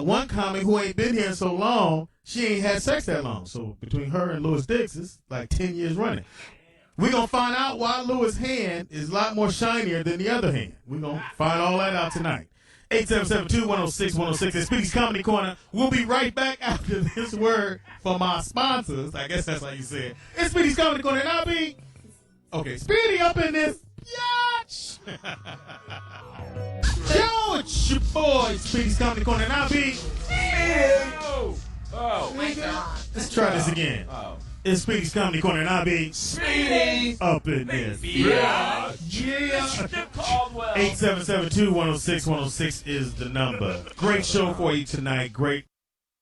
one comic who ain't been here in so long, she ain't had sex that long. So between her and Louis Dix, it's like 10 years running. We're going to find out why Louis' hand is a lot more shinier than the other hand. We're going to find all that out tonight. 877-210-6106 at Speedy's Comedy Corner. We'll be right back after this word from our sponsors. I guess that's how you say it. It's Speedy's Comedy Corner, and I'll be... Okay, Speedy up in this. Yatch! Yo, it's your boy, Speedy's Comedy Corner, and I'll be... Oh, my God. Let's try this again. It's Speedy's Comedy Corner, and I'll be... Speedy! Up in this. Yeah! Yeah! 877-210-6106 is the number. Great show for you tonight. Great.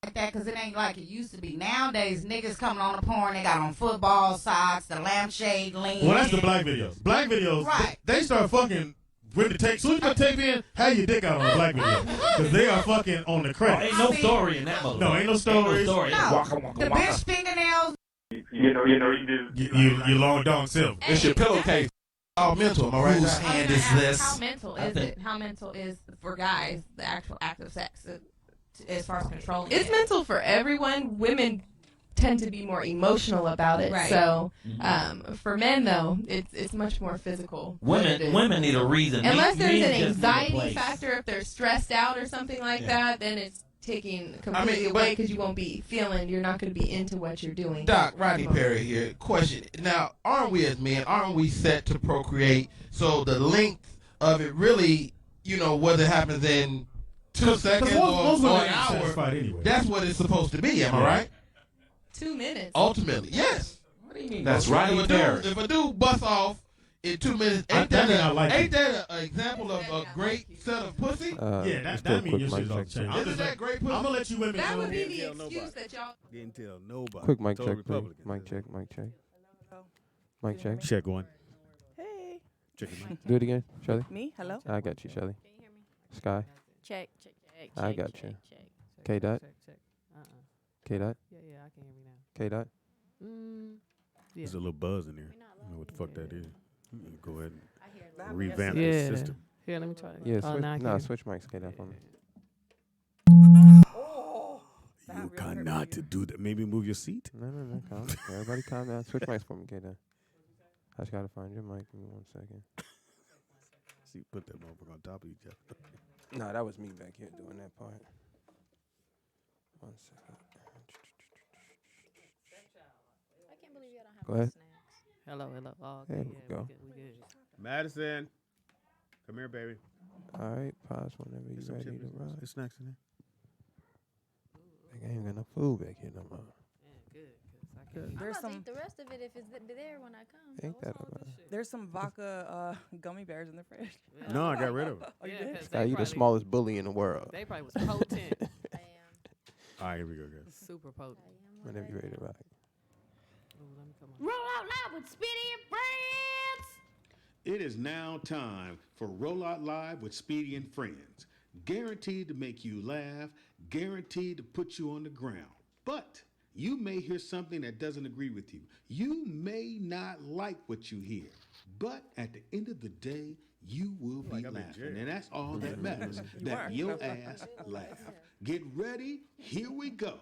Like that, because it ain't like it used to be. Nowadays, niggas coming on the porn, they got on football socks, the lampshade lean. Well, that's the black videos. Black videos, right. They start fucking with the tape. As soon as you put tape in, have your dick out on the black video. Because they are fucking on the crack. Ain't no story in that motherfucker. No, ain't no story. No, the bitch fingernails. You do. You long dong silver. It's your pillowcase. All mental, am I right? Whose hand is this? How mental is it? How mental is, for guys, the actual act of sex as far as controlling It's mental for everyone. Women tend to be more emotional about it. Right. So for men, though, it's much more physical. Women need a reason. Unless there's an anxiety factor, if they're stressed out or something like that, then it's taking completely away because you won't be feeling, you're not going to be into what you're doing. Doc, Rodney Perry here. Question. Now, aren't we as men, aren't we set to procreate? So the length of it really, whether it happens in 2 seconds or an hour, anyway. That's what it's supposed to be, am I right? 2 minutes. Ultimately, yes. What do you mean? That's Rodney Perry. If a dude busts off in 2 minutes, ain't that an example of a great set of pussy? That means your shit's off the chain. Isn't that great pussy? I'm going to let you women That know. would be the excuse that y'all... Didn't tell nobody. Quick mic check, please. Mic check. Mic check. Check one. Hey. Check your mic. Do it again, Shelly. Me? Hello? I got you, Shelly. Can you hear me? Sky. Check. I got you. K dot. K dot. Yeah, I can hear me now. K dot. There's a little buzz in there. I don't know what the fuck that is. Go ahead and revamp the system. Here, let me try it. Yeah, switch mics, K dot for me. You cannot do that. Maybe move your seat. No, calm. Everybody calm down. Switch mics for me, K dot. I just gotta find your mic. Give me 1 second. See, put that motherfucker on top of each other. No, that was me back here doing that part. 1 second. I can't believe y'all don't have Go ahead. snacks. Hello. Oh, There okay, we go. We good. Madison, come here, baby. All right, pause whenever you're ready to rock. There's snacks in there. I ain't got no food back here no more. There's I'll some. eat the rest of it if it's there when I come. Ain't that about? There's some vodka gummy bears in the fridge. No, I got rid of it. Oh, you did? Sky, you the smallest bully in the world. They probably was potent. I am. All right, here we go, guys. Super potent. Whenever you're ready to rock. Roll out loud with Speedy and Friends. It is now time for Roll Out Live with Speedy and Friends. Guaranteed to make you laugh, guaranteed to put you on the ground. But you may hear something that doesn't agree with you. You may not like what you hear. But at the end of the day, you will be laughing. And that's all that matters, that your ass laugh. Get ready. Here we go.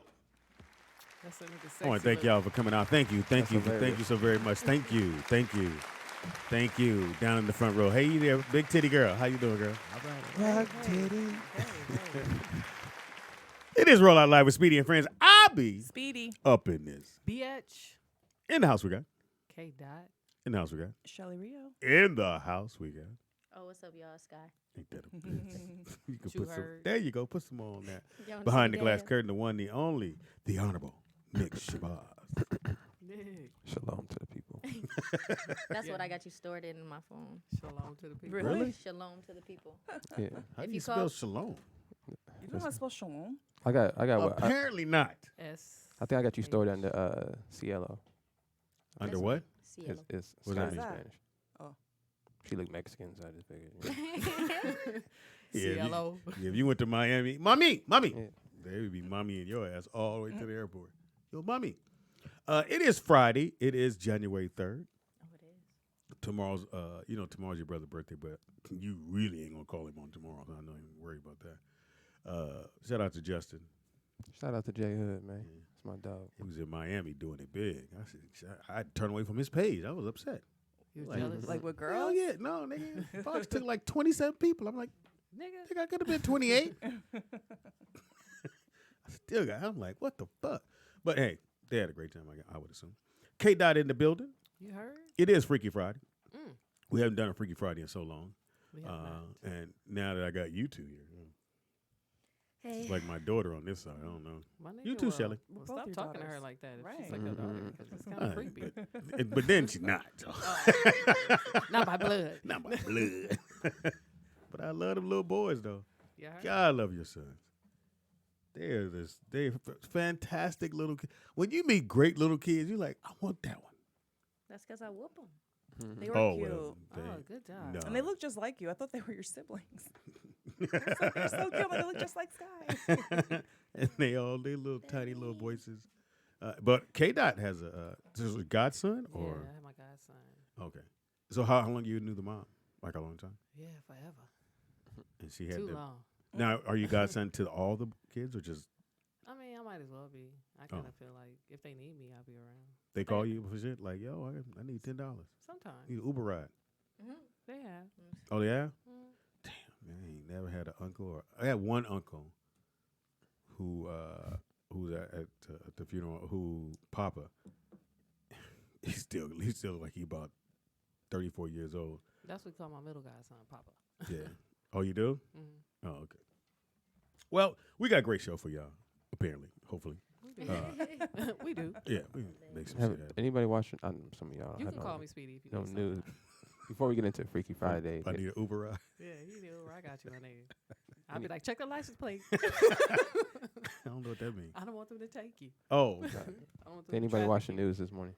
I want to thank y'all for coming out. Thank you so very much. Thank you. Down in the front row. Hey, you there, big titty girl. How you doing, girl? Rock titty. It is Roll Out Live with Speedy and Friends. I'll be Speedy. up in this. BH. In the house we got. K dot. In the house we got. Shelly Rio. In the house we got. Oh, what's up, y'all? Sky. Ain't that a bitch? You can You put some. heard. There you go. Put some more on that. Y'all Behind the see glass that? curtain, the one, the only, the honorable Nick Shabazz. Shalom to the people. That's what I got you stored in my phone. Shalom to the people. Really? Shalom to the people. Yeah. How do If you you spell call- shalom? You know how to spell shalom? I got what? Apparently not. S. I think I got you stored under CLO. Under what? Cielo. It's What's Spanish. that mean? Spanish. Oh. She looked Mexican, so I just figured. CLO. If you went to Miami, mommy, Yeah. there would be mommy in your ass all the way to the airport. Yo, mommy. It is Friday. It is January 3rd. Oh, it is. Tomorrow's, tomorrow's your brother's birthday, but you really ain't gonna call him on tomorrow. So I'm not even worried about that. Shout out to Justin. Shout out to J Hood, man. It's my dog. He was in Miami doing it big. I said, I turned away from his page. I was upset. You was Like- jealous? Like with Hell girls? yeah, no, nigga. Fox took like 27 people. I'm like, Nigga. I could have been 28. I still got. I'm like, what the fuck? But hey, they had a great time. I would assume. K Dot in the building. You heard? It is Freaky Friday. Mm. We haven't done a Freaky Friday in so long. We have not. And now that I got you two here, Hey. it's like my daughter on this side. I don't know. My nigga, You too, Shelly. Well, Both stop your talking to her daughters. like that. If Right. She's like your daughter because it's kind of creepy. But then she's not. So. Not by blood. Not by blood. But I love them little boys though. Yeah. God, I love your sons. They're fantastic little kids. When you meet great little kids, you're like, I want that one. That's because I whoop them. They were Oh, cute. well, Oh, good job. no. And they look just like you. I thought they were your siblings. They're so cute, but they look just like Sky. And they little tiny little voices. But K Dot has a godson or Yeah, I had my godson. okay. So how long you knew the mom? Like a long time. Yeah, forever. And she had Too them. long. Now, are you godson to all the kids or just I mean, I might as well be. I kind of feel like if they need me, I'll be around. they call you for shit? Like, yo, I need $10. Sometimes. Need an Uber ride. They have. Oh, they have? Mm. Damn, man, I ain't never had an uncle or I had one uncle who was at the funeral who Papa he's still like he about 34 years old. That's what we call my middle godson, Papa. Yeah. Oh, you do? Mm-hmm. Oh, okay. Well, we got a great show for y'all. Apparently, hopefully. We do. Yeah, we can make some Have shit happen. anybody watching? Some of y'all. You I can don't call know. me Speedy if you No need news. something. Before we get into Freaky Friday, I need an Uber ride. Yeah, you do. I got you, my nigga. I'll be like, check the license plate. I don't know what that means. I don't want them to take you. Oh, I don't want them did to anybody traffic watch the you. news this morning?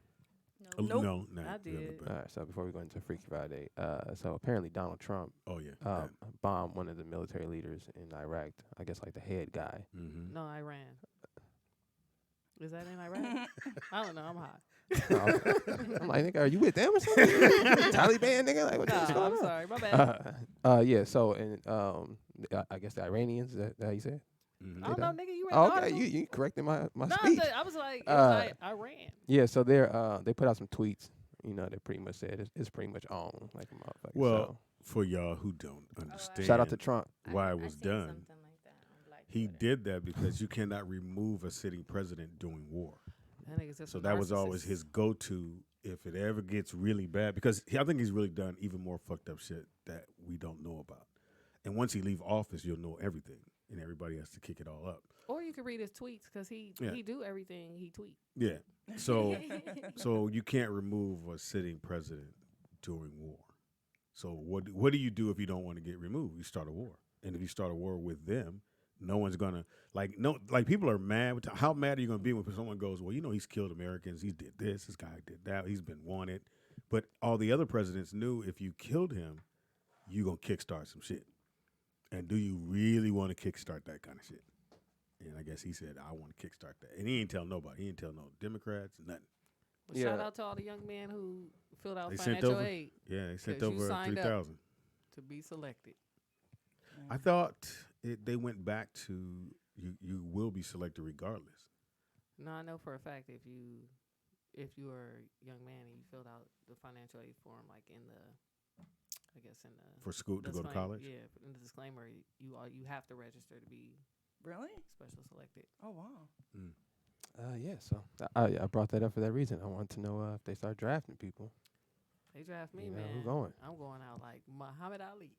Nope. no, I did. All right, so before we go into Freaky Friday, so apparently Donald Trump Oh yeah. bombed one of the military leaders in Iraq. I guess like the head guy. Mm-hmm. No, Iran. Is that in Iraq? I don't know. I'm hot. I'm like, nigga, are you with them or something? Taliban, nigga? Like, what the fuck's Nah, going I'm on? sorry. My bad. Yeah. So, and I guess the Iranians. Is that how you said? Mm-hmm. I don't know, nigga. You read Oh, the okay, article? you corrected my No, speech. I was like, it was like Iran. Yeah. So they put out some tweets. You know, they pretty much said it's pretty much on like a motherfucker. Well, for y'all who don't understand, shout out to Trump. why it was done. He did that because you cannot remove a sitting president during war. That nigga's just So a that was always narcissist. his go-to if it ever gets really bad. Because I think he's really done even more fucked up shit that we don't know about. And once he leave office, you'll know everything, and everybody has to kick it all up. Or you can read his tweets because he do everything he tweet. Yeah. So you can't remove a sitting president during war. So what do you do if you don't want to get removed? You start a war, and if you start a war with them, no one's gonna people are mad. How mad are you gonna be when someone goes, well, you know, he's killed Americans, he did this guy did that, he's been wanted, but all the other presidents knew if you killed him, you gonna kickstart some shit. And do you really want to kickstart that kind of shit? And I guess he said, I want to kickstart that. And he ain't tell nobody. He ain't tell no Democrats, nothing. Well, shout out to all the young men who filled out They sent financial over- aid. Yeah, they sent 'cause you over signed up 3,000. to be selected. I thought they went back to you will be selected regardless. No, I know for a fact if you are a young man and you filled out the financial aid form, like in the, I guess in the For school to go to disclaimer- college? Yeah, in the disclaimer, you have to register to be Really? special selected. Oh wow. Yeah. So I brought that up for that reason. I wanted to know if they start drafting people. They draft me, You know, man. who going? I'm going out like Muhammad Ali.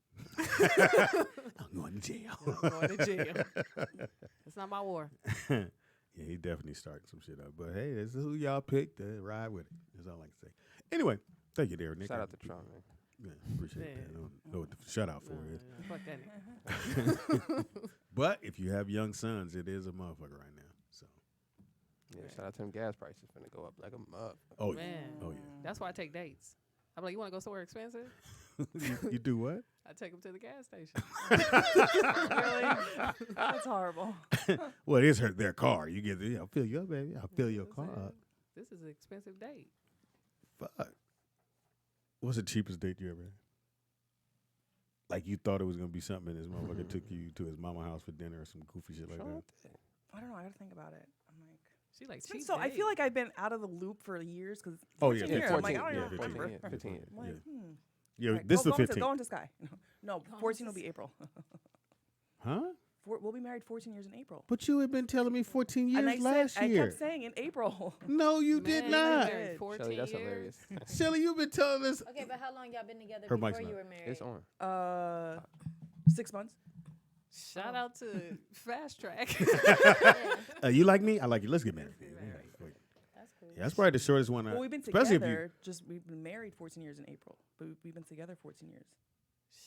I'm going to jail. I'm going to jail. It's not my war. Yeah, he definitely starting some shit up. But hey, this is who y'all picked. Ride with it. That's all I can say. Anyway, thank you there, Nick. Shout out to Trump, man. Yeah, appreciate Yeah. that. I don't know what the shout out for is. Fuck that nigga. But if you have young sons, it is a motherfucker right now. So Yeah. Shout out to them gas prices finna go up like a motherfucker. oh Man. yeah, oh yeah. That's why I take dates. I'm like, you want to go somewhere expensive? you do what? I take them to the gas station. Really? That's horrible. Well, it is their car. You get I'll fill you up, baby. I'll fill your That's car it. up. This is an expensive date. Fuck. What's the cheapest date you ever had? Like you thought it was gonna be something, and this motherfucker took you to his mama house for dinner or some goofy shit like that. I don't know. I gotta think about it. I'm like, She like it's been so. I feel like I've been out of the loop for years because. Oh yeah, years. 14, I'm like, I don't yeah, even 15, remember. yeah, 15, I'm like, yeah. Right, This is the go into- 15. Go into Sky. No, 14 will be April. Huh? We'll be married 14 years in April. But you had been telling me 14 years And I last said, year. I kept saying in April. No, you did not. Married 14 Shelly, that's years. hilarious. Shelly, you've been telling us. Okay, but how long y'all been together Her before mic's you not. were married? It's on. 6 months. Shout out to Fast Track. You like me? I like you. Let's get married. That's cool. Yeah, that's probably the shortest one. Well, we've been especially together. Just we've been married 14 years in April, but we've been together 14 years.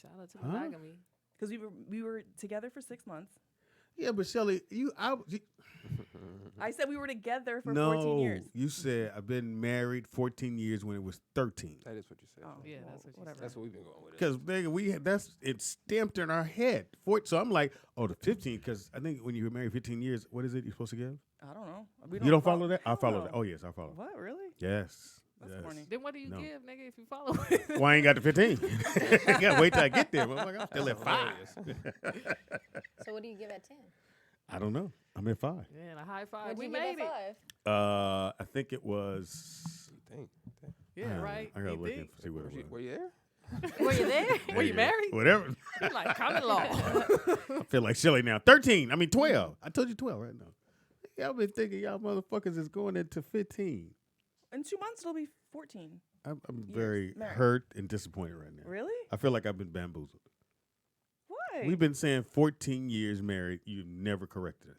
Shout out to monogamy. Because we were together for 6 months. Yeah, but Shelly, I said we were together for no, 14 years. you said I've been married 14 years when it was 13. That is what you said. Oh, Yeah, well, that's what you whatever. That's what we've been going with. Because nigga, that's it's stamped in our head. So I'm like, oh, the 15. Because I think when you were married 15 years, what is it you're supposed to give? I don't know. You don't follow that? I follow that. Oh yes, I follow. What really? Yes. That's yes. corny. Then what do you No. give, nigga, if you follow? Well, I ain't got the 15. I gotta wait till I get there. Motherfucker. I'm still at 5. So what do you give at 10? I don't know. I'm at 5. Yeah, a high five. What'd We you give made at it. 5? I think it was. Yeah, right. I gotta You look think? and see what it was. Were you there? Were you there? Were you married? Whatever. You like common law. I feel like Shelly now. 13. I mean 12. I told you 12 right now. Y'all been thinking y'all motherfuckers is going into 15. In 2 months it'll be 14. I'm very married. hurt and disappointed right now. Really? I feel like I've been bamboozled. Why? We've been saying 14 years married. You've never corrected us.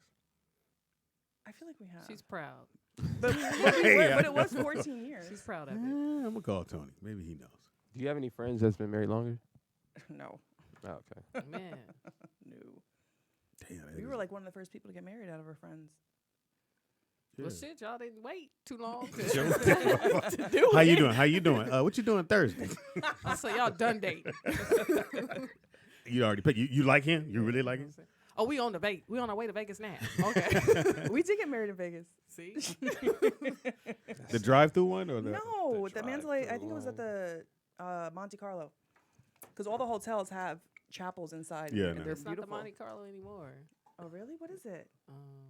I feel like we have. She's proud. But it was 14 years. She's proud of it. I'm gonna call Tony. Maybe he knows. Do you have any friends that's been married longer? No. Oh, okay. Man. No. Damn, We were like one of the first people to get married out of our friends. Well, shit, y'all didn't wait too long to How do it. you doing? How you doing? What you doing Thursday? So y'all done dating. You already picked. You like him? You really like him? Oh, we on our way to Vegas now. Okay. We did get married in Vegas. See? The drive-through one or the? No, the Mandalay. I think it was at the Monte Carlo, because all the hotels have chapels inside. Yeah, and no. they're It's not the beautiful. Monte Carlo anymore. Oh, really? What is it?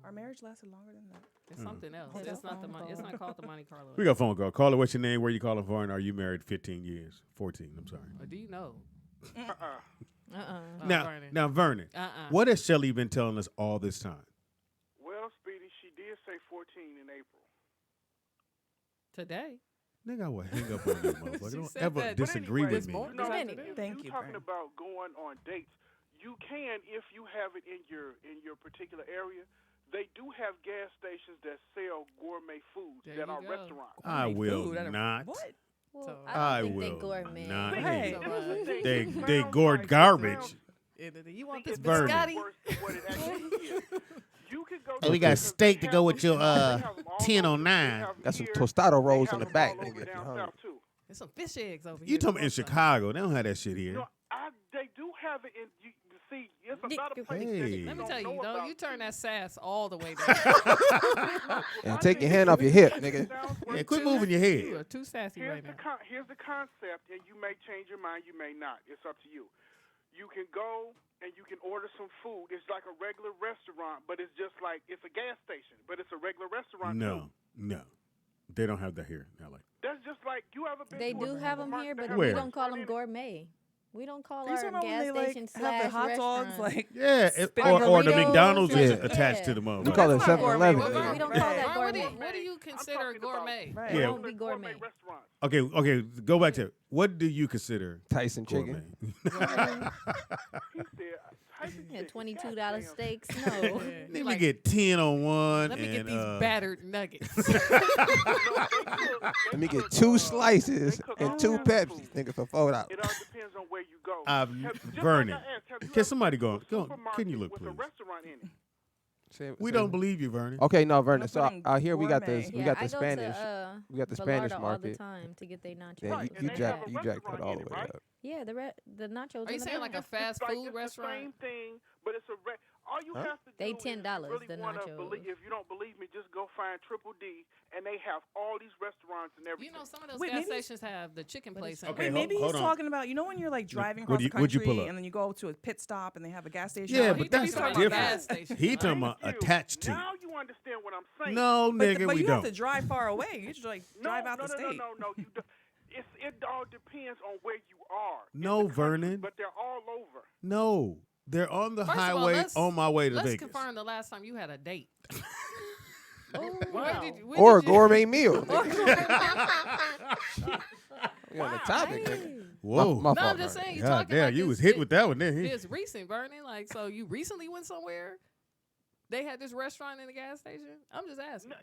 Our marriage lasted longer than that. It's something else. Oh, It's that's not the phone Monte. It's call. not called the Monte Carlo. We got a phone call. Caller, what's your name? Where you calling for? And are you married 15 years? 14. I'm sorry. Or do you know? Now, Vernon. What has Shelly been telling us all this time? Well, Speedy, she did say 14 in April. Today. Nigga, I will hang up on you, motherfucker. She Don't said ever that disagree this with me. morning. No, Thank you you, talking Brent. about going on dates. You can, if you have it in your particular area. They do have gas stations that sell gourmet foods There that you are go. restaurants. I will Food, not. What? Well, I I don't think they will gourmet. not. Hey. They gourd garbage. You want this Vernon. biscotti? You could go Hey, we got steak to go with your 1009. Got some tostado rolls in the back, nigga. If you're hungry. There's some fish eggs over here. You talking in Chicago? They don't have that shit here. No, they do have it in. You see, it's a lot of places. Hey. Let me tell you, though, you turn that sass all the way down. And take your hand off your hip, nigga. Yeah, quit moving your head. You are too sassy right now. Here's the concept, and you may change your mind, you may not. It's up to you. You can go and you can order some food. It's like a regular restaurant, but it's just like it's a gas station, but it's a regular restaurant. No. They don't have that here in LA. That's just like you ever been. They to do a have them supermarket here, that but has we Where? don't call them restaurant gourmet. We don't call These our are not when gas they like station have the hot dogs restaurants. like Yeah, spinning or the burritos. McDonald's is Yeah. attached to the We motherfucker. call it That's not 7-Eleven. gourmet. nigga. We don't call that Vern, gourmet. what do you consider talking about- gourmet? Right. It Yeah. won't be gourmet. restaurants. Okay, go back to it. What do you consider Tyson gourmet? chicken. He said, Yeah, $22 steaks. No. Yeah. Let me Like, get 10 on one. let me get and, these battered nuggets. Let me get 2 slices and 2 Pepsis, nigga, for $4. It all depends on where you go. Just Vernon, like I asked, have you can ever somebody been go? to a Go. supermarket Can you look, with please? a restaurant in it? We don't believe you, Vernon. Okay, no, Vernon. I'm So putting out here we got gourmet. this. We Yeah, got I the go Spanish. to, We got the Spanish Velardo all the market. time to get their nachos. Then Right, you and they jack have a that restaurant all in the it, way right? up. Yeah, the nachos. Are you in the saying like a back. fast Like, food it's restaurant? the same thing, but it's a All you have to They do $10, is really the wanna nachos. believe. If you don't believe me, just go find Triple D, and they have all these restaurants and everything. You know, some of those Wait, gas maybe- stations have the chicken place. Okay, Wait, maybe hold he's on. talking about, you know, when you're like driving What'd across the you pull country up? and then you go to a pit stop and they have a gas station. Yeah, Oh, but he that's talking about gas different. station. He talking about Thank you. attached to. Now you understand what I'm saying. No, But, nigga, but we you don't. have to drive far away. You should like drive out the state. No. It all depends on where you are. No, in the country, Vernon. But they're all over. No, they're on the First of all, highway let's- on my way to Let's Vegas. confirm the last time you had a date. Wow. Or a gourmet meal. We on the topic. Whoa. My No, fault, I'm just Vernon. saying. You're God talking damn, like you it's- was hit it- with that one, didn't he? It's recent, Vernon. Like, so you recently went somewhere? They had this restaurant in the gas station? I'm just asking. No,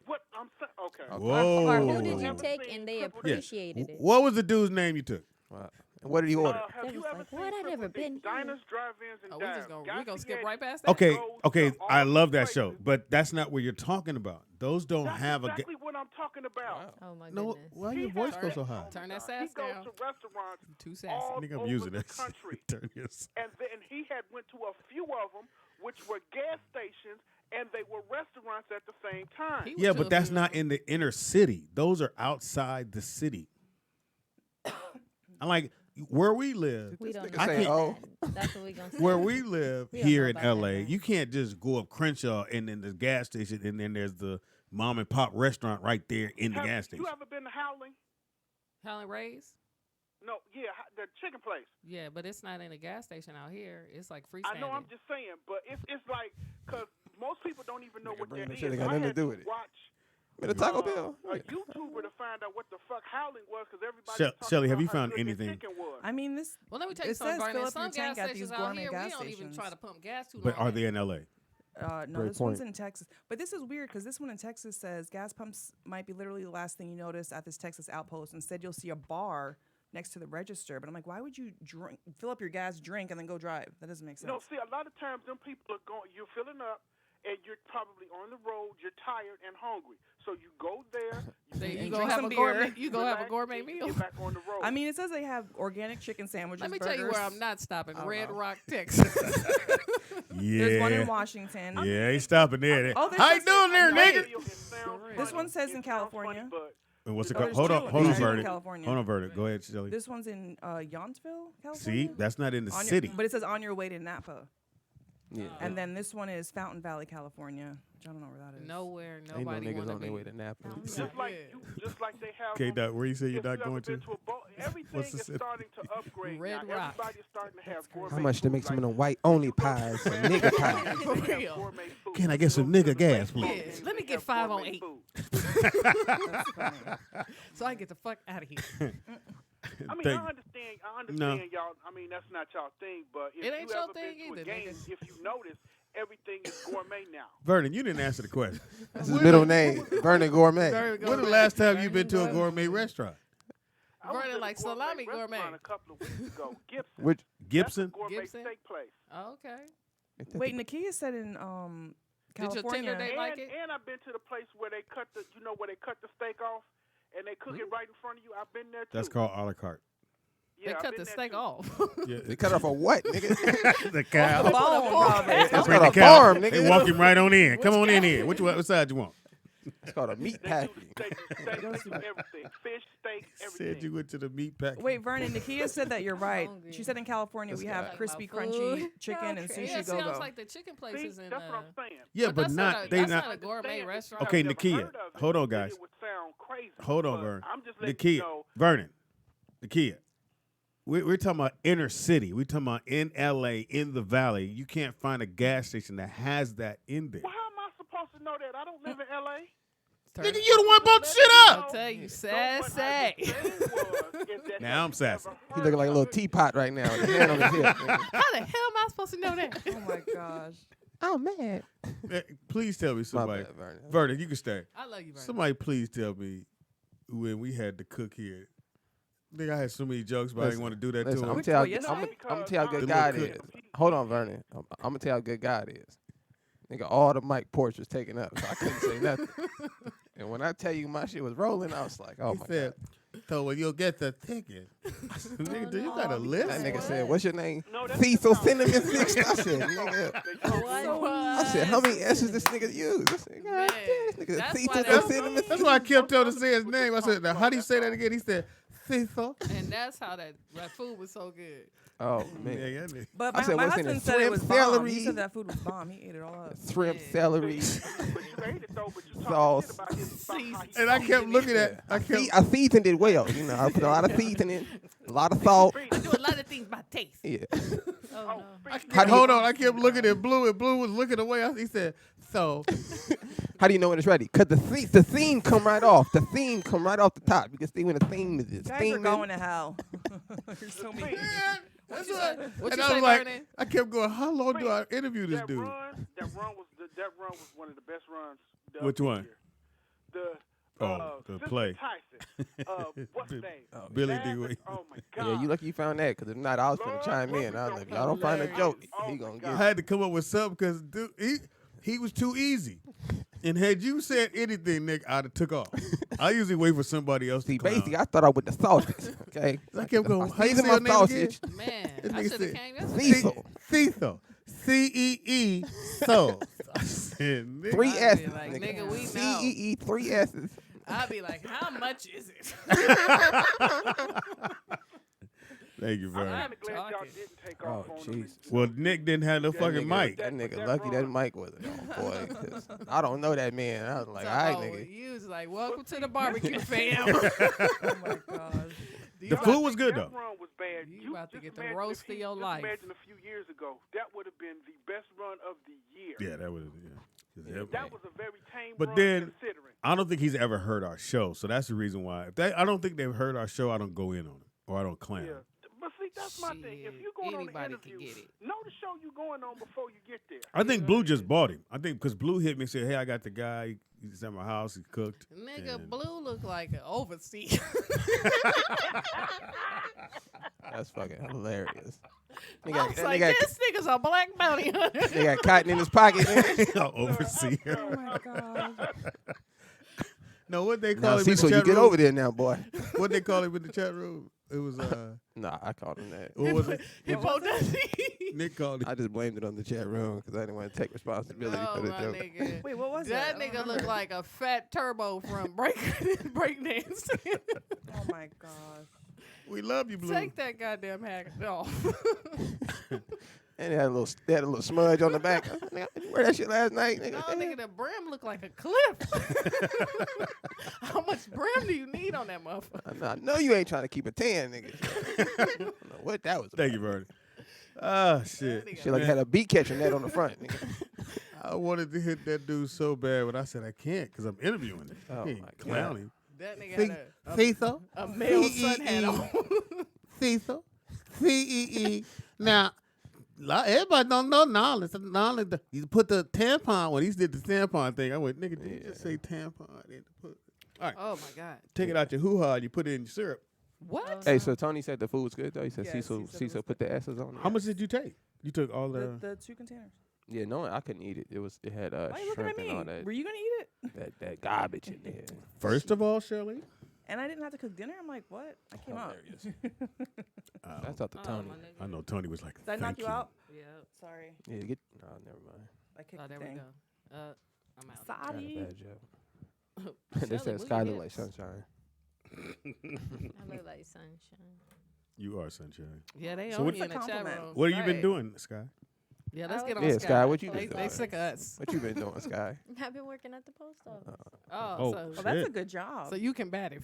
what I'm saying? Okay. Whoa. Or who did you Never take seen and they Triple D. appreciated it? What was the dude's name you took? And what did he order? Have They you was ever like, seen what? I Triple never D? been here. Diners, drive-ins, and Oh, dives. we gonna skip Guy right past that? Okay, goes okay, to all I love that places. show, but that's not what you're talking about. Those don't That's have exactly what I'm talking about. Oh my No, goodness. why your He voice has go that- so high? Turn that He sass goes down. to restaurants Too sassy. all Nigga, I'm over using the that. country. Turn this. And then he had went to a few of them, which were gas stations, and they were restaurants at the same time. He went Yeah, to but a that's few not of them. in the inner city. Those are outside the city. I'm like, where we live, We don't nigga know. say, about oh. that. That's what we gonna say. where we live We don't here know in about that, LA, man. you can't just go up Crenshaw and then the gas station and then there's the mom and pop restaurant right there in the gas station. You ever been to Howling? Howling Rays? No, yeah, the chicken place. Yeah, but it's not in a gas station out here. It's like freestanding. I know, I'm just saying, but it's like, because most people don't even know what bringing that that shit is. ain't got I nothing to had do with it. watch Been a Taco Bell. a YouTuber to find out what the fuck Howling was, because everybody Shelly, have you found anything? I mean, this. Well, let me tell you It something, says Vernon. fill up Some your gas tank at these stations out gourmet here, we gas don't even try stations. to pump gas too But long. are they in LA? No, Great this one's point. in Texas. But this is weird because this one in Texas says gas pumps might be literally the last thing you notice at this Texas outpost. Instead, you'll see a bar next to the register. But I'm like, why would you fill up your gas, drink, and then go drive? That doesn't make sense. No, see, a lot of times them people are going, you're filling up, and you're probably on the road, you're tired and hungry. So you go there, Then And you go drink have some a beer. gourmet. You go have a relax, gourmet and you meal. get back on the road. I mean, it says they have organic chicken sandwiches. Let me tell you where burgers. I'm not stopping. I don't Red know. Rock, Texas. Yeah. There's one in Washington. Yeah, he's stopping there. Oh, there's How you one- doing there, I nigga? feel it sounds This funny. one says in It sounds California. funny, but And what's it Oh, called? there's Hold two. on, hold There's on, two in Verdict. California. Hold on, Verdict. Go ahead, Shelly. This one's in Yountville, California. See, that's not in the On your- city. but it says on your way to Napa. Yeah. And then this one is Fountain Valley, California. Which I don't know where that is. Nowhere, Ain't no nobody niggas want to on their way be. to Napa. just like they have. Okay, them- Doc, where you say you're if not you ever going been to? a everything What's the is city? starting to upgrade Red now. Rock. Everybody's starting to have gourmet How much to food make some of like them white only pies and nigga pies? they For have real. gourmet food. Can I get some You go to nigga the gas, baseball please? games, Let me they get have 5 on gourmet 8. food. So I can get the fuck out of here. I mean, Thank- I understand, No. y'all. I mean, that's not y'all thing, but if It ain't you your ever been thing to a either, game, nigga. if you notice, everything is gourmet now. Vernon, you didn't answer the question. That's his middle name, Vernon Gourmet. When the last time you been to a gourmet restaurant? I was Vernon at a like gourmet salami restaurant gourmet. a couple of weeks ago. Gibson. Which Gibson? That's a gourmet Gibson? steak place. Oh, okay. Wait, Nakia said in Did your California. Tinder date like it? And I've been to the place where they cut the, where they cut the steak off, and they cook it right in front of you. I've been there too. That's called a la carte. Yeah, They I've cut been the there steak too. off. Yeah. they cut off a what, nigga? The cow. The bone, probably. That's Bring called the a cow. farm, They nigga. walk him right on in. Come on in here. What side you want? It's called a meat They packing. do steak, they do everything. Fish, steak, everything. Said you went to the meat pack. Wait, Vernon, Nakia said that you're right. Hungry. She said in California we have Talking crispy, about crunchy food. chicken and Okay. Yeah, sushi see, I was go-go. like the chicken See, places in that's what I'm saying. Yeah, but that's not a, they that's not. not a gourmet Understand, restaurant. Okay, I've never Nakia, heard of it, hold on, but Vern. It would sound crazy. Hold on, but Vern. I'm just letting you Nakia, know. Vernon, Nakia. We're talking about inner city. We're talking about in LA, in the valley. You can't find a gas station that has that in there. Well, how am I supposed to know that? I don't live in L.A. Nigga, you the one brought the shit I'll up. tell you, So what I was sassy. saying was, is that Now I'm have sassy. you ever He looking like a little heard teapot right now with his hand on his hip. nigga. How the hell am I supposed to know that? Oh my gosh. I'm mad. Please tell me My somebody. bad, Vernon. Vernon, you can stay. I love you, Vernon. Somebody please tell me when we had to cook here. Nigga, I had so many jokes, but I didn't want to do that Listen, to I'm him. gonna tell Well, you, yes, I'm I- gonna tell you how good The God little is. Hold on, Vernon. I'm gonna tell you how good God is. Nigga, all the mic ports was taken up, so I couldn't say nothing. And when I tell you my shit was rolling, I was like, oh He my said, God. so you'll get the ticket. I said, nigga, do you got a list? That nigga said, "What's your name?" No, that's Cecil not- Cinnamon Six. I said, "Nigga." What? I said, "How many S's this nigga use?" I said, "God damn, this nigga That's Cecil why the they- Cinnamon." That's why I kept telling him to say his name. I said, now, how do you say that again? He said, Cecil. And that's how that food was so good. Oh man. Yeah, yeah. But I my, said, my what's in husband it? said it was Shrimp, bomb. celery? He said that food was bomb. He ate it all up. Shrimp, celery, But you ate it though. But you sauce. talking shit about how he And I kept looking at, I seasoned it well. You know, I put a lot of seasoning, a lot of salt. I do a lot of things by taste. Yeah. Oh, no. hold on. I kept looking at Blue, and Blue was looking away. He said, so. How do you know when it's ready? Because the theme come right off. The theme come right off the top. You can see when the theme is. You guys Theme are going to hell. You're so mean. That's What and you I say, was like, Vernon? I kept going, how long do I interview this that dude? That run was one of the best runs. Which one? The The Sister play. Tyson. What's his name? Billy Larry- D. Wade. Oh my God. Yeah, you lucky you found that. Because if not, I was going to chime in. I was like, y'all don't find a joke. He going to get I had to come up with something because dude, he was too easy. And had you said anything, Nick, I'd have took off. I usually wait for somebody else to See, clown. basically, I start out with the sausage. Okay. I kept going, how you season say my your name sausage. Man, This I nigga should have said, came yesterday. Cecil. Cecil. C-E-E. So. I said, nigga. 3 I'd be S's. like, nigga. nigga, we know. C-E-E, 3 S's. I'd be like, how much is it? Thank you, I'm Vernon. glad y'all Talking. didn't take Oh, off on Jesus. Well, Nick didn't have no fucking mic. That nigga lucky that mic wasn't on, boy. 'Cause I don't know that man. I was like, all right, nigga. You was like, welcome to the barbecue, fam. Oh my God. The food was good, that though. run was bad. You about to just get the imagine roast if of he- your just life. Imagine a few years ago, that would have been the best run of the year. Yeah, that was, yeah. That was a very tame But run then, considering. I don't think he's ever heard our show, so that's the reason why. I don't think they've heard our show, I don't go in on it, or I don't clown. Yeah. But see, that's my thing. If you're going on an Anybody can interview, get it. know the show you're going on before you get there. I think Blue just bought him. I think because Blue hit me and said, hey, I got the guy. He's at my house. He cooked. Nigga, And- Blue look like an overseer. That's fucking hilarious. I was like, this nigga's a black bounty hunter. They got cotton in his pocket. Overseer. Oh my God. No, what they call Now, him Cecil, in the you chat get room? over there now, boy. What they call him in the chat room? It was Nah, I called him that. what was it? Hippo Dundee. Nick called him. I just blamed it on the chat room because I didn't want to take responsibility Oh, for the my joke. nigga. Wait, what was That that? I nigga don't look remember. like a fat turbo from breakdance. Oh my God. We love you, Blue. Take that goddamn hat off. And they had a little smudge on the back. Nigga, you wear that shit last night, nigga. No, nigga, the brim look like a cliff. How much brim do you need on that motherfucker? I know you ain't trying to keep a tan, nigga. I don't know what that was about. Thank you, Vernon. Ah, shit. Shit like had a beat catcher net on the front, nigga. I wanted to hit that dude so bad, but I said I can't because I'm interviewing him. Oh, He ain't my God. clowning. That nigga had Cecil. a male sun hat on. Cecil. C-E-E. Now, everybody don't know knowledge. You put the tampon when he did the tampon thing. I went, nigga, did you just say tampon? All right. Oh, my God. Take it out your hoo-ha and you put it in your syrup. What? Hey, so Tony said the food was good, though? He said Yes, Cecil, he said it Cecil was put the S's on it. How much did you take? You took all The 2 containers. Yeah, no, I couldn't eat it. It had Why are you looking at shrimp and all me? that, Were you gonna eat it? that garbage in there. First of all, Shirley. And I didn't have to cook dinner. I'm like, what? I came out. That's out to Tony. I know Tony was like, Did I knock thank you out? Yeah. Sorry. Yeah, get. No, never mind. I kicked Oh, the there we thing. go. I'm out. Not a Sorry. bad joke. They Shelly, said move Sky your look like hips. sunshine. I look like sunshine. You are sunshine. Yeah, they So own what- you in the It's a chat compliment. room. What have you been Right. doing, Sky? Yeah, let's I get was- on Yeah, Sky, what you They, been they doing? sick of us. What you been doing, Sky? I've been working at the post office. Oh, Oh, so, that's a Shit. good job. so you can bat it.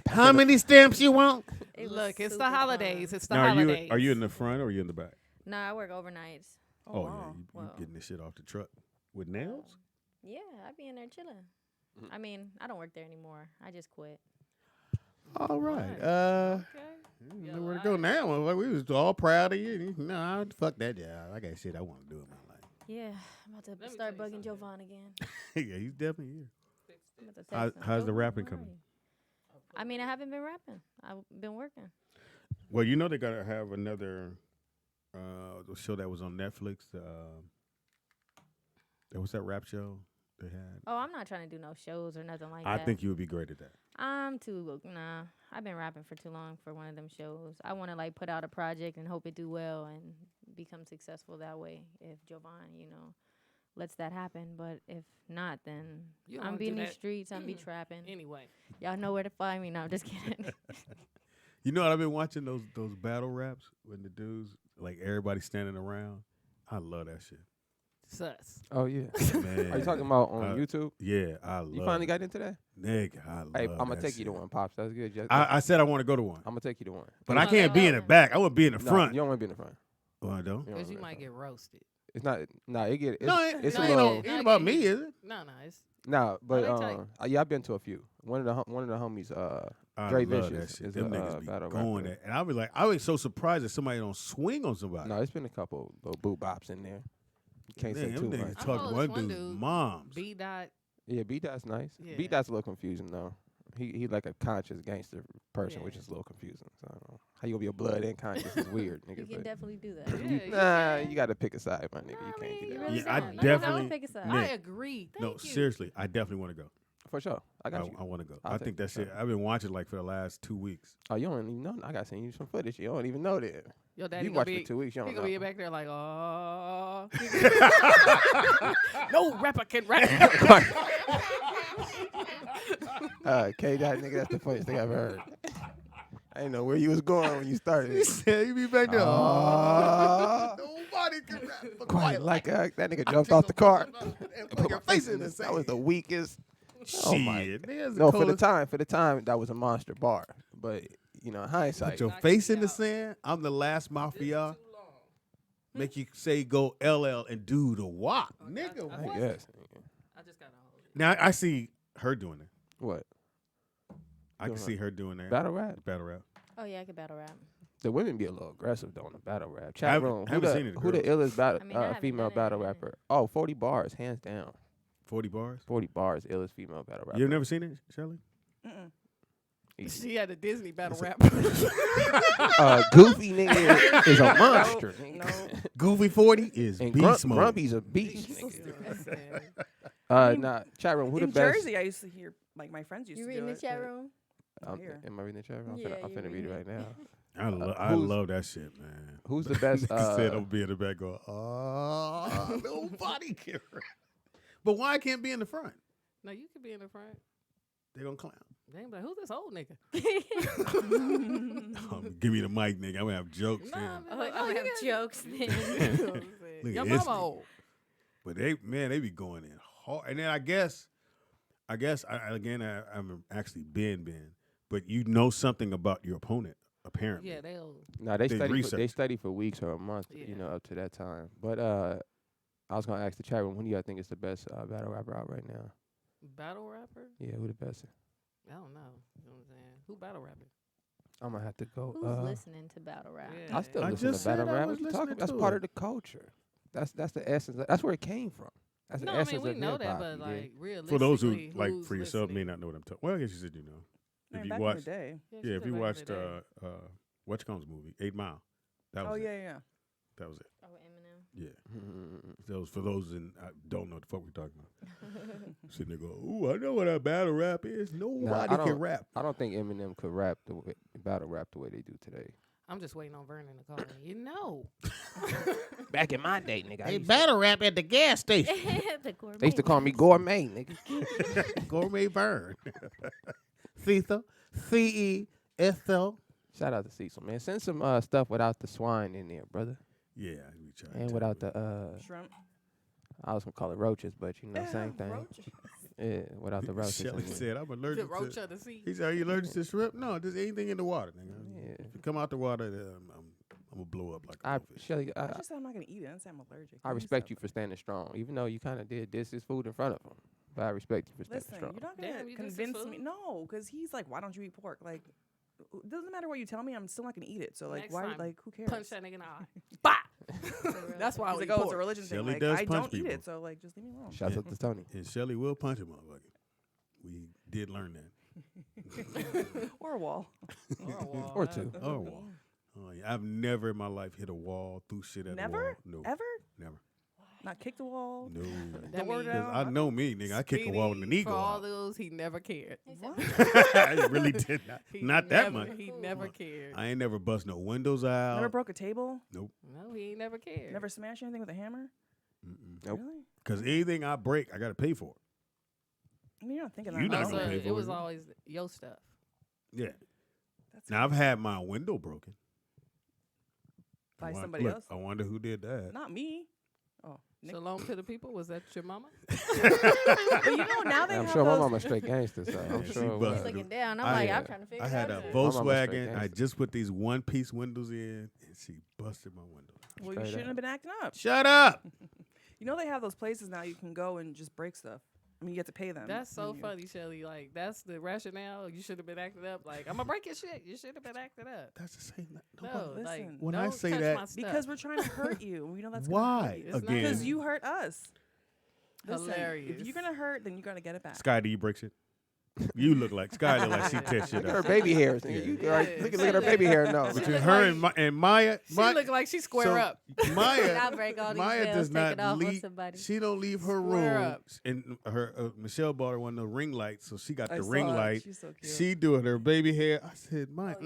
How many stamps you want? It was Look, it's super the holidays. fun. It's the Now, holidays. are you in the front or are you in the back? No, I work overnights. Oh, yeah, wow. you Wow. getting this shit off the truck with nails? Yeah, I be in there chilling. I mean, I don't work there anymore. I just quit. All right. Okay. Know where to go now? Well, we was all proud of you. No, fuck that job. I got shit I want to do in my life. Yeah, I'm about to me start tell you bugging Jovan again. Yeah, he's definitely here. I'm about to text him. How's the Jovan, rapping where coming? are you? I mean, I haven't been rapping. I've been working. Well, you know they gotta have another show that was on Netflix. There was that rap show. they had? Oh, I'm not trying to do no shows or nothing like I that. think you would be great at that. I'm too nah. I've been rapping for too long for one of them shows. I want to like put out a project and hope it do well and become successful that way. If Jovan, lets that happen, but if not, then I'm be in these streets. I'm be trapping. Anyway, y'all know where to find me. No, I'm just kidding. You know what? I've been watching those battle raps when the dudes like everybody standing around. I love that shit. Sus. Oh yeah. Man, Are you talking about on YouTube? Yeah, I love. You finally got into that? Nigga, I love. Hey, I'm gonna that take shit. you to one, pops. That's good. I said I want to go to one. I'm gonna take you to one. But I can't be in the back. I want to be in the front. You don't want to be in the front. Oh, I don't. Because you might get roasted. It's not. Nah, it get. It's, No, it's it a ain't, little. it ain't about me, is it? No, it's. Nah, but they tight. yeah, I've been to a few. One of the homies, I Dre love Vicious, that shit. is Them a niggas be battle going rapper. there, and I was like, I was so surprised that somebody don't swing on somebody. No, it's been a couple little boot bops in there. You can't say Damn, too them much. niggas talk one dude's moms. B dot. Yeah, B Dot's nice. Yeah. B Dot's a little confusing though. He like a conscious gangster person, Yeah. which is a little confusing. So I don't know. How you gonna be a blood and conscious is weird, nigga. You can but definitely do that. Yeah, you gotta pick a side, my nigga. You can't do that. Yeah, I No, you definitely. don't pick a side. I Nick, agree. no, Thank you. seriously, I definitely want to go. For sure. I got you. I want to go. I'll I take think that you. shit. I've been watching like for the last 2 weeks. Oh, you don't even know. I gotta send you some footage. You don't even know that. Your daddy You gonna watched be, for 2 weeks. You he don't gonna be know. back there like, oh. No rapper can rap. K Dot, nigga, that's the funniest thing I've heard. I didn't know where you was going when you started. You be back there. Nobody can rap. Quiet like that nigga jumped off the car. Put your face in the That was the weakest. Shit, man, that's the No, for the coldest- time, that was a monster bar. But in hindsight, Put your face in the sand. I'm the last mafia. Make you say go LL and do the WAP, nigga. I what? guess. I just gotta hold it. Now I see her doing it. What? I can Doing see her doing that. Battle rap? Battle rap. Oh yeah, I could battle rap. The women be a little aggressive though in the battle rap. I Chat haven't- room. I haven't seen it, Who the girls. illest battle, I mean, I haven't female done it battle in a minute. rapper? Oh, 40 bars, hands down. 40 bars. 40 bars, illest female battle rapper. You've never seen it, Shelly? Easy. She had a Disney battle rap. Goofy nigga is a monster. No. Goofy 40 is And beast mode. Grumpy's a beast. Nah, chat room. Who the In best? Jersey, I used to hear like my friends used You to reading do the it, chat but- room? Here. Am I reading the chat room? Yeah, I'm you finna read it right now. I who's- love that shit, man. Who's the best? He said I'm be in the back going, nobody can rap. But why I can't be in the front? No, you could be in the front. They gonna clown. They ain't be like, who's this old nigga? Give me the mic, nigga. I'm gonna have jokes. Nah, then. be Oh, like, I'm you gonna have got- jokes then. You know what I'm saying? Look Your at this mama nigga. old. But they be going in hard. And then I guess I'm actually Ben, but you know something about your opponent apparently. Yeah, they'll. Nah, they research. study for weeks or a month, Yeah. up to that time. But I was gonna ask the chat room, who do y'all think is the best battle rapper out right now? Battle rapper? Yeah, who the best? I don't know. You know what I'm saying? Who battle rapping? I'm gonna have to go. Who's listening to battle rap? Yeah. I still I listen just to battle said I rap. was What you talking listening about? That's to part it. of the culture. That's the essence. That's where it came from. That's No, the I essence mean, we of know hip-hop, that, you but dig? like, realistically, For those who like who's for yourself may listening? not know what I'm talking. Well, I guess you said you know. Man, If you back watched, in the day. she yeah, said if you back in watched the day. what's Combs movie, 8 Mile. That was Oh it. yeah. That was it. Oh, Eminem. Yeah. Those for those in I don't know what the fuck we're talking about. Sitting there go, ooh, I know what a battle rap is. Nobody can rap. I don't think Eminem could rap battle rap the way they do today. I'm just waiting on Vernon to call me. You know. Back in my day, nigga, They battle rap at the gas station. The gourmet. they used to call me Gourmet, nigga. Gourmet Burn. Cecil. CESL. Shout out to Cecil, man. Send some stuff without the swine in there, brother. Yeah, we try. And without the Shrimp. I was gonna call it roaches, but same thing. Roaches. Yeah, without the roaches. Shelly in there. said, I'm allergic The roach to. of the sea. He said, are you allergic to shrimp? No, just anything in the water, nigga. Yeah. If you come out the water, then I'm gonna blow up like a goldfish. Shelly, I just said I'm not gonna eat it. I didn't say I'm allergic. I respect you for standing strong, even though you kind of did diss his food in front of him. But I respect you for standing Listen, strong. you're not Damn, gonna you just convince food? me. No, because he's like, why don't you eat pork? Like, it doesn't matter what you tell me. I'm still not gonna eat it. So like, Next why? time, Like, who cares? Punch that nigga in the eye. Bah! That's why I He's was like, oh, it's a religion thing. Shelly Like, does I punch don't eat people. it. So like, just leave me alone. Shouts out to Tony. And Shelly will punch a motherfucker. We did learn that. Or a wall. Or two. Or a wall. Oh, yeah. I've never in my life hit a wall, threw shit at a wall. Never? No. Ever? Never. Not kick the wall. No. That Door means down. I know me, nigga. I kick a wall when the knee for go all out. those, he never cared. I really did not. He Not that much. He never cared. I ain't never bust no windows out. Never broke a table. Nope. No, he ain't never cared. Never smashed anything with a hammer. Nope. Really? Because anything I break, I got to pay for it. I mean, you're not thinking You that. not Also, gonna pay for it was it. always your stuff. Yeah. That's Now I've had my window broken. by I somebody look, else. I wonder who did that. Not me. Oh, Nick. Shalom to the people. Was that your mama? But you know now they I'm have sure my those. mama's straight gangster, so I'm Yeah, she sure. it busted. was. He's looking down. I'm I like, had- I'm trying to figure I it had out. a too. mama's straight Volkswagen. I gangster. just put these one-piece windows in, and she busted my window. Well, you Straight shouldn't up. have been acting up. Shut up! You know they have those places now you can go and just break stuff. I mean, you have to pay them. That's so when you- funny, Shelly. Like, that's the rationale. You should have been acting up. Like, I'm going to break your shit. You should have been acting up. That's the same. No, listen. like, When I don't say touch that- my stuff. Because we're trying to hurt you. We know that's gonna Why? hurt you. It's not Again. Because you hurt us. Listen, Hilarious. if you're gonna hurt, then you're gonna get it back. Sky, do you break shit? You look like Sky. Look like she tears shit Look at her up. baby hairs. Nigga. You look at her baby hair. No. Between her and Maya, She look like she square so up. Maya, I'll break all these Maya bells, does take not it off on leave. somebody. She don't leave her Square room. up. And her Michelle bought her one of the ring lights, so she got I the saw ring it. light. She's so cute. She doing her baby hair. I said, Maya,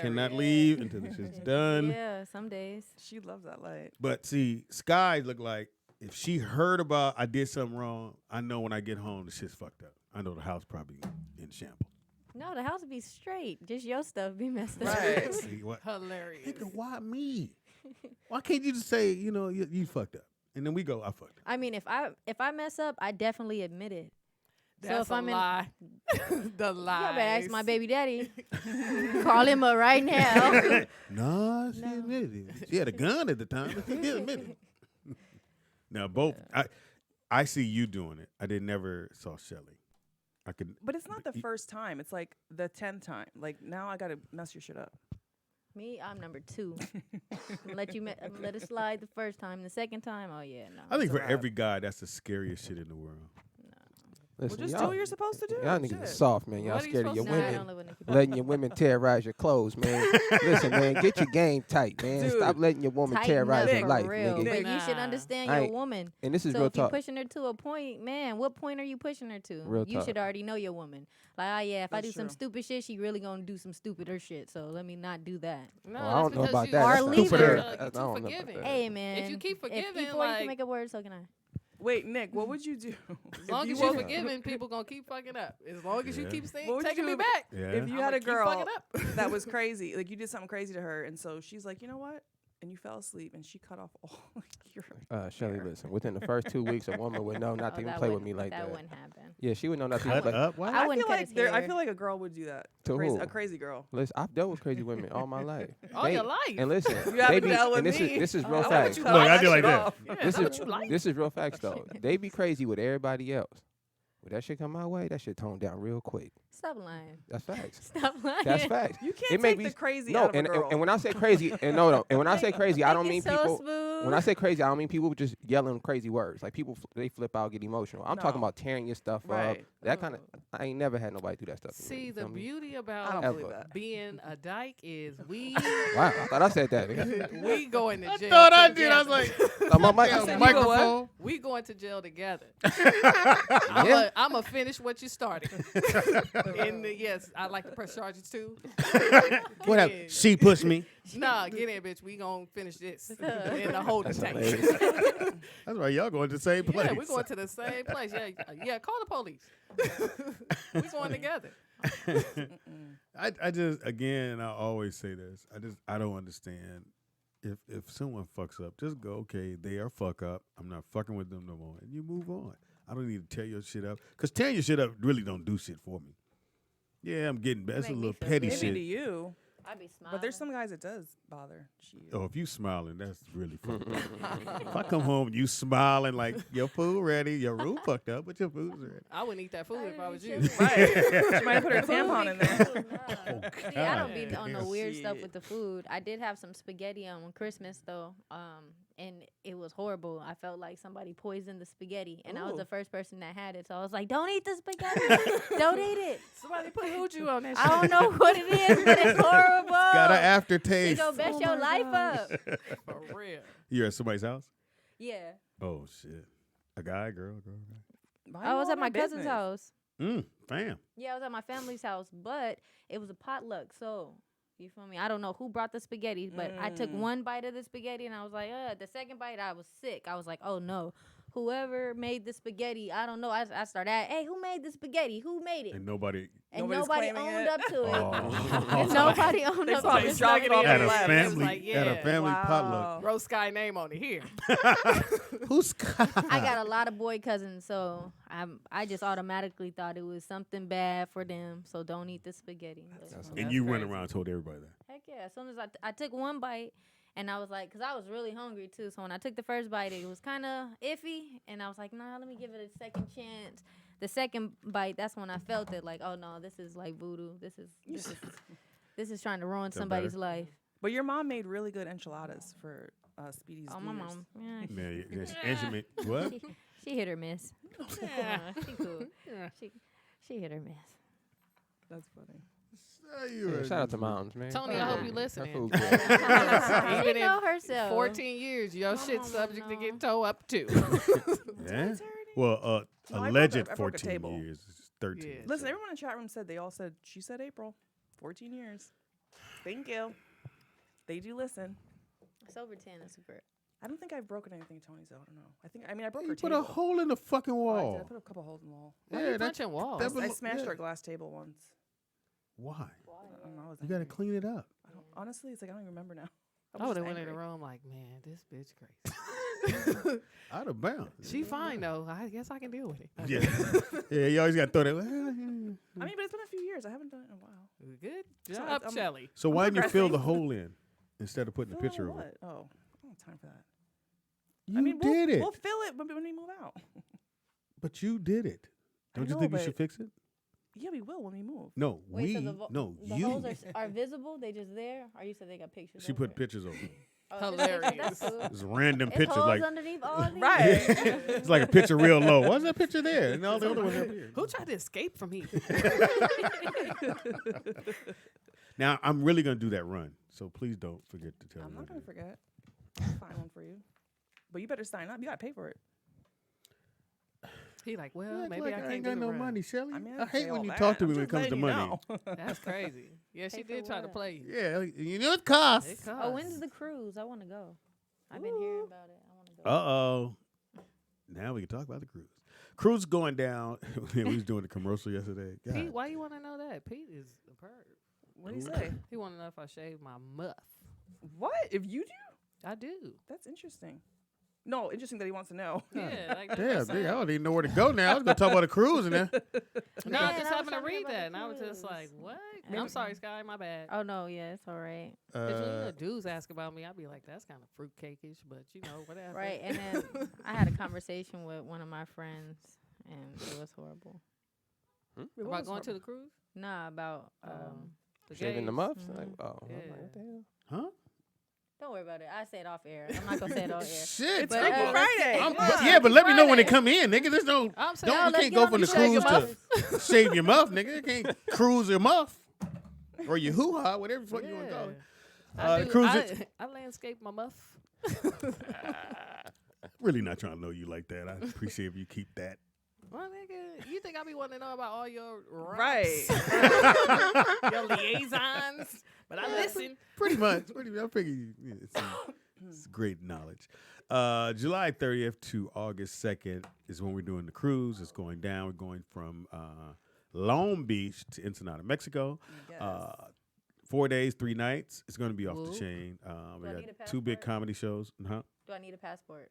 cannot leave until the shit's done. Yeah, some days. She loves that light. But see, Sky look like if she heard about I did something wrong, I know when I get home the shit's fucked up. I know the house probably in shambles. No, the house be straight. Just your stuff be messed up. Right. See what? Hilarious. Nigga, why me? Why can't you just say, you fucked up, and then we go, I fucked up. I mean, if I mess up, I definitely admit it. That's so if a I'm lie. The lie. You better ask my baby daddy. Call him up right now. Nah, she admitted it. She had a gun at the time, but she did admit it. Now both, I see you doing it. I never saw Shelly. I could, But it's not the first time. It's like the 10th time. Like now I gotta mess your shit up. Me, I'm number 2. let it slide the first time. The second time, oh yeah, no. I think It's a for wrap. every guy, that's the scariest shit in the world. Listen, Well, just do y'all, what you're supposed to do. y'all niggas Shit. is soft, man. Y'all What are you scared of your supposed to do? I women. don't live with Nikki. Letting your women terrorize your clothes, man. Listen, man, get your game tight, man. Dude. Stop letting your woman Tighten terrorize up your for life, real. nigga. But you should Nah. understand I your ain't- woman. And this is So real if you're talk. pushing her to a point, man, what point are you pushing her to? Real you talk. should already know your woman. Like, oh yeah, if I That's do some true. stupid shit, she really gonna do some stupider shit. So let me not do that. No, Well, I don't that's know because about you- that. Or That's leave not her. fair. You're I too don't know about forgiving. that. Hey man, If you keep forgiving, before you like- can make up words, so can I? Wait, Nick, what would you do? As long if as you you're were- forgiving, people gonna keep fucking up. As long as you Yeah. keep saying, What would taking you me do back. Yeah. If you I'ma had a keep girl fucking up. that was crazy, like you did something crazy to her, and so she's like, you know what? And you fell asleep, and she cut off all your. Shelly, listen. Within the first 2 weeks, a woman would know not to Oh, even that play with wouldn't- me like that that. wouldn't happen. Yeah, she would know not to Cut even play. up? Why? I I wouldn't feel cut like his I hair. feel like a girl would do that. To Crazy, who? a crazy girl. Listen, I've dealt with crazy women all my life. All your life. And listen, You haven't they be, dealt with and this me. is this is real I want facts. you Look, to I cut do like shit that. off. Yeah, This that's is what you like. this is real facts though. They be crazy with everybody else. When that shit come my way, that shit toned down real quick. Stop lying. That's facts. Stop lying. That's facts. You can't It may take be the crazy no, out of a girl. and when I say crazy, and no, and when I say crazy, I don't mean Make it so people. smooth. When I say crazy, I don't mean people just yelling crazy words. Like people, they flip out, get emotional. I'm talking No. about tearing your stuff up. Right. That kind of. I ain't never had nobody do that stuff. to me, See, you the feel me? beauty I about don't believe that. being a dyke is we Wow, I thought I said that. we going to jail. Thought I did. I was together. like, I'm on my said you go what? microphone. We going to jail together. Yeah. I'm gonna finish what you started. And yes, I like to press charges too. What happened? She pushed me. Nah, get in, bitch. We gonna finish this in the holding That's tank. hilarious. That's right. Y'all going to the same place. Yeah, we're going to the same place. Yeah, call the police. We're going together. I just again I always say this. I don't understand. If someone fucks up, just go, okay, they are fuck up. I'm not fucking with them no more. And you move on. I don't need to tear your shit up. Because tearing your shit up really don't do shit for me. Yeah, I'm getting better. That's a Make me little feel petty good. Maybe to shit. you, I'd be smiling. but there's some guys it does bother. Shit. Oh, if you smiling, that's really fucked up. If I come home and you smiling like your food ready, your room fucked up, but your food's ready. I wouldn't eat that food if I was you. Right. She might put her tampon in there. See, I don't be on the Damn. weird stuff Shit. with the food. I did have some spaghetti on Christmas though, and it was horrible. I felt like somebody poisoned the spaghetti, and I was Ooh. the first person that had it. So I was like, "Don't eat the spaghetti! Don't eat it! Somebody put hooju on that I shit. don't know what it is, but it's horrible. Got an It aftertaste. gonna mess Oh your my life up." For real. You're at somebody's house? Yeah. Oh shit. A guy, girl, guy. I was at my cousin's house. Fam. Yeah, I was at my family's house, but it was a potluck. So, you feel me? I don't know who brought the spaghetti, but I took one bite of the spaghetti and I was like, the second bite, I was sick. I was like, oh no. Whoever made the spaghetti, I don't know. I started asking, hey, who made the spaghetti? Who made it? And nobody nobody owned up to it. Oh. And nobody owned up to it. At a It family, was like, at a yeah. family Wow. potluck. Rose Sky name on it here. Who's Scott? I got a lot of boy cousins, so I just automatically thought it was something bad for them. So don't eat the spaghetti. And you went around and told everybody that. Heck yeah! As soon as I took one bite, and I was like, cause I was really hungry too. So when I took the first bite, it was kind of iffy, and I was like, nah, let me give it a second chance. The second bite, that's when I felt it. Like, oh no, this is like voodoo. This is trying to ruin somebody's life. But your mom made really good enchiladas for Speedy's. Oh, my mom. Yeah. Instrument. What? She hit or miss. Yeah. She cool. She hit or miss. That's funny. Shout out to moms, man. Tony, I hope you listening. Food good. She know herself. 14 years, your shit's subject to get towed up too. Yeah. Well, No, I alleged broke a 14 table. years. 13. Yeah. Listen, everyone in the chat room said she said April, 14 years. Thank you. They do listen. It's over 10. That's a grip. I don't think I've broken anything, Tony. So I don't know. I mean, I broke You her put table. a hole in the fucking Oh, I wall. did. I put a couple holes in the wall. Why you punching walls? I smashed our glass table once. Why? I don't know. I was You got to angry. clean it up. Honestly, it's like I don't even remember now. I would have went in the room like, man, this bitch crazy. Out of bounds. She fine though. I guess I can deal with it. Yeah. Yeah, you always got to throw that. I mean, but it's been a few years. I haven't done it in a while. Good So job, I'm- Shelly. So why didn't you fill the progressing. hole in instead of putting the Fill picture what? over it? Oh, I don't have time for that. You I mean, did it. We'll fill it when we move out. But you did it. Don't you know, think you but- should fix it? Yeah, we will when we move. No, Wait, so the you. holes are visible? They just there? Or you said they got pictures? She over put it? pictures over. Oh, Hilarious. That's cool. It's random It's pictures holes like underneath all these? Right. it's like a picture real low. Why's that picture there? And all the other ones up here. Who tried to escape from here? Now I'm really gonna do that run, so please don't forget to tell I'm me. not to gonna do forget. I'll find one for you. But you better sign up. You gotta pay for it. He like, it. well, Act maybe like I can't ain't do got the no run. money, Shelly. I mean, I hate say when all you that. talk to I'm me when it just comes to letting you money. know. That's crazy. Yeah, she Pay for did try to what? play you. Yeah, you know it costs. It costs. Oh, when's the cruise? I want to go. I've been hearing about it. I want to go. Uh-oh. Now we can talk about the cruise. Cruise going down. We was doing the commercial yesterday. God. Pete, why you want to know that? Pete is a perv. What do you say? He want to know if I shave my muff. What? If you do? I do. That's interesting. No, interesting that he wants to know. Yeah, like Damn, I don't even know where to go now. I was gonna talk about a cruise and then No, Man, I just I was happened to talking read about that, the and I was just cruise. like, "What?" I'm sorry, Sky, my bad. Oh, no, yeah, it's all right. Because when you know dudes ask about me, I'd be like, "That's kind of fruitcake-ish," but you know, whatever. Right, and then I had a conversation with one of my friends, and it was horrible. About going to the cruise? Nah, about The Shaving the gays? muffs? Mhm. Like, oh, I'm Yeah. like, what the hell? huh? Don't worry about it. I say it off air. I'm not gonna say it on air. Shit. It's But, Freaky let's Friday. get- Yeah, but let me know when they Friday. come in, nigga. There's no I'm saying, don't you let's can't get go on from the the shave your cruise to shave your muff, nigga. You can't cruise your muff. Or your hoo-ha, whatever the fuck you want to call it. I, The cruise I landscape my muff. really not trying to know you like that. I appreciate if you keep that. Well, nigga, you think I be wanting to know about all your Right. your liaisons? But I listen. Pretty much. I figure it's great knowledge. July 30th to August 2nd is when we're doing the cruise. It's going down. We're going from Long Beach to Ensenada, Mexico. Yes. 4 days, 3 nights. It's going to be off Whoop. the chain. We Do I got need a 2 big passport? comedy shows. Huh? Do I need a passport?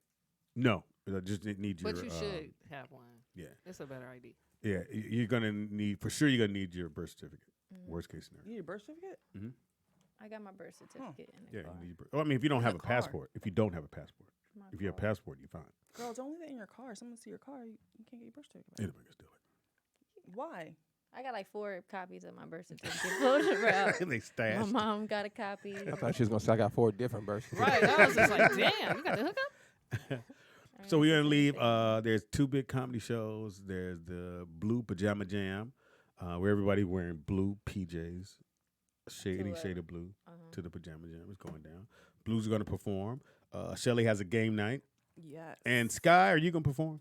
No, I just need your. But you should have one. Yeah, It's a better idea. yeah. You're gonna need for sure. You're gonna need your birth certificate. Worst case scenario. You need a birth certificate? I got my birth certificate in the Yeah, car. you need your well, I mean, if you don't In have the a car. passport, if you don't have a passport, My if you have a car. passport, you're fine. Girl, it's only that in your car. Someone see your car, you can't get your birth certificate. back. Anybody can steal Why? I got like 4 copies of my birth certificate floating around. it. They My stashed. mom got a copy. I thought she was going to say I got 4 different birth Right. certificates. I was just like, damn, you got the hookup? So we're gonna leave. There's 2 big comedy shows. There's the Blue Pajama Jam, where everybody wearing blue PJs, any shade of blue to the Pajama Jam is going down. Blues are gonna perform. Shelly has a game night. Yes. And Sky, are you gonna perform?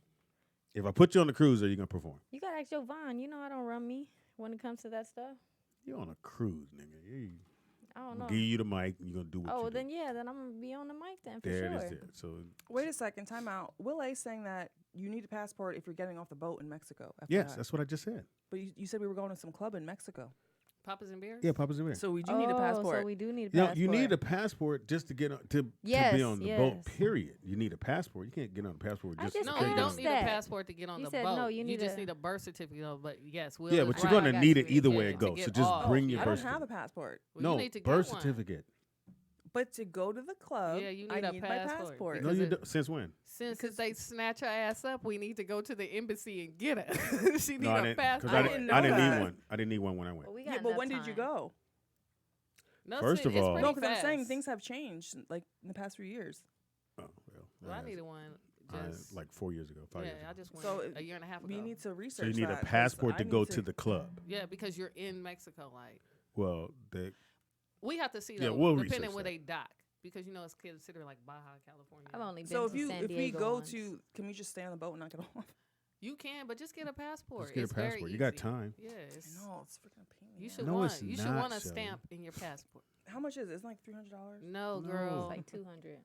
If I put you on the cruise, are you gonna perform? You gotta ask Jovan. You know I don't run me when it comes to that stuff. You on a cruise, nigga. I don't know. Give you the mic. You gonna do what you do. then then I'm gonna be on the mic then for There sure. it is. There. So Wait a second. Time out. Will A saying that you need a passport if you're getting off the boat in Mexico. yes, FYI. that's what I just said. But you said we were going to some club in Mexico. Papa's and beers? Yeah, Papa's and Beer. So we do need a passport. So we do need a You know, passport. you need a passport just to get on, to be on the boat. Period. You need a passport. You can't get on a passport just. just No, to you get don't on. need a passport to get on You the said boat. no, you just need need a birth certificate. But yes, Will. Yeah, is but you're right. gonna need it either way Yeah, it to goes. get So just off. bring your I birth don't have a certificate. passport. Well, No, you need to birth get one. certificate. But to go to the club, Yeah, you I need a need my passport. passport. No, you don't. Since when? Since they snatch her ass up, we need to go to the embassy and get her. She need No, I a didn't. passport. I didn't didn't know need that. one. I didn't need one when I went. we Yeah, got but enough when did you time. go? No, First of it's all- pretty No, because I'm saying fast. things have changed like in the past few years. Oh Well, I has- needed one just like 4 years ago, 5 yeah, years ago. I just went So a year and a half ago. We need to research. So you need that a 'cause passport I to need go to the club. Yeah, because you're in Mexico. Like Well, they, we have to see Yeah, though, we'll depending research where that. they dock, because you know it's considered like Baja California. I've only been So to San if we Diego go once. to, can we just stay on the boat and not get off? You can, but just get a passport. Just get a It's very passport. You got easy. time. Yeah, I it's, know it's freaking a pain. in the you ass. should No, want it's you should not, want a Shelly. stamp in your passport. How much is it? It's like $300. No, No. girl. It's like 200.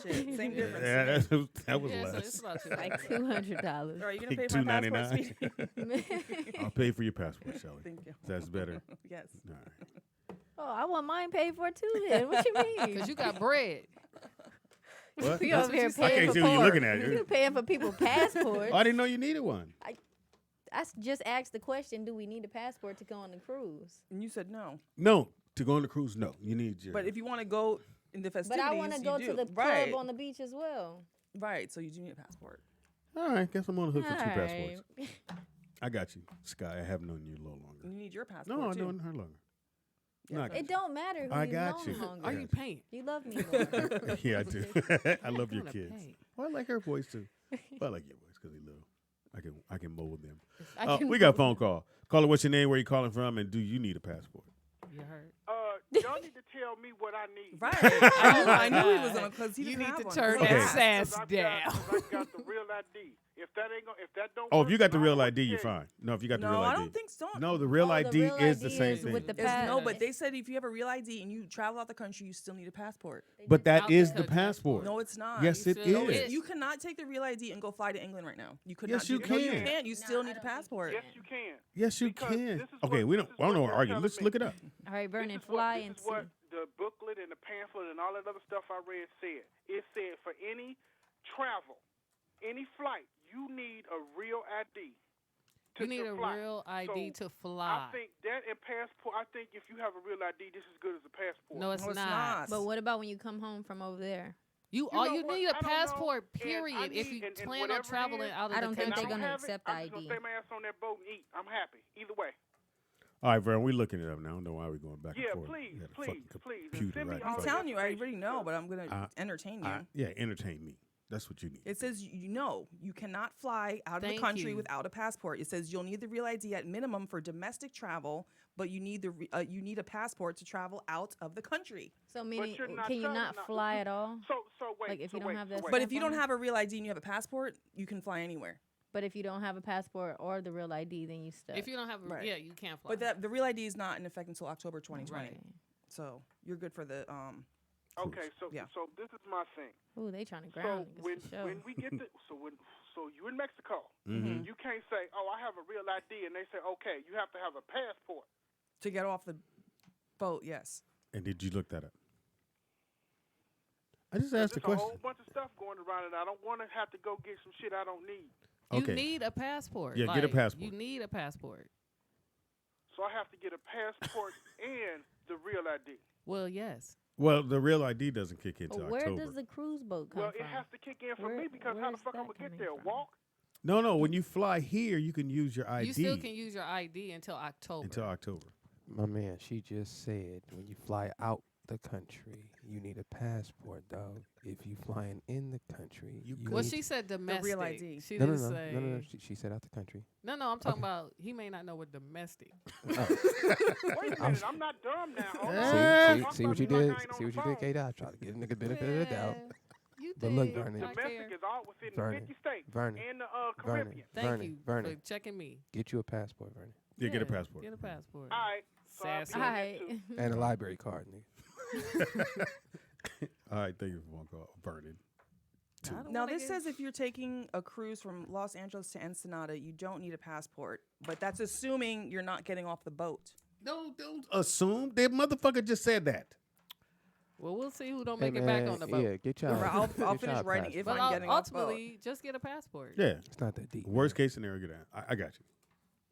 Shit, same difference. Yeah, that was Yeah, so less. it's about two. Like $200. Are you gonna Like pay for my passport? $2.99. Speedy? I'll pay for your passport, Shelly. Thank you. That's better. Yes. All right. Oh, I want mine paid for too. Then what you mean? Because you got bread. What? You That's over here what you said. I paying can't for see what you're pork. looking at. You paying for people's passports. I didn't know you needed one. Just asked the question: do we need a passport to go on the cruise? And you said no. No, to go on the cruise, no. You need your. But if you want to go in the But festivities, I want to go you to do. the club right. on the beach as well. Right. So you do need a passport. All right, guess I'm on the hook for 2 All passports. right. I got you, Sky. I have known you a little longer. You need your passport. No, I've too. known her longer. Yeah, No, I but- got It don't matter who I you got known you. longer. Are you paying? You love me more. yeah, I do. I love your wanna kids. pay. Well, I like her voice too. But I like your voice because they little. I can mold them. I can We got a phone call. Caller, what's your name? Where you calling from? And do you need a passport? You heard. Y'all need to tell me what I need. Right. I knew he was on because he You doesn't need have to one. turn Okay. that sass 'Cause I've down. I've got the real ID. If that ain't gonna, if that don't. Oh, work, if you got the then I real don't know ID, what you're to tell you. fine. No, if you got the No, real ID. I don't think so. No, the real the ID real is the ID same is thing. with the It's- no, pass. but they said if you have a real ID and you travel out the country, you still need a passport. But that Out is the the country. passport. No, it's not. Yes, You it still- is. You cannot take the real ID and go fly to England right now. You could Yes, not. you do- No, you can. can't. You still need a passport. Yes, you can. Yes, you Because can. this is Okay, what- we this don't. is I don't know. what We're they're arguing. telling Let's me. look it up. All right, Vernon, This is fly what, and this is what see. the booklet and the pamphlet and all that other stuff I read said. It said for any travel, any flight, you need a real ID. You need to a fly. real ID So, to fly. I think that and passport. I think if you have a real ID, this is as good as a passport. No, it's No, it's not. not. But what about when you come home from over there? You You all know you what? need I a don't know, passport. and I Period. If need- you and plan whatever on it traveling is, out of I the don't think and I they're country, don't gonna have it, accept I'm just gonna ID. stay my ass on that boat and eat. I'm happy either way. All right, Vern, we're looking it up now. I don't know why we're going back Yeah, and forth. please, We got a please, fucking please. computer Send me right in all I'm front of the telling you, I information. already know, but I'm gonna entertain you. yeah, entertain me. That's what you need. It says you know you cannot fly out of the Thank country you. without a passport. It says you'll need the real ID at minimum for domestic travel, but you need you need a passport to travel out of the country. So meaning, you're not can you traveling not out. fly at all? So wait. Like, if so you don't wait, have so that wait. But if Stamp you don't on it? have a real ID and you have a passport, you can fly anywhere. But if you don't have a passport or the real ID, then you stuck. if you don't have, Right. yeah, you can't fly. But the real ID is not in effect until October 2020. Right. So you're good for the Okay, so Yeah. so this is my thing. Ooh, they trying to So ground when niggas for sure. when we get the so you in Mexico, Mhm. you can't say, oh, I have a real ID, and they say, okay, you have to have a passport. to get off the boat. Yes. And did you look that up? I just There's asked a a question. whole bunch of stuff going around, and I don't want to have to go get some shit I don't need. you Okay. need a passport. Yeah, get a Like, passport. You need a passport. So I have to get a passport and the real ID. Well, yes. Well, the real ID doesn't kick into But where October. does the cruise boat come Well, from? it has to kick in for Where- me because how the where's fuck I'm that gonna get coming there? from? Walk? No. When you fly here, you can use your ID You still can use your ID until October. until October. My man, she just said when you fly out the country, you need a passport, dog. If you flying in the country, you Well, need she said domestic. real ID. She no, didn't no, no, say. no, no, no. She said out the country. No, I'm talking Okay. about. He may not know what domestic. Wait a minute, I'm not dumb now. Hold on. See Talk what about you me like did? I ain't on See what the you did, phone. K-Dot? Try to give a nigga benefit of the doubt. You But look, thing. Vernon. Domestic is all within Vernon, the 50 states Vernon, and the Vernon, Caribbean. Thank you Vernon. for checking me. Get you a passport, Vernon. Yeah, get a passport. Get a passport. All right. So I'll Sassy. be on that too. And a library card, nigga. All right, thank you for phone call, Vernon. Now, this says if you're taking a cruise from Los Angeles to Ensenada, you don't need a passport. But that's assuming you're not getting off the boat. Don't assume. That motherfucker just said that. Well, we'll see who don't Hey, make it back man, on the boat. Yeah, get y'all. I'll get y'all finish a writing if But I'm getting off the boat. ultimately, just get a passport. Yeah. It's not that deep. Worst case scenario, get out. I got you.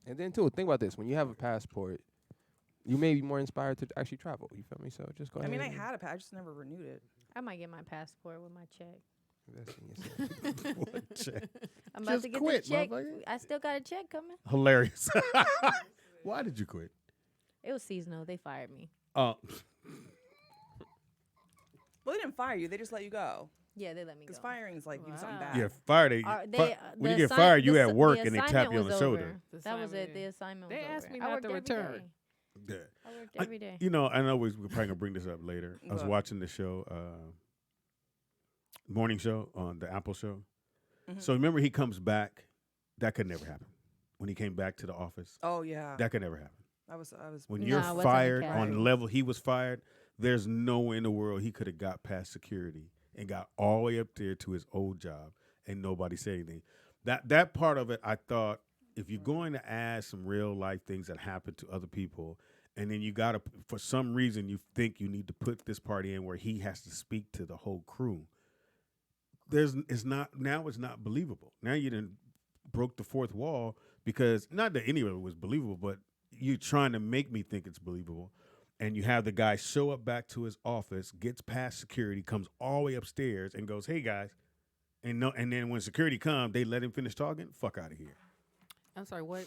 And then, too, think about this. When you have a passport, you may be more inspired to actually travel. You feel me? So just go I ahead. mean, I and had a I just never renewed it. I might get my passport with my check. invest in yourself. What check? I'm about Just to get quit, the check. motherfucker. I still got a check coming. Hilarious. Why did you quit? It was seasonal. They fired me. Oh. Well, they didn't fire you. They just let you go. Yeah, they let me go. Because firing is like you do something bad. Yeah, fired. When you get assign- fired, you the at s- work the and they tap assignment you on the was shoulder. over. That was it. The assignment was They over. asked me I not worked to every return. day. Yeah. I worked every day. You know, I know we're probably going to bring this up later. I was What? watching the show, morning show on the Apple show. Mhm. So remember he comes back. That could never happen. When he came back to the office. Oh, yeah. That could never happen. I was. When No, you're it wasn't fired the on the case. level he was fired, there's no way in the world he could have got past security and got all the way up there to his old job and nobody said anything. That part of it, I thought, if you're going to add some real life things that happen to other people, and then you got to, for some reason, you think you need to put this part in where he has to speak to the whole crew. It's not believable. Now you done broke the fourth wall because not that any of it was believable, but you're trying to make me think it's believable. And you have the guy show up back to his office, gets past security, comes all the way upstairs, and goes, "Hey guys," and then when security comes, they let him finish talking. Fuck out of here. I'm sorry. What?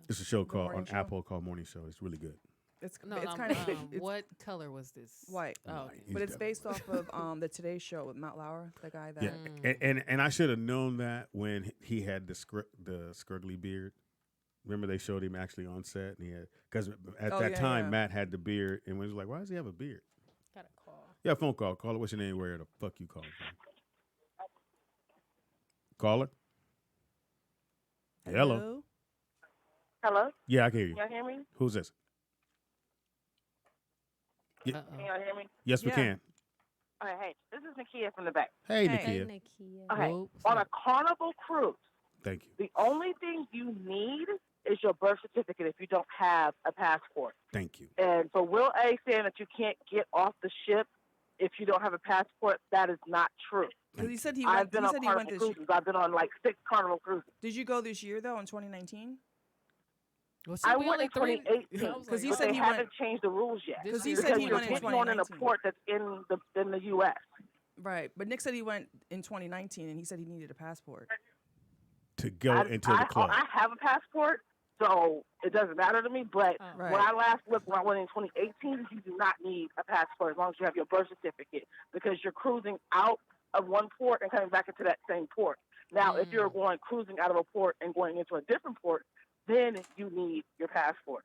It's a show called Morning on Show? Apple called Morning Show. It's really good. It's No, it's I'm, kind of what color was this? white. Oh, okay. But it's based off of the Today Show with Matt Lauer, the guy that. Yeah, and I should have known that when he had the scruggly beard. Remember they showed him actually on set, and he had because at Oh, that yeah, time yeah. Matt had the beard, and was like, "Why does he have a beard?" Got a call. Yeah, phone call. Caller, what's your name? Where the fuck you calling from? Caller. Hello. Hello? Yeah, I can hear you. Y'all hear me? Who's this? Yeah. Can y'all hear me? Yes, we can. All right, hey, this is Nakia from the back. Hey, Nakia. Okay, Whoa. on a Carnival cruise, Thank you. the only thing you need is your birth certificate if you don't have a passport. Thank you. And for Will A saying that you can't get off the ship if you don't have a passport, that is not true. Because he said he I've went. been He on said he Carnival went this. cruises. I've been on like 6 Carnival cruises. Did you go this year though in 2019? I went in 2018 Because he but said they he haven't went. changed the rules yet. Because he Because said he you're went in getting on in a 2019. port that's in the U.S. Right, but Nick said he went in 2019, and he said he needed a passport. To go into the club. I have a passport, so it doesn't matter to me. But Right. when I last looked, when I went in 2018, you do not need a passport as long as you have your birth certificate because you're cruising out of one port and coming back into that same port. Now, if you're going cruising out of a port and going into a different port, then you need your passport.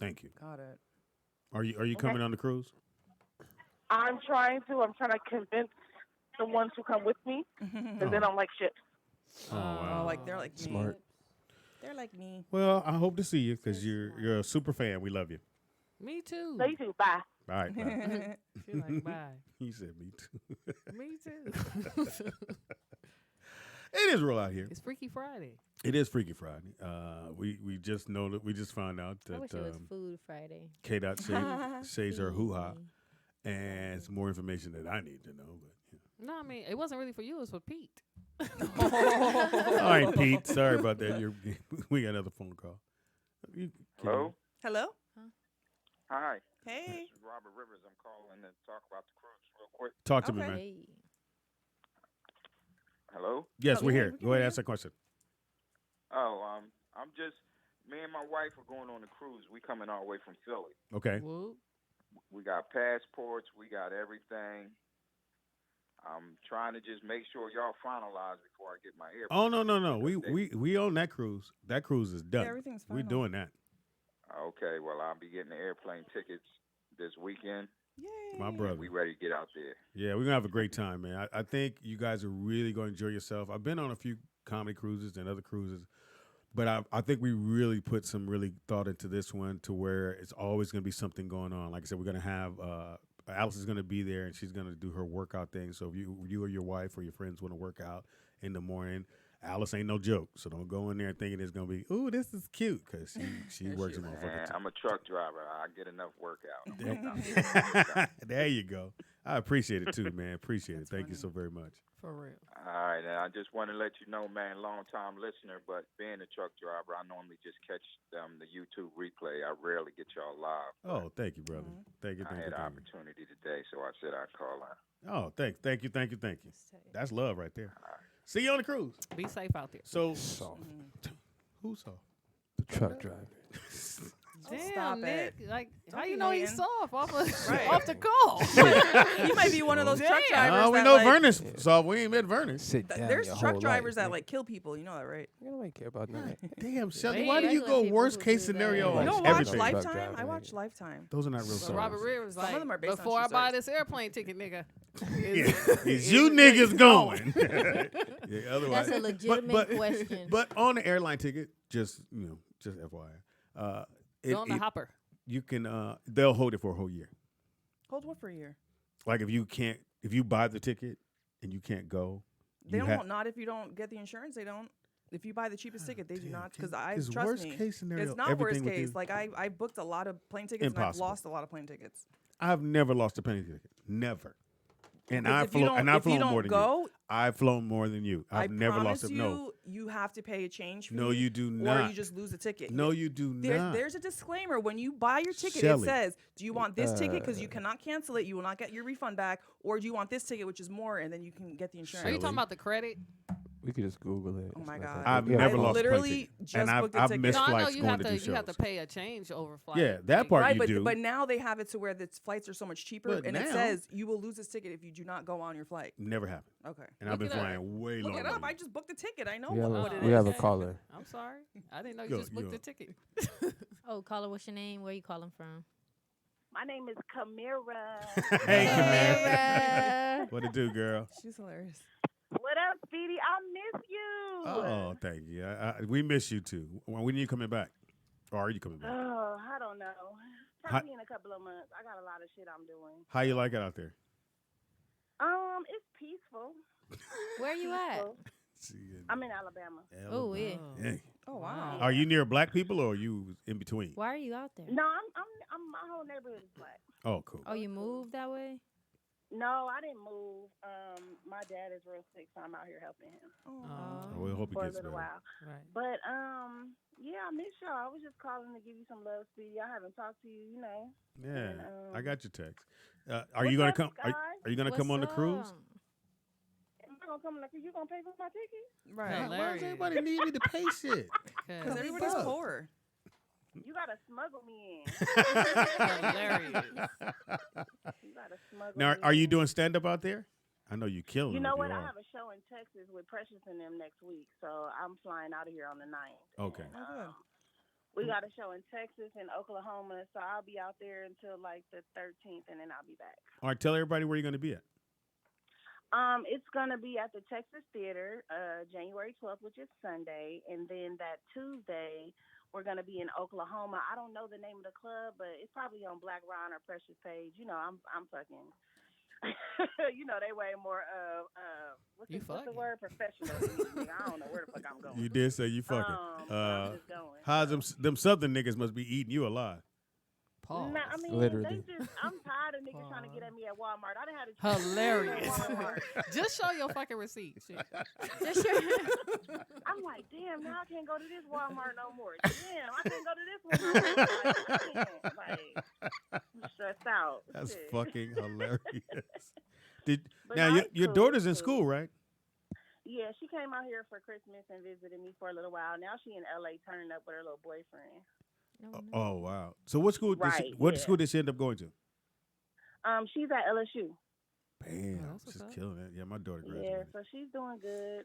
Thank you. Got it. Are you coming on the cruise? I'm trying to convince the ones who come with me because they don't like ships. Oh wow. Oh, like they're like Smart. Me. They're like me. Well, I hope to see you because you're a super fan. We love you. Me too. They too. Bye. All right. Bye. She like, bye. He said me too. Me too. It is real out here. It's Freaky Friday. It is Freaky Friday. We just know that we just found out that I wish it was Food Friday. K. Dot says her hoo ha, and some more information that I need to know. But No, I mean, it wasn't really for you. It was for Pete. all right, Pete. Sorry about that. We got another phone call. Hello. Hello. Hi. Hey. This is Robert Rivers. I'm calling to talk about the cruise real quick. Talk to me, man. Hello. Yes, we're here. Go ahead, ask that question. Oh, me and my wife are going on a cruise. We coming all the way from Philly. Okay. We got passports. We got everything. I'm trying to just make sure y'all finalize before I get my airplane. Oh no. We own that cruise. That cruise is done. Yeah, everything's We're final. doing that. Okay. Well, I'll be getting the airplane tickets this weekend. Yay. My brother. We ready to get out there. Yeah, we're gonna have a great time, man. I think you guys are really gonna enjoy yourself. I've been on a few comedy cruises and other cruises, but I think we really put some really thought into this one to where it's always gonna be something going on. Like I said, we're gonna have Alice is gonna be there and she's gonna do her workout thing. So if you or your wife or your friends want to work out in the morning, Alice ain't no joke. So don't go in there thinking it's gonna be, ooh, this is cute, because she works a motherfucker. I'm a truck driver. I get enough workout. There you go. I appreciate it too, man. Appreciate it. Thank you so very much. For real. All right, and I just want to let you know, man, long-time listener, but being a truck driver, I normally just catch the YouTube replay. I rarely get y'all live. Oh, thank you, brother. Thank you. I had an opportunity today, so I said I'd call out. Oh, thank you. That's love right there. See you on the cruise. Be safe out there. So, who's soft? The truck driver. Damn, Stop Nick. it. Like, Don't how be you know he's hating. soft off Right. off the call? He might be one of those truck drivers. Oh, we that, know like, Vernon's soft. We ain't met Vernon. Sit down. There's your truck whole drivers life, that nigga. like kill people. You know that, right? You don't care about none of that. Damn, Shelly, Hey, why do you regular go people worst who case do that. scenario You on You don't everything? watch Truck Lifetime? driver, I nigga. watch Lifetime. Those are not real So stories. Robert Reed was Some of like, them are based on before I true buy stories. this airplane ticket, nigga. Is you niggas going? Yeah, otherwise, That's a legitimate question. But on the airline ticket, just FYI, Go on the hopper. you can they'll hold it for a whole year. Hold what for a year? Like if you buy the ticket and you can't go, They not if you don't get the insurance. They don't. If you buy the cheapest ticket, they do not. Because trust worst me, case scenario, it's not worst everything with case. you- Like I booked a lot of plane tickets Impossible. and I've lost a lot of plane tickets. I've never lost a plane ticket, never. And Because I've if you flown, don't- and I've if you flown don't more than go, you. I've flown more than you. I've never lost promise a no. you have to pay a change fee. No, you do Or not. you just lose the ticket. No, you do not. There's a disclaimer when you buy your ticket. Shelley. It says, "Do you want this ticket because you cannot cancel it? You will not get your refund back, or do you want this ticket which is more and then you can get the insurance?" Are you talking about the credit? We could just Google it. Oh my It's not God. that I've big. never I lost a plane literally ticket. just And booked the I've ticket. missed No, I know flights you going have to to do you have to shows. pay a change over flight. Yeah, that part Right, you but do. but now they have it to where the flights are so much cheaper, But and it now- says you will lose this ticket if you do not go on your flight. Never happened. Okay. And I've been Look it up. flying way Look longer. it than up. I you. just booked the ticket. I know We have what a, it we is. have a caller. I'm sorry. I didn't know you Yo, just booked yo. the ticket. Oh, caller, what's your name? Where you calling from? My name is Kamira. Hey, Kamara. What it do, girl? She's hilarious. What up, Speedy? I miss you. Oh, thank you. We miss you too. When are you coming back? Or are you coming back? Oh, I don't know. Probably in a couple of months. I got a lot of shit I'm doing. How you like it out there? It's peaceful. Where you at? I'm in Alabama. Oh, yeah. Hey. Oh wow. Are you near black people or are you in between? Why are you out there? No, I'm my whole neighborhood is black. Oh, cool. Oh, you moved that way? No, I didn't move. My dad is real sick, so I'm out here helping him. Oh, we hope he for gets a little better. while. Right. But yeah, I miss y'all. I was just calling to give you some love, Speedy. I haven't talked to you, Yeah, And, I got your text. Are what's you gonna up, come? guys? Are you gonna come on the cruise? Am I gonna come? You gonna pay for my ticket? Right. Why does everybody need me to pay shit? Because everybody's poor. You gotta smuggle me in. Hilarious. You gotta smuggle Now, me are you in. doing stand up out there? I know you killing. You it know if what? you I are. have a show in Texas with Precious and them next week, so I'm flying out of here on the 9th. Okay. We got a show in Texas and Oklahoma, so I'll be out there until like the 13th, and then I'll be back. All right, tell everybody where you're gonna be at. It's gonna be at the Texas Theater, January 12th, which is Sunday, and then that Tuesday we're gonna be in Oklahoma. I don't know the name of the club, but it's probably on Black Ron or Precious page. You know, I'm fucking. You know, they way more what's the word? Professional. I don't know where the fuck I'm going. You did say you fucking. I'm just going. How's them southern niggas must be eating you alive. Pause. Nah, I mean, Literally. I'm tired of niggas trying to get at me at Walmart. I done had a Hilarious. at Walmart. Just show your fucking receipt. Shit. I'm like, damn, now I can't go to this Walmart no more. Damn, I can't go to this one no more. Like, I can't. Like, I'm stressed out. That's Shit. fucking hilarious. But Now no, your it's your cool, daughter's in it's school, right? Yeah, she came out here for Christmas and visited me for a little while. Now she in LA turning up with her little boyfriend. Oh wow. So what school? Right, What yeah. school did she end up going to? She's at LSU. Damn, she's killing it. Yeah, my daughter Yeah, graduated. so she's doing good.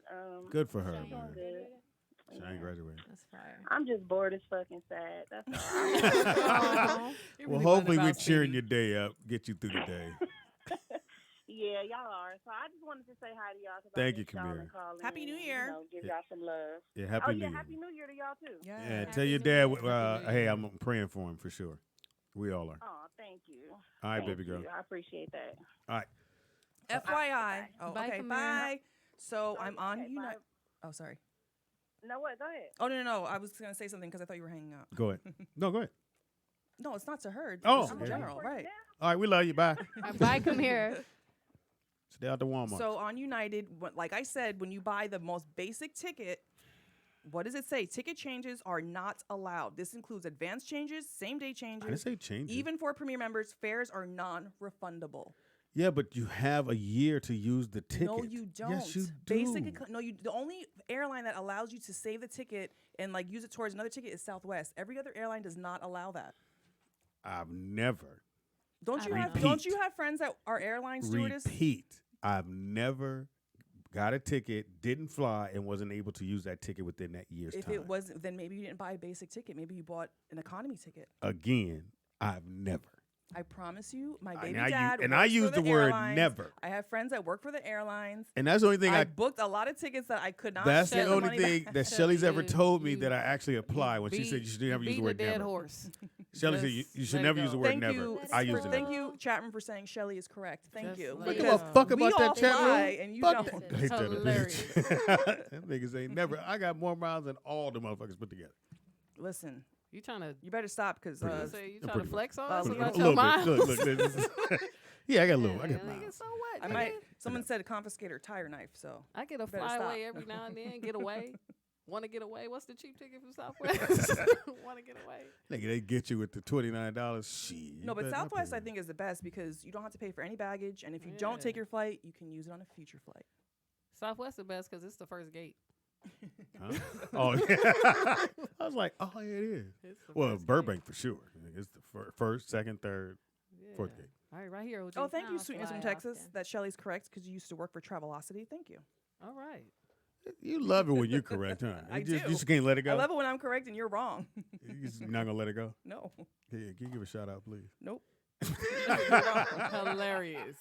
Good for her, she's doing man. good. Shout I ain't graduated. That's fire. I'm just bored as fucking sad. That's all. Well, hopefully we're cheering your day up, get you through the day. Yeah, y'all are. So I just wanted to say hi to y'all. Thank you, Kamira. Happy New Year. You know, give y'all some love. Yeah, Happy New Year. Happy New Year to y'all too. Yeah, tell your dad, hey, I'm praying for him for sure. We all are. Oh, thank you. All right, Thank baby girl. you. I appreciate that. All right. FYI. Oh, Bye, okay. Kamira. Bye. So I'm on okay, Unite. bye. Oh, sorry. No, what? Go ahead. Oh, no. I was going to say something because I thought you were hanging up. Go ahead. No, go ahead. No, it's not to her. Oh, It's in okay. general, right. All right, we love you. Bye. Bye, Kamira. Stay out the Walmart. So on United, like I said, when you buy the most basic ticket, what does it say? Ticket changes are not allowed. This includes advance changes, same-day changes. I didn't say changes. Even for Premier members, fares are non-refundable. Yeah, but you have a year to use the ticket. No, you don't. Yes, you do. Basically, no, you. The only airline that allows you to save the ticket and like use it towards another ticket is Southwest. Every other airline does not allow that. I've never. Don't you Repeat. have friends that are airline stewardess? Repeat. I've never got a ticket, didn't fly, and wasn't able to use that ticket within that year's If time. it wasn't, then maybe you didn't buy a basic ticket. Maybe you bought an economy ticket. Again, I've never. I promise you, my And baby I dad. and I works use for the word airlines. never. I have friends that work for the airlines. And that's the only thing I I booked a lot of tickets that I could not. That's spend the only money thing back. that Shelly's ever told me that I actually apply when she beat- said you should never use beat the a word dead never. horse. Shelly said you should never use the word Thank never. you. I use it. Thank you, Chapman, for saying Shelly is correct. Thank Just you. let Don't it give a go. fuck we about all that chat fly room. and you Fuck don't. that. Ain't that a Hilarious. bitch? Them niggas ain't never. I got more miles than all the motherfuckers put together. Listen, You trying to? you better stop because Pretty much. Say you Yeah, trying to pretty flex on much. us A about A your little miles? bit. Look, this is- yeah, I got a little. I got Nigga, miles. so what? I nigga? might. Someone said confiscate her tire knife. So I get a better fly stop. away every now and then. Get away. Want to get away? What's the cheap ticket from Southwest? Want to get away? Nigga, they get you with the $29. Shit. no, but better not Southwest pay I think is the best because you don't have to pay for any baggage, and if you Yeah. don't take your flight, you can use it on a future flight. Southwest the best because it's the first gate. Huh? Oh, yeah. I was like, oh, yeah, it is. It's the Well, first Burbank for sure. It's the first, second, third, gate. fourth Yeah. gate. All right, right here, OG. Oh, thank you, I'll Sweetness from fly Texas. often. That Shelly's correct because you used to work for Travelocity. Thank you. All right. You love it when you're correct, huh? I You do. just can't let it go. I love it when I'm correct and you're wrong. You just not gonna let it go. No. Yeah, can you give a shout out, please? Nope. Hilarious.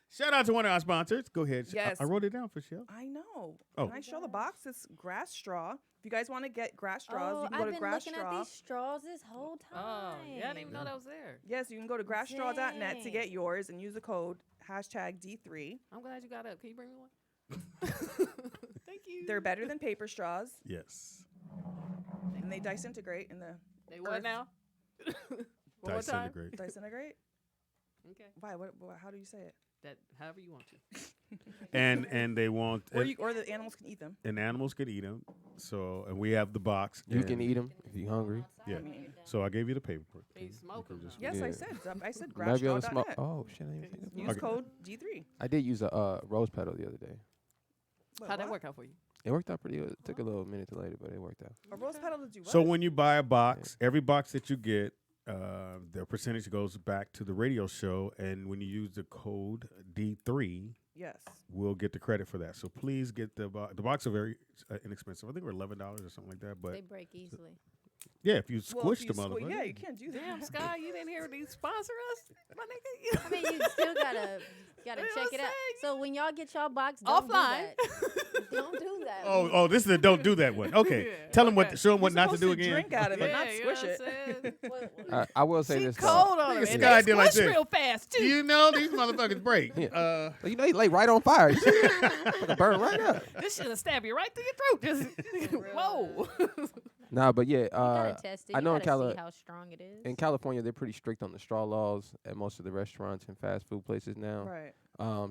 Shout out to one of our sponsors. Go ahead. Yes. I wrote it down for Shell. I know. Oh. Can I show the box? It's grass straw. If you guys want to get grass straws, Oh, you can go I've to been grass looking straw. at these straws this whole time. Oh, yeah, I didn't even know that was there. Yes, you can go to grassstraw.net to Dang. get yours and use the code #D3. I'm glad you got up. Can you bring me one? Thank you. They're better than paper straws, Yes. and they disintegrate in the They what Earth. now? One more time. Disintegrate. disintegrate. Okay. Why? What? How do you say it? That however you want to. And they want Or the animals can eat them. and animals can eat them. So and we have the box. You and- can eat them if you're hungry. Yeah. I mean, So I gave you the paperwork. Can you smoke can them, just- though? yes, Yeah. I said You might be able to smoke. grassstraw.net. Oh shit! I didn't even think of Use that. Okay. code D3. I did use a rose petal the other day. Wait, How'd that what? work out for you? It worked out pretty good. It took a little minute to later, but it worked out. A rose petal to do what? So when you buy a box, every box that you get, the percentage goes back to the radio show, and when you use the code D3, yes. we'll get the credit for that. So please get the box. The box are very inexpensive. I think we're $11 or something like that. But They break easily. yeah, if you Well, squish if the you motherfucker, yeah, you can't do that. Damn, Sky, you didn't hear these sponsor us, my nigga. I mean, you still gotta You know check what it I'm out. saying? So when y'all get y'all box, don't Offline. do that. Don't do that. Oh, this is a don't do that one. Okay, Yeah, tell them okay. what, show them what You're not to do supposed to again. drink out of it, Yeah, not you know squish what I'm it. saying? I will say She this. cold on Nigga, them. And Sky they did like squish this. real fast, too. You know these motherfuckers break. Though. You know, he lay right on fire. You see? Fucking burn right up. This should have stabbed you right through your throat. Just, whoa. Nah, but yeah, You gotta test it. I You know in gotta see how strong it is. In California, they're pretty strict on the straw laws at most of the restaurants and fast food places now. Right.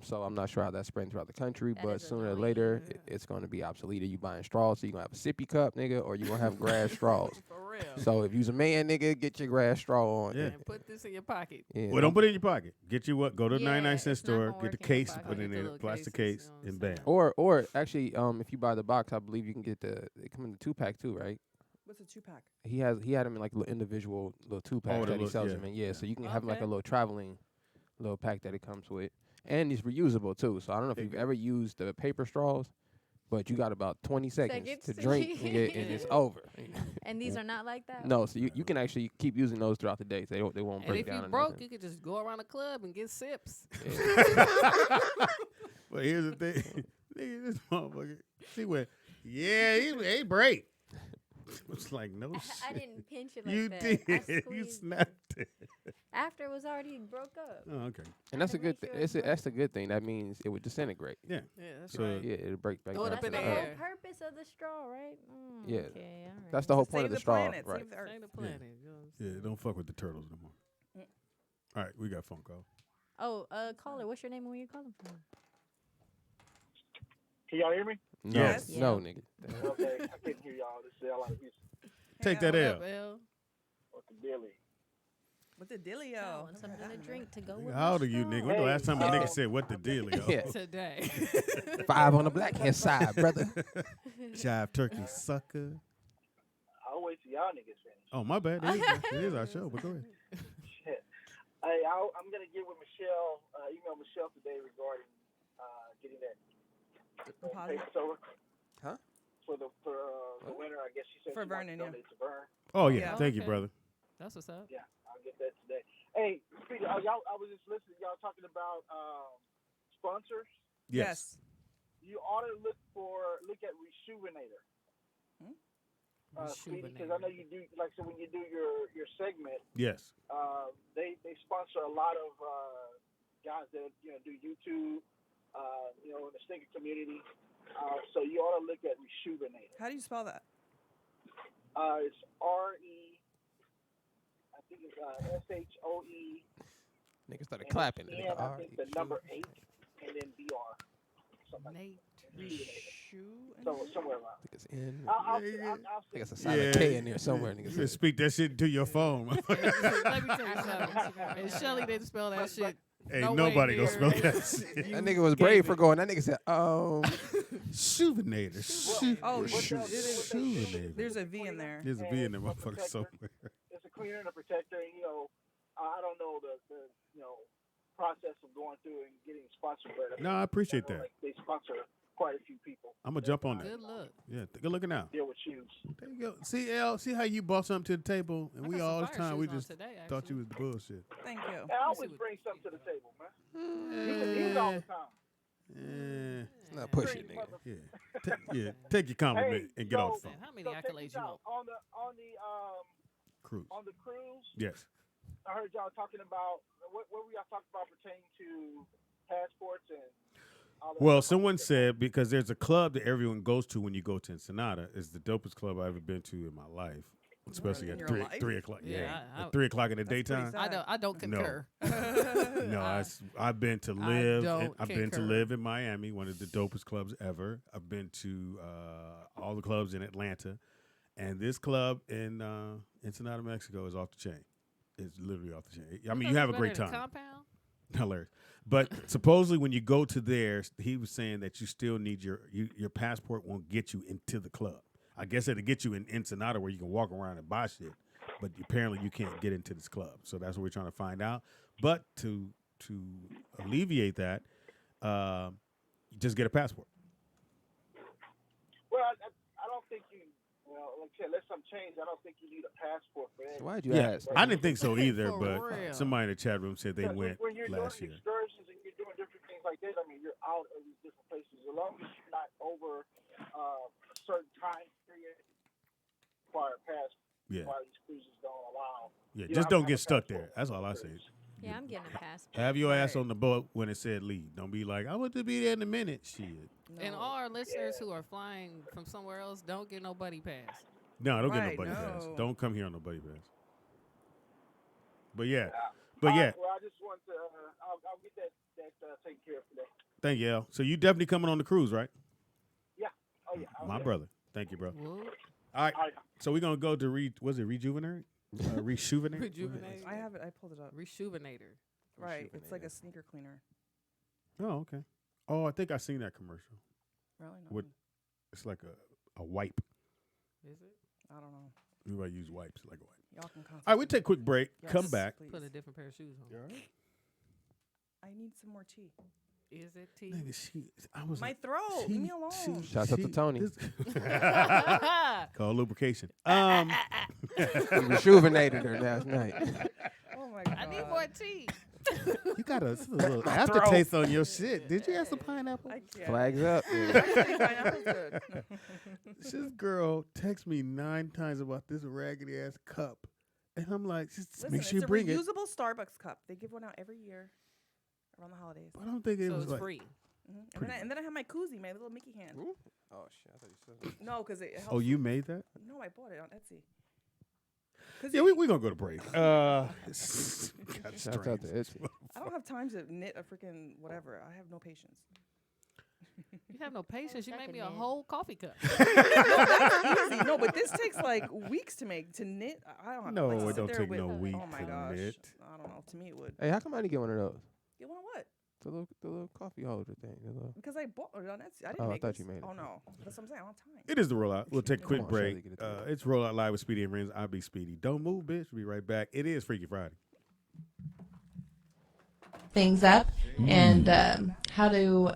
So I'm not sure how that's spreading throughout the country, That but is sooner or annoying. later, it's going to be obsolete. Are you buying straws? So you're going to have a sippy cup, nigga, or you going to have grass straws? For real. So if you's a man, nigga, get your grass straw on. Yeah. And put this in your pocket. Yeah, Well, don't put it in your pocket. Get you what? Go to the Yeah, 99-cent it's not store, gonna get the work in your case, pocket. put it in Get the there, little plastic cases, case, you know and what I'm bam. Or actually, if you buy the box, I believe you can get they come in the 2-pack too, right? What's a 2-pack? He had them in like little individual little 2-packs the that he little- sells yeah, them in. Yeah, yeah. so you can have them like a Okay. little traveling little pack that it comes with, and it's reusable too. So I don't know if you've ever used the paper straws but you got about 20 seconds Seconds to to drink, and it's over. And these are not like that? No, so you can actually keep using those throughout the day. So they won't And break if down. you or broke, nothing. you could just go around the club and get sips. But here's the thing. Nigga, this motherfucker. She went, yeah, he break. It's like, no shit. I didn't pinch it like you that. did. I You squeezed snapped it. After it was already broke up. Oh, okay. And that's a good thing. That's a good thing. That means it would disintegrate. Yeah. Yeah, that's So right. yeah, it'll break back Throw it down up to in the the earth. air. Purpose of the straw, right? Yeah. Okay, all right. That's the whole Save point of the the straw, planet, right? save the earth. Save the planet. You know what I'm Yeah, don't fuck with the turtles no more. All right, we got a phone call. Oh, caller, what's your name and where you calling from? Can y'all hear me? No, Yes. no, nigga. Okay, I couldn't hear y'all. This is L out of Houston. Take that L. What the dilly? What the dealio? I want something to drink to go with How old are you, nigga? When the last time a Hey, nigga said, what the deal is? Yeah. Today. 5 on the black hand side, brother. Jive turkey sucker. I'll wait till y'all niggas finish. Oh, my bad. It is our show, but go ahead. Shit. Hey, I'm gonna get with Michelle. Email Michelle today regarding getting that papers over. Huh? For the winter, I guess she said For she wants to Vernon, yeah. donate to Vern. Oh, yeah. Yeah. Thank you, Okay. brother. That's what's up. Yeah, I'll get that today. Hey, Speedy, y'all, I was just listening. Y'all talking about sponsors. Yes. You ought to look at Reshoevnator. Speedy, because I know you do. Like, so when you do your segment, Yes. they sponsor a lot of guys that do YouTube. In the stinker community. So you ought to look at Reshoevnator. How do you spell that? It's R-E. I think it's S-H-O-E. Nigga started clapping. And I think the number 8 and then B-R. Something like that. Somewhere around. I think it's in. I'll I think it's a silent Yeah. K in there somewhere. Nigga You said. can speak that shit into your phone. Let me tell you something. And Shelly didn't spell that shit. Ain't no nobody way gonna spell near. that shit. That nigga was brave for going. That nigga said, Souvenator. Oh, Souvenator. there's a V in there. There's a V in there, motherfucker, somewhere. It's a cleaner and a protector. And, I don't know the process of going through and getting sponsored, but No, I appreciate know, that. like, they sponsor quite a few people. I'm gonna jump on that. Good luck. Yeah, good looking out. Deal with shoes. There you go. See, L, see how you brought something to the table, and I we got some all the fire time we shoes on just today, thought actually. you was the bullshit. Thank you. And I always bring something to the table, man. He's all the time. Yeah, It's not pushing, nigga. yeah. Take your compliment and get off the phone. Man, how many So check accolades this you out. want? Cruise. On the cruise, Yes. I heard y'all talking about what were y'all talking about pertaining to passports and all that Well, stuff? someone said because there's a club that everyone goes to when you go to Ensenada. It's the dopest club I've ever been to in my life, especially In at your 3 life? o'clock. Yeah, Yeah, I- at 3 o'clock in the That's pretty daytime. sad. I don't concur. No, I've been to live. don't I've been to concur. live in Miami, one of the dopest clubs ever. I've been to all the clubs in Atlanta, and this club in Ensenada, Mexico, is off the chain. It's literally off the chain. I mean, you have a great time. Compound? Hilarious. But supposedly, when you go to there, he was saying that you still need your passport won't get you into the club. I guess it'll get you in Ensenada where you can walk around and buy shit, but apparently you can't get into this club. So that's what we're trying to find out. But to alleviate that, you just get a passport. Well, I don't think you. Well, like I said, unless something changed, I don't think you need a passport for that. So why'd you Yeah, ask? I didn't think so either, For but real. somebody in the chat room said they went when you're last doing year. excursions and you're doing different things like that, I mean, you're out of these different places. As long as you're not over a certain time period, require a passport. Yeah. Why these cruises don't allow. Yeah, you just know, don't have get a stuck passport. there. That's all I say. Yeah, I'm getting a passport. Have your ass on the boat when it said leave. Don't be like, I want to be there in a minute. Shit. And all our listeners who are flying from somewhere else, don't get no buddy pass. No, don't Right, get no buddy pass. no. Don't come here on no buddy pass. But yeah, Well, I just want to. I'll get that taken care of today. thank you, Al. So you definitely coming on the cruise, right? Yeah. Oh yeah. My brother. Thank you, bro. Whoa. All right. So we're gonna go to Rejuvenate? Reshoevenate? Rejuvenate. I have it. I pulled it up. Reshoevenator. Right. It's like a sneaker cleaner. Oh, okay. Oh, I think I seen that commercial. Really? No. With it's like a wipe. Is it? I don't know. Everybody use wipes like a wipe. Y'all can All right, we take a quick break. Yes, Come back. please. Put a different pair of shoes on. You all right? I need some more tea. Is it T? Nigga, I was my throat. Leave me alone. Shouts out to Tony. Called lubrication. He rejuvenated her last night. Oh my god. I need more tea. You got a little aftertaste on your shit. Did you have some pineapple? I can't. Flags up. Pineapple's good. This girl texts me 9 times about this raggedy ass cup, and I'm like, just Listen, make sure you it's bring a it. reusable Starbucks cup. They give one out every year around the holidays. I don't think it So was it's like free. And then I have my koozie, my little Mickey hand. Oh shit! I thought you said that. No, because it helps. Oh, you made that? No, I bought it on Etsy. Yeah, we're gonna go to break. Shouts out to Etsy. I don't have time to knit a freaking whatever. I have no patience. You have no patience. You made me a whole coffee cup. That's easy. No, but this takes like weeks to make. To knit, I don't have No, to like, it sit don't there take with, no week oh my to gosh. knit. I don't know. To me, it would. Hey, how come I didn't get one of those? Get one of what? The little coffee holder thing. Because I bought it on Etsy. I didn't Oh, I make thought this. you made it. Oh no, that's what I'm saying. I don't have time. It is the rollout. We'll take a quick Come on, Shelly, break. get it together. It's Rollout Live with Speedy and Friends. I'll be Speedy. Don't move, bitch. We'll be right back. It is Freaky Friday. Things up and how to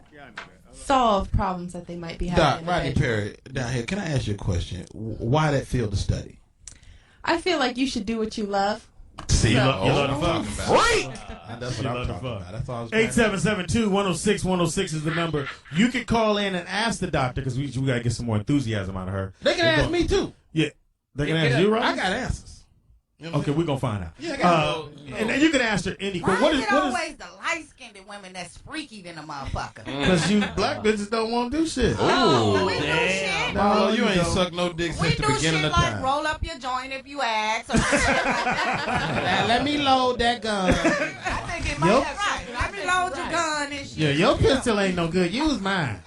solve problems that they might be having. Doc, in Rodney the bedroom. Perry, down here, can I ask you a question? Why that field of study? I feel like you should do what you love. See, you love the fuck. That's what I'm talking about. That's all I was 877-2-106-106 is the number. You can call in and ask the doctor because we got to get some more enthusiasm out of her. They can ask me too. Yeah. They can ask you, right? I got answers. You know Okay, we're going to find out. Yeah, and then you can ask her any question. Why is it always the light-skinned women that's freaky than a motherfucker? Because you black bitches don't want to do shit. Oh, we do shit. No, you ain't sucked no dick We since the do beginning shit of like time. roll up your joint if you ask. Or shit like that. Now, let me load that gun. I think it might have right. Let me load your gun and shit. Yeah, your pistol ain't no good. Use mine.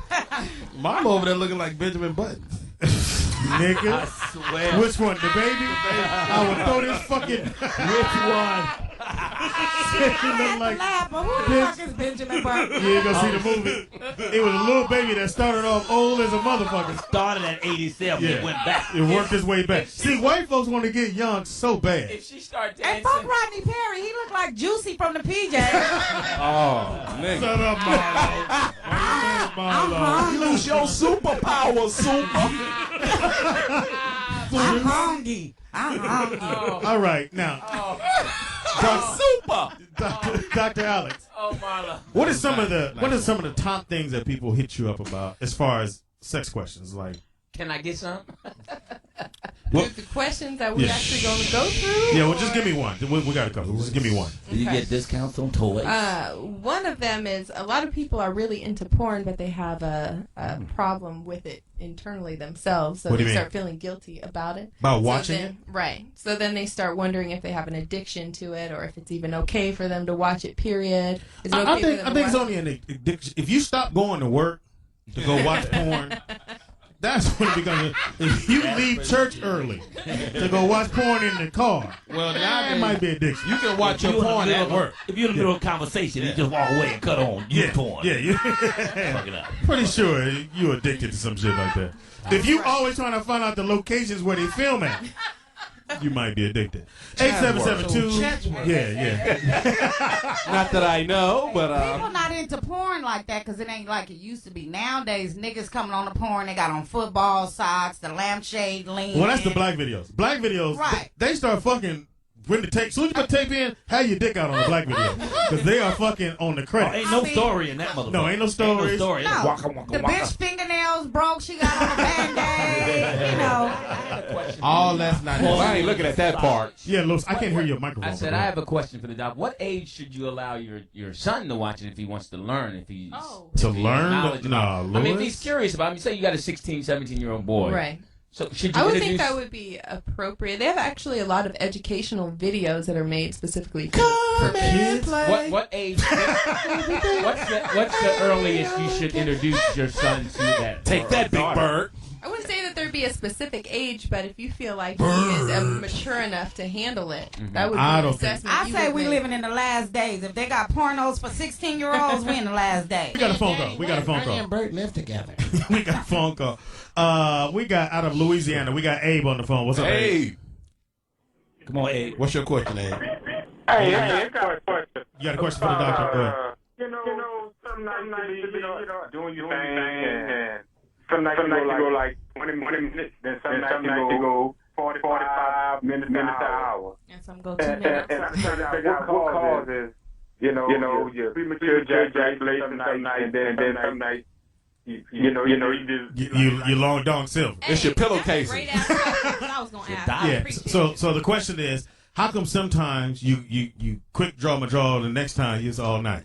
Mama over there looking like Benjamin Button. Nigga. I swear. Which one? The baby? I would throw this fucking. Which one? You look like. But who the fuck is Benjamin Button? You ain't gonna see the movie. It was a little baby that started off old as a motherfucker. Started at 87 and went back. It worked his way back. See, white folks want to get young so bad. If she start And dancing. fuck Rodney Perry. He looked like Juicy from the PJs. Oh, nigga. Shut up, Marlo. I'm Lose your superpower, I'm hungry. I'm hungry. All right, now. Dr. Alex. Oh, Marla. What are some of the top things that people hit you up about as far as sex questions? Like, Can I get some? The questions that we actually going to go through? Yeah, well, just give me one. We got a couple. Just give me one. Do you get discounts on toys? One of them is a lot of people are really into porn, but they have a problem with it internally themselves, so What do they you start mean? feeling guilty about it. About So watching then- Right. So then they start wondering if they have an addiction to it, or if it's even okay for them to watch it. Period. Is it okay I for think them to it's watch only an addiction. If you stop going to work to go watch porn, that's when it becomes. If you leave church early to go watch porn in the car, well, now it might be addiction. You can watch If your you in the porn middle at of- work. If you're in the middle of a conversation, you just walk away and cut on your porn. Yeah, Fuck it up. Pretty sure you addicted to some shit like that. If you always trying to find out the locations where they film at, you might be addicted. 8772. Yeah. Not that I know, but People not into porn like that because it ain't like it used to be. Nowadays, niggas coming on the porn, they got on football socks, the lampshade lean. Well, that's the black videos. Black videos, Right. they start fucking. When the tape, soon as you put tape in, have your dick out on the black video because they are fucking on the credits. Ain't no story in that motherfucker. No, ain't no stories. Ain't no story. No, Waka, waka, the waka. bitch fingernails broke. She got on a band-aid. You know. All that's not. well, I ain't looking at that part. Yeah, Los, I can't hear your microphone. I said I have a question for the doc. What age should you allow your son to watch it if he wants to learn? If he's To if he's learn? knowledgeable? Nah, I mean, if Louis? he's curious about it. I mean, say you got a 16, 17-year-old boy. Right. So should you I would introduce... think that would be appropriate. They have actually a lot of educational videos that are made specifically for kids. What age? What's the earliest you should introduce your son to that? Take that, big bird. I wouldn't say that there'd be a specific age, but if you feel like he is mature enough to handle it, that would be I an don't think- assessment. I you say would we make. living in the last days. If they got pornos for 16-year-olds, we in the last days. We got a phone call. We got a phone Ernie call. and Bert live together. We got a phone call. We got out of Louisiana. We got Abe on the phone. What's up, Abe? Hey, Come on, Abe. what's your question, Abe? Hey, I got a question. You got a question for the doctor? Go ahead. You know, some nights you be, doing your thing, and some nights you go like 20 minutes, then some nights you go 45 minutes to an hour. And some go 2 minutes. And trying to figure out what causes, your premature ejaculation some nights, and then some nights, you just You long dong silver. It's your pillowcase. Great ass question. I was gonna ask. I Yeah. appreciate So the question is, how come sometimes you quick draw my draw, and the next time it's all night?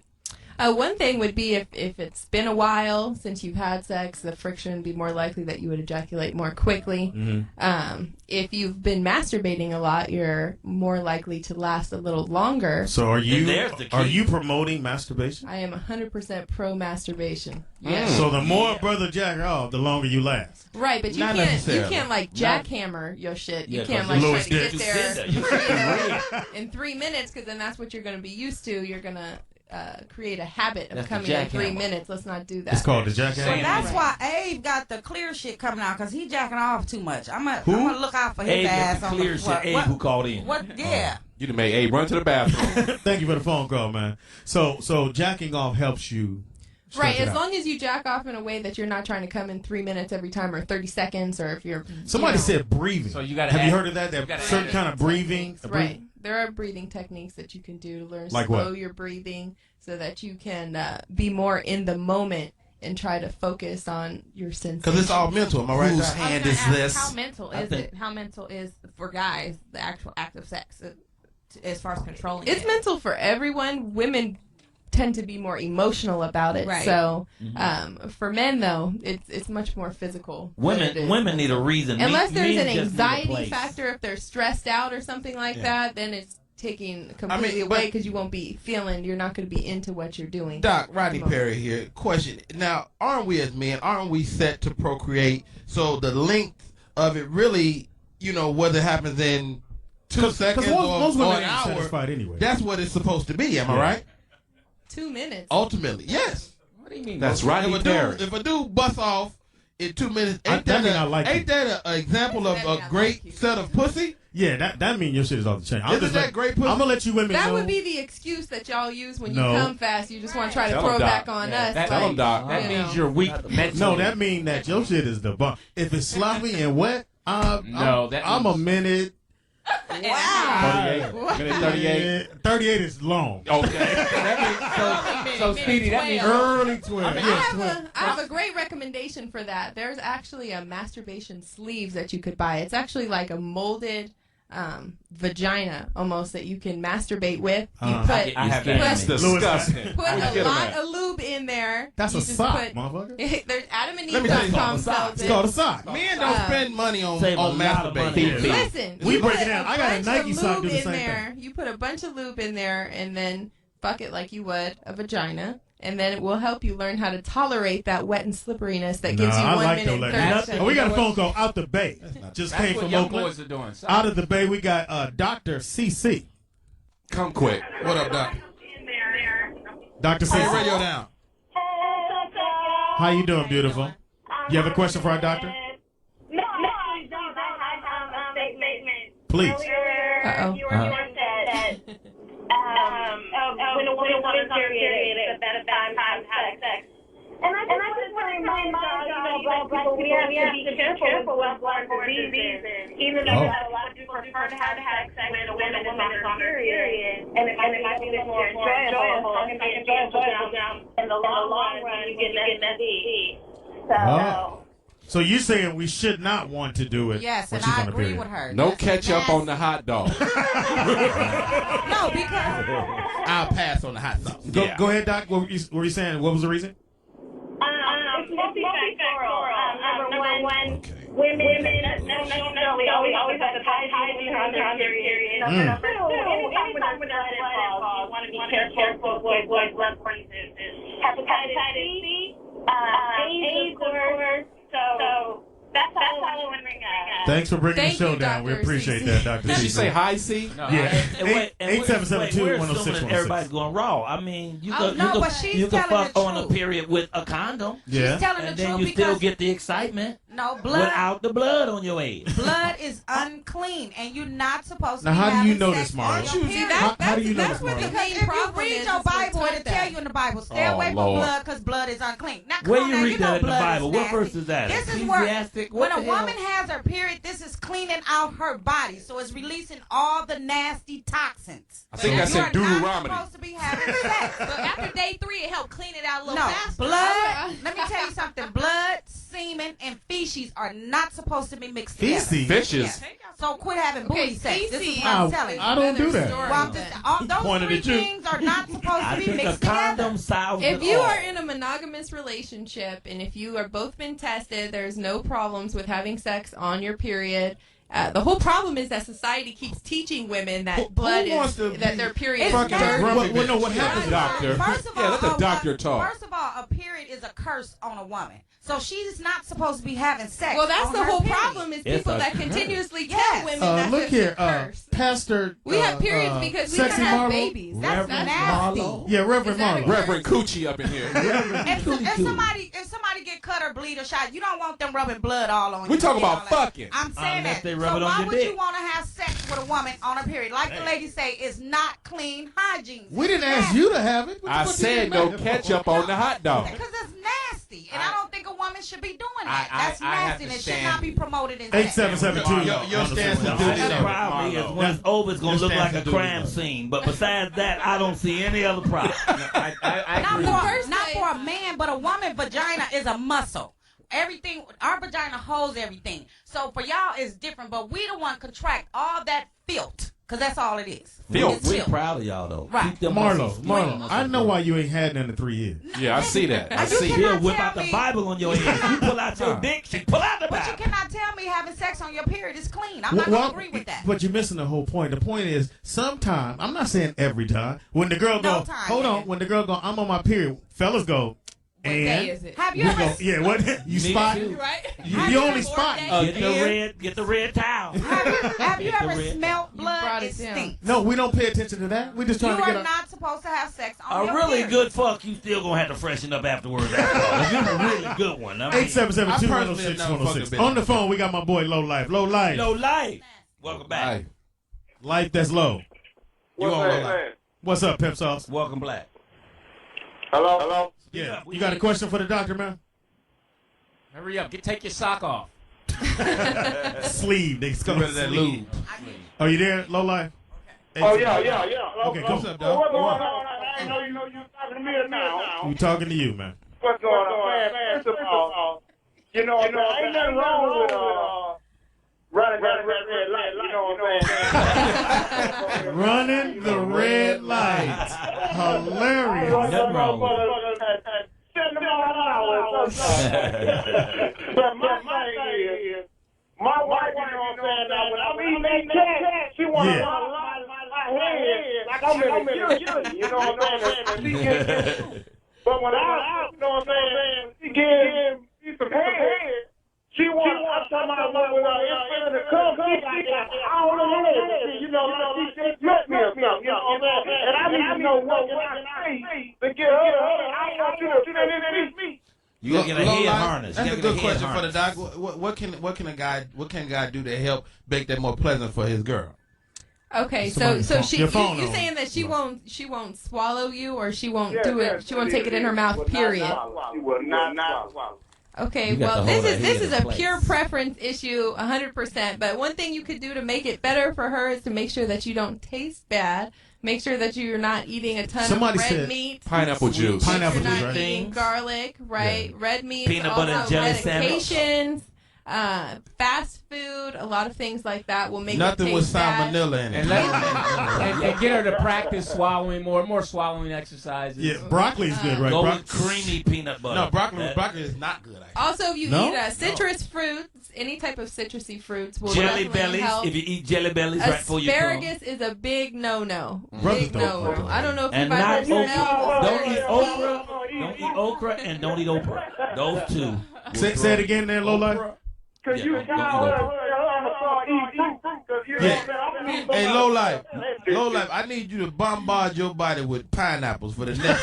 One thing would be if it's been a while since you've had sex, the friction would be more likely that you would ejaculate more quickly. Mm-hmm. If you've been masturbating a lot, you're more likely to last a little longer. So are you promoting masturbation? I am 100% pro masturbation. So the more brother jack off, the longer you last. Right, but you can't like jackhammer your shit. You can't like try to get there in 3 minutes, because then that's what you're going to be used to. You're going to create a habit of coming in 3 minutes. Let's not do that. It's called the jackhammer. Well, that's why Abe got the clear shit coming out, because he jacking off too much. I'm gonna look out for his ass on clear the shit. Abe who called in. What? Yeah. You done made Abe run to the bathroom. Thank you for the phone call, man. So jacking off helps you. Right, as long as you jack off in a way that you're not trying to come in 3 minutes every time, or 30 seconds, or if you're... Somebody said breathing. So you gotta Have you heard of that? That certain kind of breathing? Right. There are breathing techniques that you can do to learn like slow what? your breathing, so that you can be more in the moment and try to focus on your sensations. Because it's all mental, am I right? Whose hand is this? How mental is it? How mental is, for guys, the actual act of sex, as far as controlling It's it? mental for everyone. Women tend to be more emotional about it. Right. So for men, though, it's much more physical. Women need a reason. Unless there's an Men just need a anxiety place. factor, if they're stressed out or something like that, then it's taking completely away, because you won't be you're not going to be into what you're doing. Doc, Rodney Perry here. Question. Now, aren't we as men, aren't we set to procreate? So the length of it really, whether it happens in 2 seconds most or women an ain't hour, satisfied anyway. that's what it's supposed to be, am I right? 2 minutes. Ultimately, yes. What do you mean? That's Rodney Perry. If a dude busts off in 2 minutes, ain't that that mean an example of a great set of pussy? Yeah, that means your shit is off the chain. Isn't that great pussy? I'm gonna let you women That know. would be the excuse that y'all use when you No. come fast. You just want to try to Tell throw him, it back Doc. on Yeah, us. tell him, Doc. That means you're weak mentally. No, that means that your shit is the bomb. If it's sloppy and wet, I'm a minute. Wow. 38. Minute 38. 38 is long. Okay. So Speedy, that means Early 12. I have a great recommendation for that. There's actually a masturbation sleeves that you could buy. It's actually like a molded vagina almost that you can masturbate with. You put That's disgusting. put a lot of lube in there. That's you a just sock, put, motherfucker. There's Let me tell you AdamandEve.com something. sells It's it. called a sock. Men don't spend money on Save a lot of masturbating. money. Listen, We you break put it down. a I got a bunch Nike of sock lube do the in same there. thing. You put a bunch of lube in there, and then fuck it like you would a vagina, and then it will help you learn how to tolerate that wet and slipperiness that gives you I 1 like minute those and 30 ladies. seconds. Oh, we got a phone call out the Bay. Just That's came what from young Oakland. boys are doing. Out of the Bay, we got Dr. CC. Come quick. What up, Doc? Dr. Turn your CC. radio down. How you doing, beautiful? You have a question for our doctor? No, I don't. I have a statement. Please. Uh-oh. You were said that when a woman's period, it's the best time to have sex. And I just want to remind y'all, black people, we have to be careful with blood-borne diseases. Even though a lot of people prefer to have sex when a woman is on her period, and it might be a bit more enjoyable, it can be enjoyable down in the long run when you get an STD. So you're saying we should not want to do it Yes, when and she's I on the agree period. with her. No That's ketchup on the hot dog. No, because I'll pass on the hot sauce. Go ahead, Doc. What were you saying? What was the reason? It's multifactorial. Number one, women necessarily always have to hygiene on their period. Number two, anytime when there's blood involved, you want to be careful to avoid blood-borne diseases. Hepatitis C, AIDS, of course. So that's all I want to bring up. Thanks for bringing Thank the show you, down. We Dr. appreciate CC. that, Dr. Did she CC. say high C? No, Yeah. We're 877-2-106-106. assuming everybody's going raw. I mean, you Oh, could, no, you but could, she's you could telling fuck the on a truth. period with a condom. Yeah. She's telling And the then truth you still because get the excitement. No, blood. Without the blood on your ass. Blood is unclean, and you're not supposed to Now, be how do having you know sex this, Marla? on your period. How do you know this, Because Marla? if you read your Bible, it'll tell you in the Bible, stay away from Lord. blood because blood is unclean. Now, come Where on you now, read you that know in the blood Bible? is What nasty. verse is that? This is where Ecclesiastic? when What a the hell? woman has her period, this is cleaning out her body, so it's releasing all the nasty toxins. I think So that's you in are not Deuteronomy. supposed to be having sex. So after day 3, it helped clean it out a little No, faster. blood. Let me tell you something. Blood, semen, and feces are not supposed to be mixed together. Feces? Fishes? Yeah. So quit having booty sex. This is what I- I'm telling you. I don't do that. Well, I'm just, those Pointed three at you. things are not supposed to be think a mixed together. condom solves If it you all. are in a monogamous relationship and if you are both been tested, there's no problems with having sex on your period. The whole problem is that society keeps teaching women that blood wants is to that be their period is fucking dirty. grumpy? What happens, Doctor. First of all, Yeah, let the doctor talk. First of all, a period is a curse on a woman. So she's not supposed to be having sex. Well, that's on the her whole period. problem is It's people a that curse. continuously Yes. tell women that Look it's here, a curse. Pastor. We have periods because we Sexy can have Marlo. babies. That's Reverend nasty. Marlo. Yeah, Reverend Is that a Marlo. curse? Reverend Coochie up in here. If somebody get cut or bleed or shot, you don't want them rubbing blood all on you. We talking and about all that. fucking. I'm saying Unless that. they So rub it on why your would dick. you want to have sex with a woman on her period? Like the lady say, it's not clean hygiene. We didn't ask you to have it. What I the fuck said you no mad? ketchup on the hot dog. Because it's nasty, and I don't think a woman should be doing that. I- That's I have nasty, to and it should stand- not be promoted in sex. 8772. Your stance is The duty only number. problem is when it's over, it's going to Your look like stance a is crime duty scene. But besides that, I don't see any other problem. Not for a man, but a woman vagina is a muscle. Everything, our vagina holds everything. So for y'all, it's different. But we the one contract all that filth, because that's all it is. It's We're filth. proud of y'all, though. Right. Keep them Marlo, muscles- Marlo, I know why you ain't had none in 3 years. Yeah, I see that. I You see cannot it. She'll whip tell out the me- Bible on your ass. You pull out your dick, she pull out the But you Bible. cannot tell me having sex on your period is clean. I'm not going to agree with that. But you're missing the whole point. The point is, sometime, I'm not saying every time, when the girl No go, time, hold yeah. on, when the girl go, I'm on my period, fellas go, What and day is it? Have you we ever? go, yeah, what you Me spot? too. Right? You only spot. Get the red towel. Have you Get the ever red- smelled blood? brought It it down. stinks. No, we don't pay attention to that. We just You trying to are get not supposed to have sex on A your really period. good fuck, you still gonna have to freshen up afterwards. If it's a really good one. I mean, 877-206-106. On the phone, we got my boy Low Life. Low Life. no life. Welcome back. Life that's low. You on Low Life? What's up, Pep Sauce? Welcome black. Hello? Yeah. You got a question for the doctor, man? Hurry up. Take your sock off. Sleeve. They Get come rid of that lube. Are you there, Low Life? Oh, yeah. Okay, come. What's going on? I didn't know you talking to me now. We talking to you, man. What's going on? First of all, you know, ain't nothing wrong with running that red light, you know what I'm saying? Running the red light. Hilarious. Nothing wrong with But my thing is, my wife, you know what I'm saying, now when I'm eating that cat, she wants to lie my head like I'm in a kitchen, you know what I'm saying? And she gets, but when I, you know what I'm saying, she gives me some head, she wants, I'm talking about when it's finna come, she got all the head, you know, like she just met me or something, you know what I'm saying? And I need to know what can I say to get her, I want you to finish me. You gotta get a Low head life? harness. That's You a gotta good get a head question for the harness. doc. What can a guy do to help make that more pleasant for his girl? Okay, Somebody's so phone- she your you phone on. saying that she won't swallow you or she won't do it. She won't take it in her mouth. Period. She will not swallow. Okay, You got well to hold this her is head a in place. pure preference issue, 100%. But one thing you could do to make it better for her is to make sure that you don't taste bad. Make sure that you're not eating a ton Somebody of red said meat. Pineapple juice. Pineapple You're juice, not right? eating garlic, right? Red meat, Peanut butter and also jelly sandwich. medications, fast food, a lot of things like that will make Nothing it with taste bad. salmonella in it. And get her to practice swallowing more swallowing exercises. Yeah, broccoli is good, right? Go Broccoli. with creamy peanut butter. No, broccoli That- is not good. Actually. Also, if you No? eat citrus fruits, any type of citrusy fruits will Jelly definitely bellies. help. If you eat jelly bellies right before you come. Asparagus is a big no-no. Brothers Big don't no-no. I don't know if And you've not ever smelled okra. Don't eat asparagus. okra. Don't eat okra and don't eat okra. Those two. will Say throw it again there, Low Life. Cause Yeah, you don't eat call her okra. on the phone, eat fruit. Cause you know what I'm saying? Hey, Low Life. Low life, I need you to bombard your body with pineapples for the next.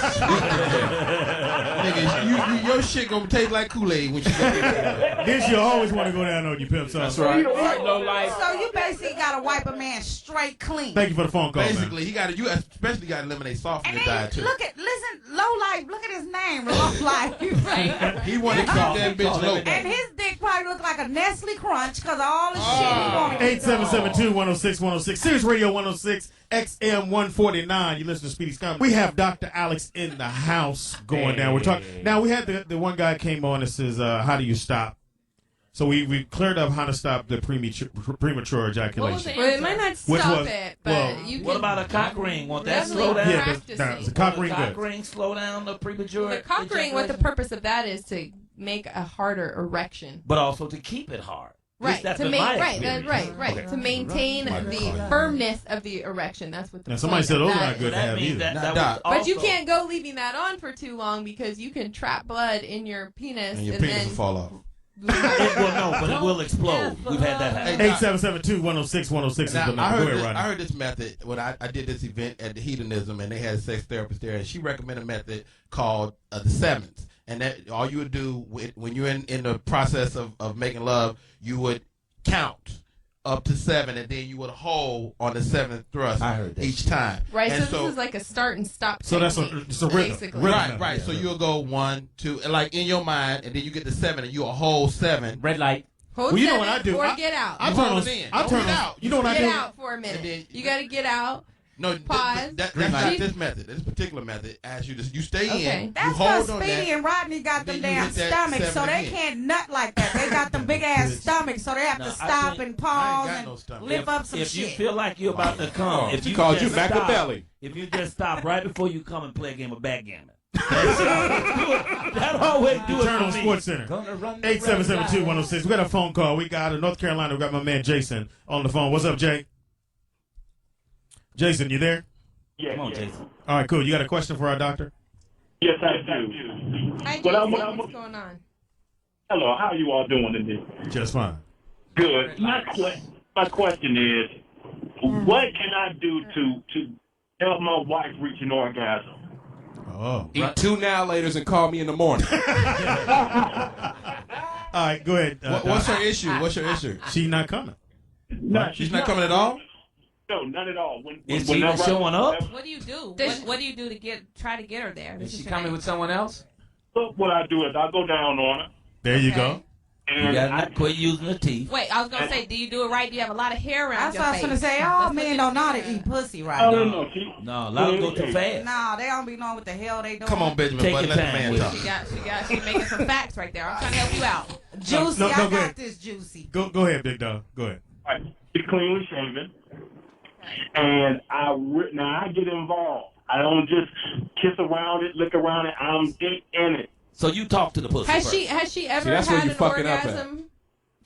Nigga, your shit gonna taste like Kool-Aid when you get there. This you always want to go down on you, pimp. That's right. Low life. So you basically gotta wipe a man straight clean. Thank you for the phone call, Basically, man. you especially got to eliminate soft in the diet too. Listen, Low Life, look at his name, Low Life. Right? He want to keep that bitch low. And his dick probably look like a Nestle Crunch because of all the shit he wanted. 877-210-6106. Sirius Radio 106, XM 149. You listen to Speedy Scum. We have Dr. Alex in the house going down. We're talking. Now, we had the one guy came on that says, how do you stop? So we cleared up how to stop the premature ejaculation. Well, it might not stop it, but you can. What about a cock ring? Won't that definitely slow down? Yeah, the cock ring. Cock ring slow down the premature. The cock ring. What the purpose of that is to make a harder erection. But also to keep it hard. Right, That's to been make my right, experience. right, to maintain the firmness of the erection. That's what the Now, somebody said those are not good to have means either. But you can't go leaving that on for too long because you can trap blood in your penis And your penis then will fall off. It will no, but it will explode. We've had that happen. 877-210-6106 is the number. I Go heard, ahead, this, Rodney. I heard this method when I did this event at the Hedonism, and they had a sex therapist there, and she recommended a method called the sevens. And that all you would do when you're in the process of making love, you would count up to 7, and then you would hold on the 7th thrust each time. Right, and so this is like a start and stop. So that's it's a rhythm. Basically. Right. Yeah, so you'll go 1, 2, and like in your mind, and then you get to 7, and you'll hold 7. Red light. Hold Well, you know 7 what I do? or get out. I turn on. out. You know what I do? Get out for a minute. You got to get out. No, pause. That's not this method. This particular method asks you to stay in. That's you hold because on Speedy that, and Rodney got them damn stomachs, so they can't nut like that. They got them big ass stomachs, so they have to stop and pause and lift up some if shit. you feel like you're about to come, if She you called just you Machiavelli. If you just stop right before you come and play a game of backgammon. That always do it Turn on for me. Sports Center. 877-210-6106. We got a phone call. We got in North Carolina. We got my man Jason on the phone. What's up, Jay? Jason, you there? Yeah, Come on, Jason. All right, cool. You got a question for our doctor? Yes, I do. Hi, Jason. What's going on? Hello, how are you all doing today? Just fine. Good. My question is, what can I do to help my wife reach an orgasm? Oh. Eat 2 now laters and call me in the morning. All right, go ahead. What's her issue? What's your issue? She's not coming. No, she's not coming at all? No, none at all. Is she even showing up? What do you do? What do you do to try to get her there? Is she coming with someone else? So what I do is I go down on her. There you go. You gotta quit using the teeth. Wait, I was gonna say, do you do it right? Do you have a lot of hair around That's your what I was face? gonna say. All men don't know how to eat pussy right. No. No, a lot of them go too fast. No, they don't be knowing what the hell they doing. Come on, Benjamin, Take but your let the time. man talk. She's making some facts right there. I'm trying to help you out. Juicy, No, I go got ahead. this, Juicy. Go ahead, big dog. Go ahead. Right. She's cleanly shaven, and now I get involved. I don't just kiss around it, lick around it. I'm deep in it. So you talk to the pussy Has first. she ever that's where had you an fucking up at. orgasm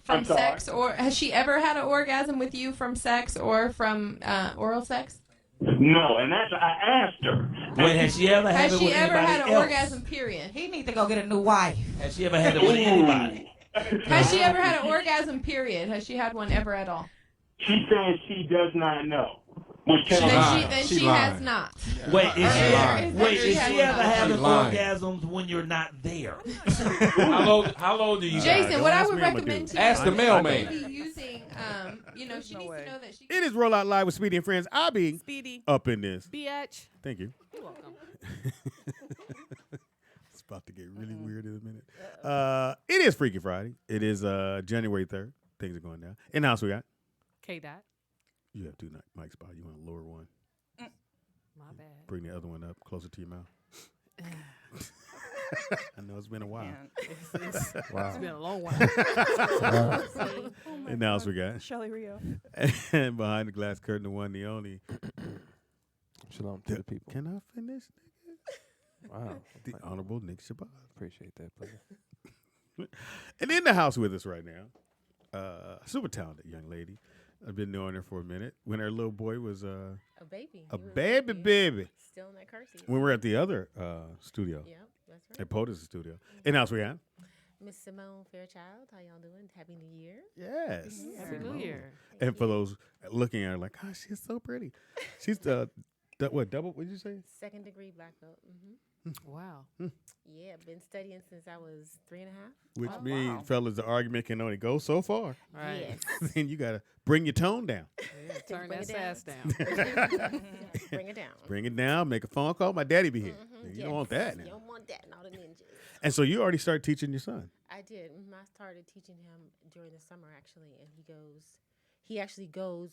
from I'm sorry? sex, or has she ever had an orgasm with you from sex or from oral sex? No, and that's I asked her. Wait, has she ever had Has it she with ever anybody had an else? orgasm? Period. He need to go get a new wife. Has she ever had it with anybody? Has she ever had an orgasm? Period. Has she had one ever at all? She says she does not know. Which Then can she has not. Wait, is She she has ever not. having She lying. orgasms when you're not there? How low do you Jason, what I would me, I'ma recommend do. to you Ask the is mailman. maybe using, she needs to know that she. It is Roll Out Live with Speedy and Friends. I'll be Speedy. up in this. Bitch. Thank you. You're welcome. It's about to get really weird in a minute. It is Freaky Friday. It is January 3rd. Things are going down. In the house we got. K-Dot. You have 2 mic spots. You want to lower one. My bad. Bring the other one up closer to your mouth. I know it's been a while. Man, Wow. It's been a long while. And now we got Shelly Rio. and behind the glass curtain, the one, the only. Shalom to the people. Can I finish? Wow. The Honorable Nick Shabazz. Appreciate that, brother. And in the house with us right now, super talented young lady. I've been knowing her for a minute. When her little boy was A baby. a He was baby. Still in that car seat. When we were at the other studio. Yep, that's right. At POTUS studio. In the house we got. Miss Simone Fairchild, how y'all doing? Happy New Year. Yes. Happy New Year. And for those, looking at her like, "Oh, she's so pretty." She's what double? What did you say? 2nd degree black belt. Wow. Yeah, been studying since I was 3.5. Which means, fellas, the argument can only go so far. Right. Yes. Then you gotta bring your tone down. Yeah, turn Bring that it down. sass down. Bring it down. Bring it down. Make a phone call. My daddy be here. You don't want that You now. don't want that and all the ninjas. And so you already started teaching your son. I did. I started teaching him during the summer actually, and he actually goes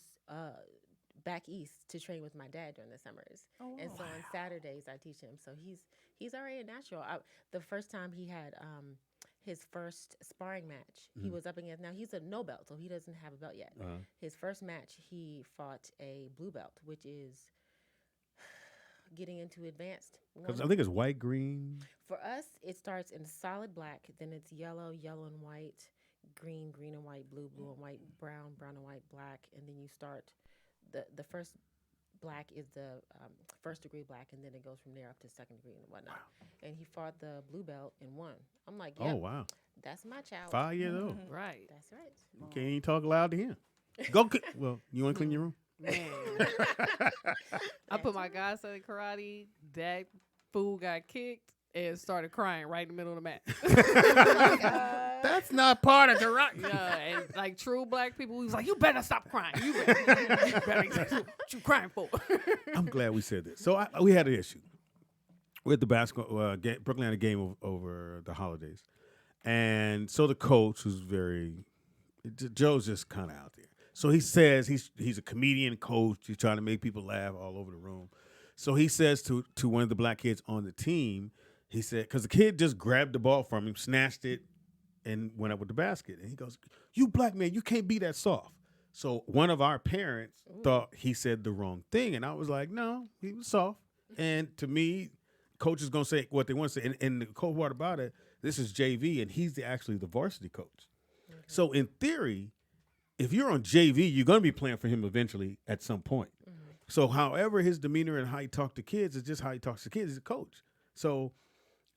back east to train with my dad during the summers. And so on Saturdays I teach him. So he's already a natural. The first time he had his first sparring match, he was up against. Now he's a no belt, so he doesn't have a belt yet. His first match, he fought a blue belt, which is getting into advanced. Because I think it's white, green. For us, it starts in solid black, then it's yellow, yellow and white, green, green and white, blue, blue and white, brown, brown and white, black, and then you start. The first black is the 1st degree black, and then it goes from there up to 2nd degree and whatnot. Wow. And he fought the blue belt and won. I'm like, yep, oh wow, that's my child. 5 years old. Right. That's right. You can't even talk loud to him. Go. Well, you want to clean your room? Man. I put my godson in karate. That fool got kicked and started crying right in the middle of the match. That's not part of karate. Yeah, and like true black people, we was like, you better stop crying. You better what you crying for? I'm glad we said this. So we had an issue with the basketball Brooklyn had a game over the holidays, and so the coach, who's Joe's just kind of out there. So he says he's a comedian coach. He's trying to make people laugh all over the room. So he says to one of the black kids on the team, he said, because the kid just grabbed the ball from him, snatched it, and went up with the basket. And he goes, "You black man, you can't be that soft." So one of our parents thought he said the wrong thing. And I was like, no, he was soft. And to me, coach is going to say what they want to say. And the cool part about it, this is JV, and he's actually the varsity coach. Okay. So in theory, if you're on JV, you're going to be playing for him eventually at some point. Mm-hmm. So however his demeanor and how he talks to kids is just how he talks to kids. He's a coach. So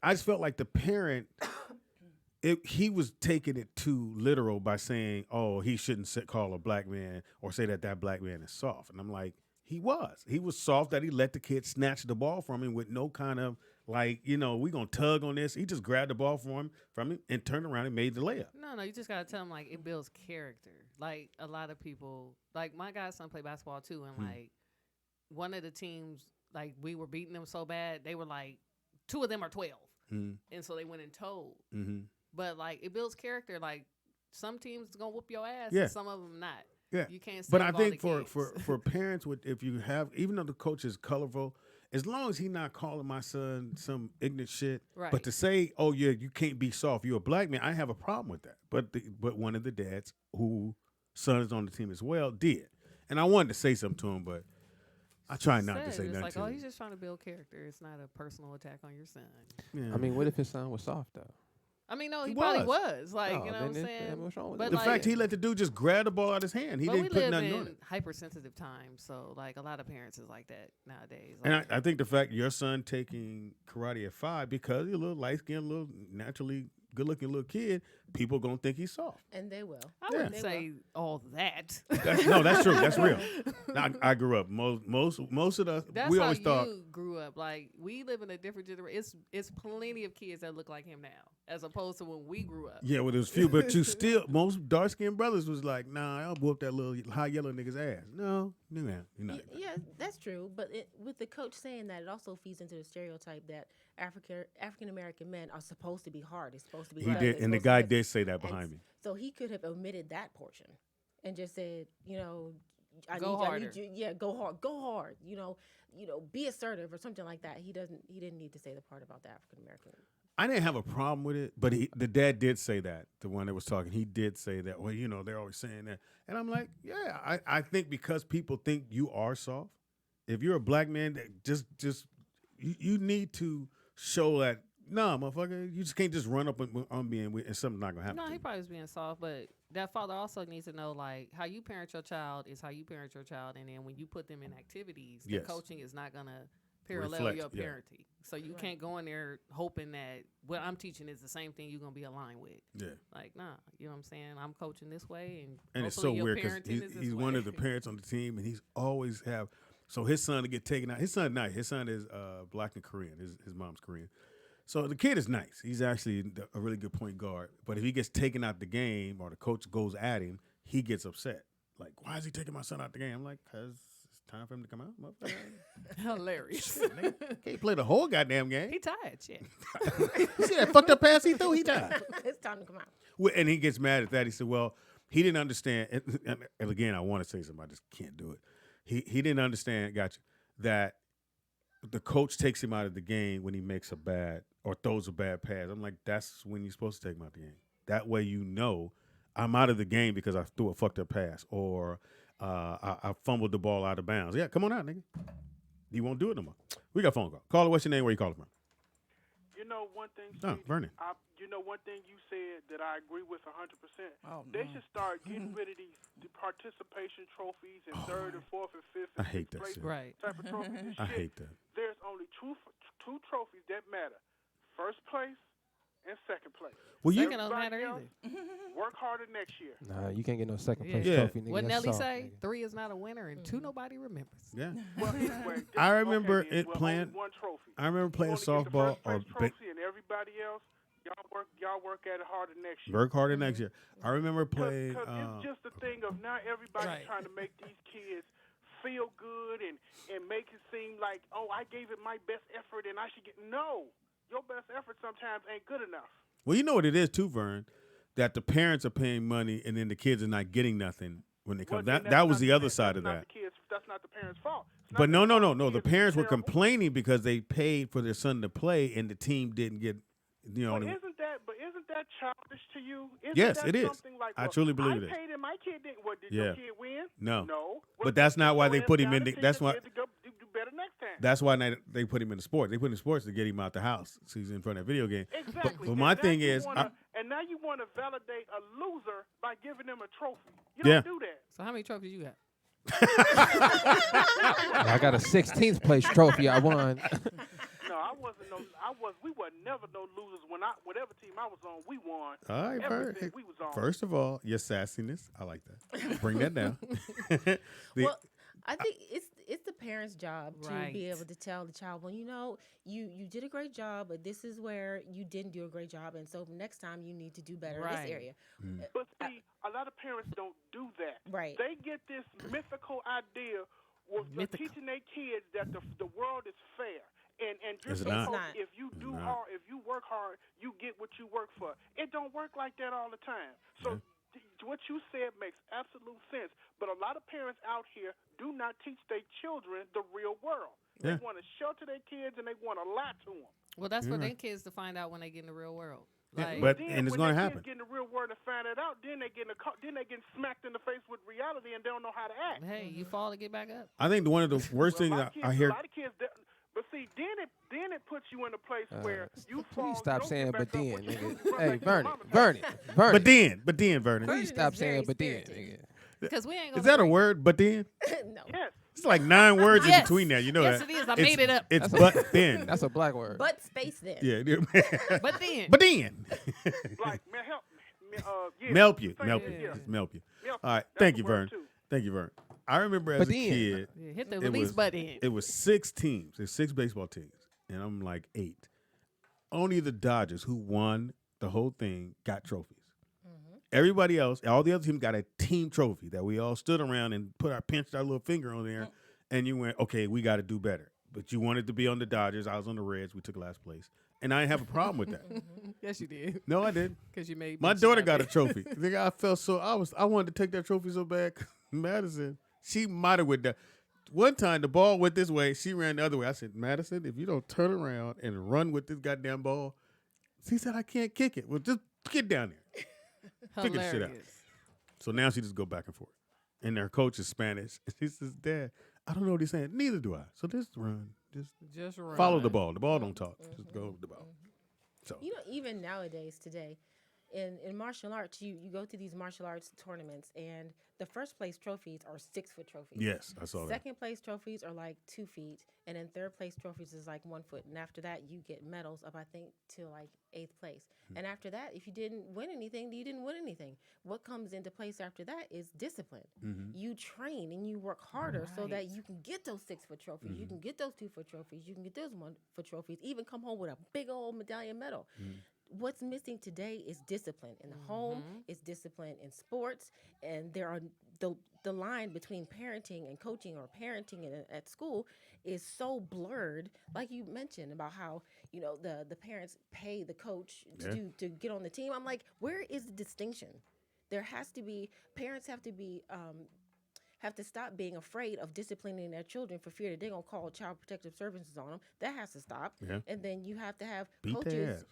I just felt like the parent... he was taking it too literal by saying, "Oh, he shouldn't call a black man or say that black man is soft." And I'm like, he was soft that he let the kid snatch the ball from him with no kind of like, we gonna tug on this. He just grabbed the ball from him and turned around and made the layup. No, you just gotta tell him like it builds character. Like a lot of people, like my godson played basketball too, and like one of the teams, like we were beating them so bad, they were like 2 of them are 12, and so they went and told. Mm-hmm. But like it builds character. Like some teams gonna whoop your ass, and some of them not. Yeah, you can't. But I think for parents, if you have, even though the coach is colorful, as long as he's not calling my son some ignorant shit. Right. But to say, "Oh yeah, you can't be soft. You're a black man," I have a problem with that. But one of the dads who son is on the team as well did, and I wanted to say something to him, but I try not to say nothing. It's to like, him. He's just trying to build character. It's not a personal attack on your son. Yeah. I mean, what if his son was soft though? I mean, no, he probably was. Like, you know what I'm saying? What's wrong with but the fact he let the dude just grab the ball out of his hand. He didn't put nothing on it. We live in hypersensitive times, so like a lot of parents is like that nowadays. And I think the fact your son taking karate at 5 because he's a little light-skinned, little naturally good-looking little kid, people gonna think he's soft. And they will. I wouldn't say all that. That's true. That's real. I grew up. Most of us. That's we how always thought. You grew up. Like we live in a different generation. It's plenty of kids that look like him now, as opposed to when we grew up. Yeah, well, there's few, but you still most dark-skinned brothers was like, "Nah, I'll whoop that little high yellow nigga's ass." No, you're not. Yeah, that's true. But with the coach saying that, it also feeds into the stereotype that African American men are supposed to be hard. It's supposed to be. He did, and the guy did say that behind me. So he could have omitted that portion and just said, go harder. Go hard. Be assertive or something like that. He didn't need to say the part about the African American. I didn't have a problem with it, but the dad did say that. The one that was talking, he did say that. Well, they're always saying that, and I'm like, yeah, I think because people think you are soft. If you're a black man, that just you need to show that. Nah, motherfucker, you just can't just run up on me and something's not gonna happen. No, he probably was being soft, but that father also needs to know like how you parent your child is how you parent your child, and then when you put them in activities, the coaching is not gonna parallel reflect, your yeah. parenting. So you can't go in there hoping that what I'm teaching is the same thing you're gonna be aligned with. Yeah. Like, nah, you know what I'm saying? I'm coaching this way, And it's so hopefully your weird because parenting is this he's way. one of the parents on the team, and he's always have. So his son to get taken out. His son nice. His son is black and Korean. His mom's Korean. So the kid is nice. He's actually a really good point guard. But if he gets taken out the game or the coach goes at him, he gets upset. Like, why is he taking my son out the game? I'm like, because it's time for him to come out. Hilarious. Can't play the whole goddamn game. He tired, shit. You see that fucked up pass he threw? He tired. It's time to come out. Well, and he gets mad at that. He said, well, he didn't understand. And again, I want to say something. I just can't do it. He didn't understand, that the coach takes him out of the game when he makes a bad or throws a bad pass. I'm like, that's when you're supposed to take him out of the game. That way you know I'm out of the game because I threw a fucked up pass or I fumbled the ball out of bounds. Yeah, come on out, nigga. He won't do it no more. We got a phone call. Caller, what's your name? Where you calling from? You know one thing, Oh, Vernon. you know one thing you said that I agree with 100%. Oh, They no. should start getting rid of the participation trophies and third and fourth and fifth I and hate sixth that place shit. Right. type of trophies. and I shit. hate that. There's only two trophies that matter: first place and second place. Well, you Second don't matter Everybody either. else, work harder next year. Nah, you can't get no second place Yeah. trophy, nigga. What That's Nelly soft, say? nigga. 3 is not a winner, and 2 nobody remembers. Yeah. Well, anyway, I remember okay, then, it well, playing. only one trophy. I remember playing You only get the softball first place or trophy and everybody else. Y'all work at it harder next year. work harder next year. I remember playing. Because it's just a thing of now everybody's trying to make these kids feel good and make it seem like, oh, I gave it my best effort and I should get. No, your best effort sometimes ain't good enough. Well, you know what it is too, Vern, that the parents are paying money and then the kids are not getting nothing when they come. Well, That was the other side of That's that. not the kids. That's not the parents' fault. But no. The parents were complaining because they paid for their son to play and the team didn't get. You know. But isn't that childish to you? Isn't Yes, that it is. something like, I well, truly believe it is. I paid and my kid didn't. What did Yeah. your kid win? No. No. But that's not why they put him in. the. That's why. To go do better next time. That's why they put him in the sports. They put him in sports to get him out the house so he's in front of that video game. Exactly. But my And now thing you is, and now you want to validate a loser by giving them a trophy. You Yeah. don't do that. So how many trophies you got? I got a 16th place trophy I won. No, I wasn't. We were never no losers. Whatever team I was on, we won. All right, everything we was on. First of all, your sassiness, I like that. Bring that down. Well, I think it's the parent's job to Right. be able to tell the child, well, you did a great job, but this is where you didn't do a great job, and so next time you need to do better in Right. this area. But see, a lot of parents don't do that. Right. They get this mythical idea of teaching their kids that the world is fair. And you're It's supposed, not. if you do It's not. hard, if you work hard, you get what you work for. It don't work like that all the time. So what you said makes absolute sense. But a lot of parents out here do not teach their children the real world. They Yeah. want to shelter their kids and they want to lie to them. Well, that's for You're their right. kids to find out when they get in the real world. Yeah, Like, but Then and it's when going to their happen. kids get in the real world and find it out, then they get smacked in the face with reality and they don't know how to act. hey, you fall to get back up. I think one of the worst Well, a things lot of I kids- hear. A lot of kids, but see, then it puts you in a place where you fall. Please stop don't saying get but back up, then, what you do, nigga. you run Hey, back to your Vernon, mama's house. Vernon. But then, Vernon. Please stop is saying very but then, spirited. nigga. Because we ain't gonna Is that a agree. word? But then No. Yes. it's like 9 words in Yes. between that. You know Yes, that. it is. I It's- made it up. It's That's but then. That's a black word. But space then. Yeah. But then. But then. Like, man, help. Yeah. Melp you. Thank Melp you. you. Yeah. Just melp you. Melp All right. That's Thank a you, word, Vern. too. Thank you, Vern. I remember as But a then. kid. Yeah, hit the it release was- button. It was 6 teams. There's 6 baseball teams, and I'm like 8. Only the Dodgers, who won the whole thing, got trophies. Everybody else, all the other teams got a team trophy that we all stood around and pinched our little finger on there, and you went, okay, we got to do better. But you wanted to be on the Dodgers. I was on the Reds. We took last place, and I didn't have a problem with that. Yes, you did. No, I didn't. Because you made My mention daughter of got a it. trophy. Nigga, I felt so I wanted to take that trophy so bad. Madison, she might have with that. One time the ball went this way, she ran the other way. I said, Madison, if you don't turn around and run with this goddamn ball, she said I can't kick it. Well, just get down there. Figure the shit out. Hilarious. So now she just go back and forth. And their coach is Spanish. And she says, Dad, I don't know what he's saying. Neither do I. So just run. Just run. Follow the ball. The ball don't talk. Just go with the ball. So Even nowadays, today, in martial arts, you go to these martial arts tournaments, and the first place trophies are 6-foot trophies. Yes, I saw that. Second place trophies are like 2 feet, and then third place trophies is like 1 foot. And after that, you get medals up, I think, to like 8th place. And after that, if you didn't win anything, you didn't win anything. What comes into place after that is discipline. You train and you work harder so that you can get those 6-foot trophies. You can get those 2-foot trophies. You can get those 1-foot trophies. Even come home with a big old medallion medal. What's missing today is discipline in the home, is discipline in sports, and there are the line between parenting and coaching, or parenting at school, is so blurred. Like you mentioned about how the parents pay the coach to get on the team. I'm like, where is the distinction? There has to be, parents have to stop being afraid of disciplining their children for fear that they're gonna call child protective services on them. That has to stop. Yeah. And then you have to have Beat coaches. their ass.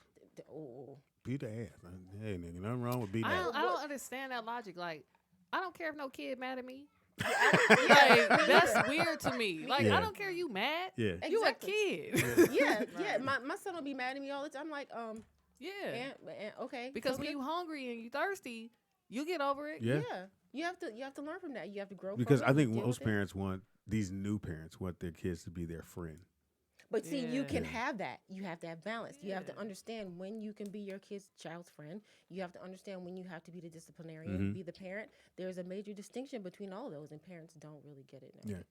Oh. Beat the ass. Hey, nigga, nothing wrong with beating ass. I don't understand that logic. Like, I don't care if no kid mad at me. Like, that's weird to me. Like, I don't care you mad. Yeah. You a kid. Yeah. My son will be mad at me all the time. I'm like, yeah. Okay. Because so when you hungry and you thirsty, you get over it. Yeah. You have to learn from that. You have to grow. Because from it, I think deal most with it. parents these new parents want their kids to be their friend. But see, you can have that. You have to have balance. You have to understand when you can be your child's friend. You have to understand when you have to be the disciplinarian, be the parent. There's a major distinction between all those, and parents don't really get it now. Yeah.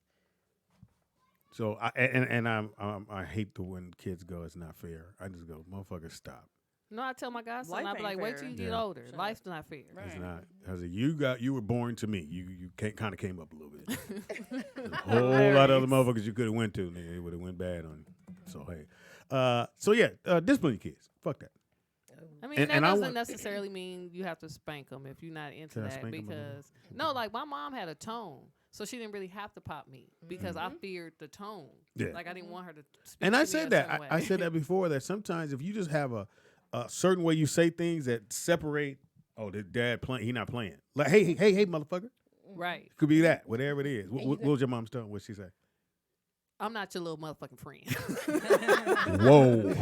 So I hate when kids go, it's not fair. I just go, motherfucker, stop. No, I tell my godson, Life I be like, ain't wait fair. till you get older. Life's not fair. Right. It's not. I said, you were born to me. You kind of came up a little bit. There's a whole lot of other motherfuckers you could have went to, and it would have went bad on you. So hey, discipline your kids. Fuck that. I mean, that doesn't necessarily mean you have to spank them if you're not into Can I that. spank 'em a little? Because no, like my mom had a tone, so she didn't really have to pop me because I feared the tone. Yeah. Like I didn't want her to. Speak And to I me said a that. certain way. I said that before. That sometimes if you just have a certain way you say things that separate. Oh, the dad playing. He not playing. Like hey, motherfucker. Right. Could be that. Whatever it is. What was your mom's tone? What'd she say? I'm not your little motherfucking friend. Whoa.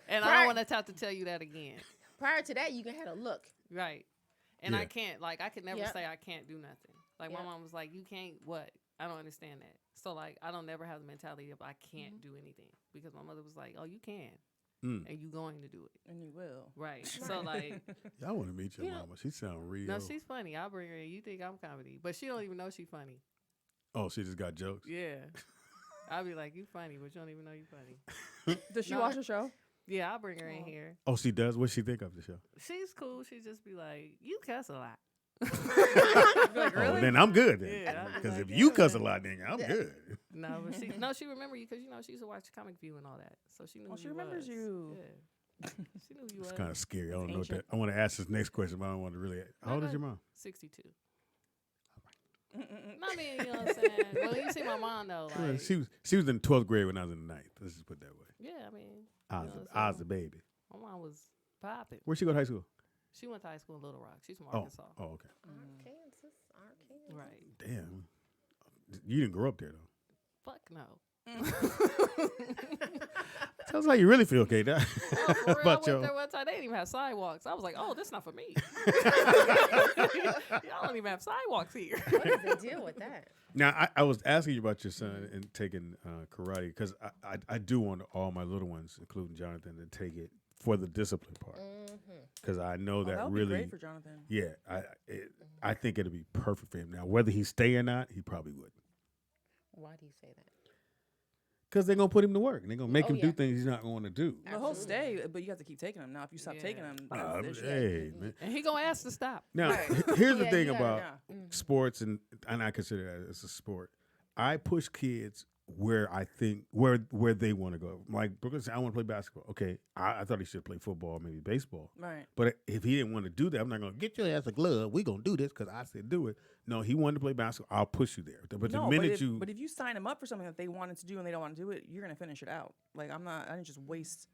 And I don't want to have to tell you that again. Prior to that, you can have a look. Right. And Yeah. I can't, like, I could never Yep. say I can't do nothing. Like, my mom was like, you can't what? I don't understand that. So, like, I don't never have the mentality of I can't do anything. Because my mother was like, oh, you can. And you going to do it. And you will. Right. So, like. I want to meet your mama. She sound real. No, she's funny. I'll bring her in. You think I'm comedy. But she don't even know she's funny. Oh, she just got jokes? Yeah. I'll be like, you funny, but you don't even know you funny. Does she watch the show? Yeah, I'll bring her in here. Oh, she does? What she think of the show? She's cool. She just be like, you cuss a lot. Like, really? Oh, then I'm good then. Yeah, Because like, if you cuss a lot, then I'm good. No, but she remember you because she used to watch Comic View and all that, so she knew. Oh, who she you remembers was. you. Yeah. She knew who you It's was. kind of scary. I don't know what ancient. that. I want to ask this next question, but I don't want to really. How old is your mom? 62. No, I mean, you know what I'm saying. Well, you see my mom though. Like, She was in 12th grade when I was in the 9th. Let's just put it that way. yeah, I mean, I was the baby. my mom was popping. Where'd she go to high school? She went to high school in Little Rock. She's from Oh, Arkansas. oh, okay. Arkansas. Right. Damn. You didn't grow up there though. Fuck no. Tell us how you really feel, Kate. No, for real, I About went your. there one time. They didn't even have sidewalks. I was like, oh, this not for me. Y'all don't even have sidewalks here. What is the deal with that? Now, I was asking you about your son and taking karate because I do want all my little ones, including Jonathan, to take it for the discipline part. Because I know that that would really. be great for Jonathan. Yeah, I think it'll be perfect for him. Now, whether he stay or not, he probably would. Why do you say that? Because they're going to put him to work. And they're going to make him do things he's not going to do. But he'll stay, but you have to keep taking him. Now, if you stop taking him, Hey, man. And he gonna ask to stop. Now, here's the thing about sports, and I consider that as a sport. I push kids where I think where they want to go. Like Brooklyn said, I want to play basketball. Okay, I thought he should play football, maybe baseball. Right. But if he didn't want to do that, I'm not going to get your ass a glove. We're going to do this because I said do it. No, he wanted to play basketball. I'll push you there. But the minute but if you sign him up for something that they wanted to do and they don't want to do it, you're gonna finish it out. Like I didn't just waste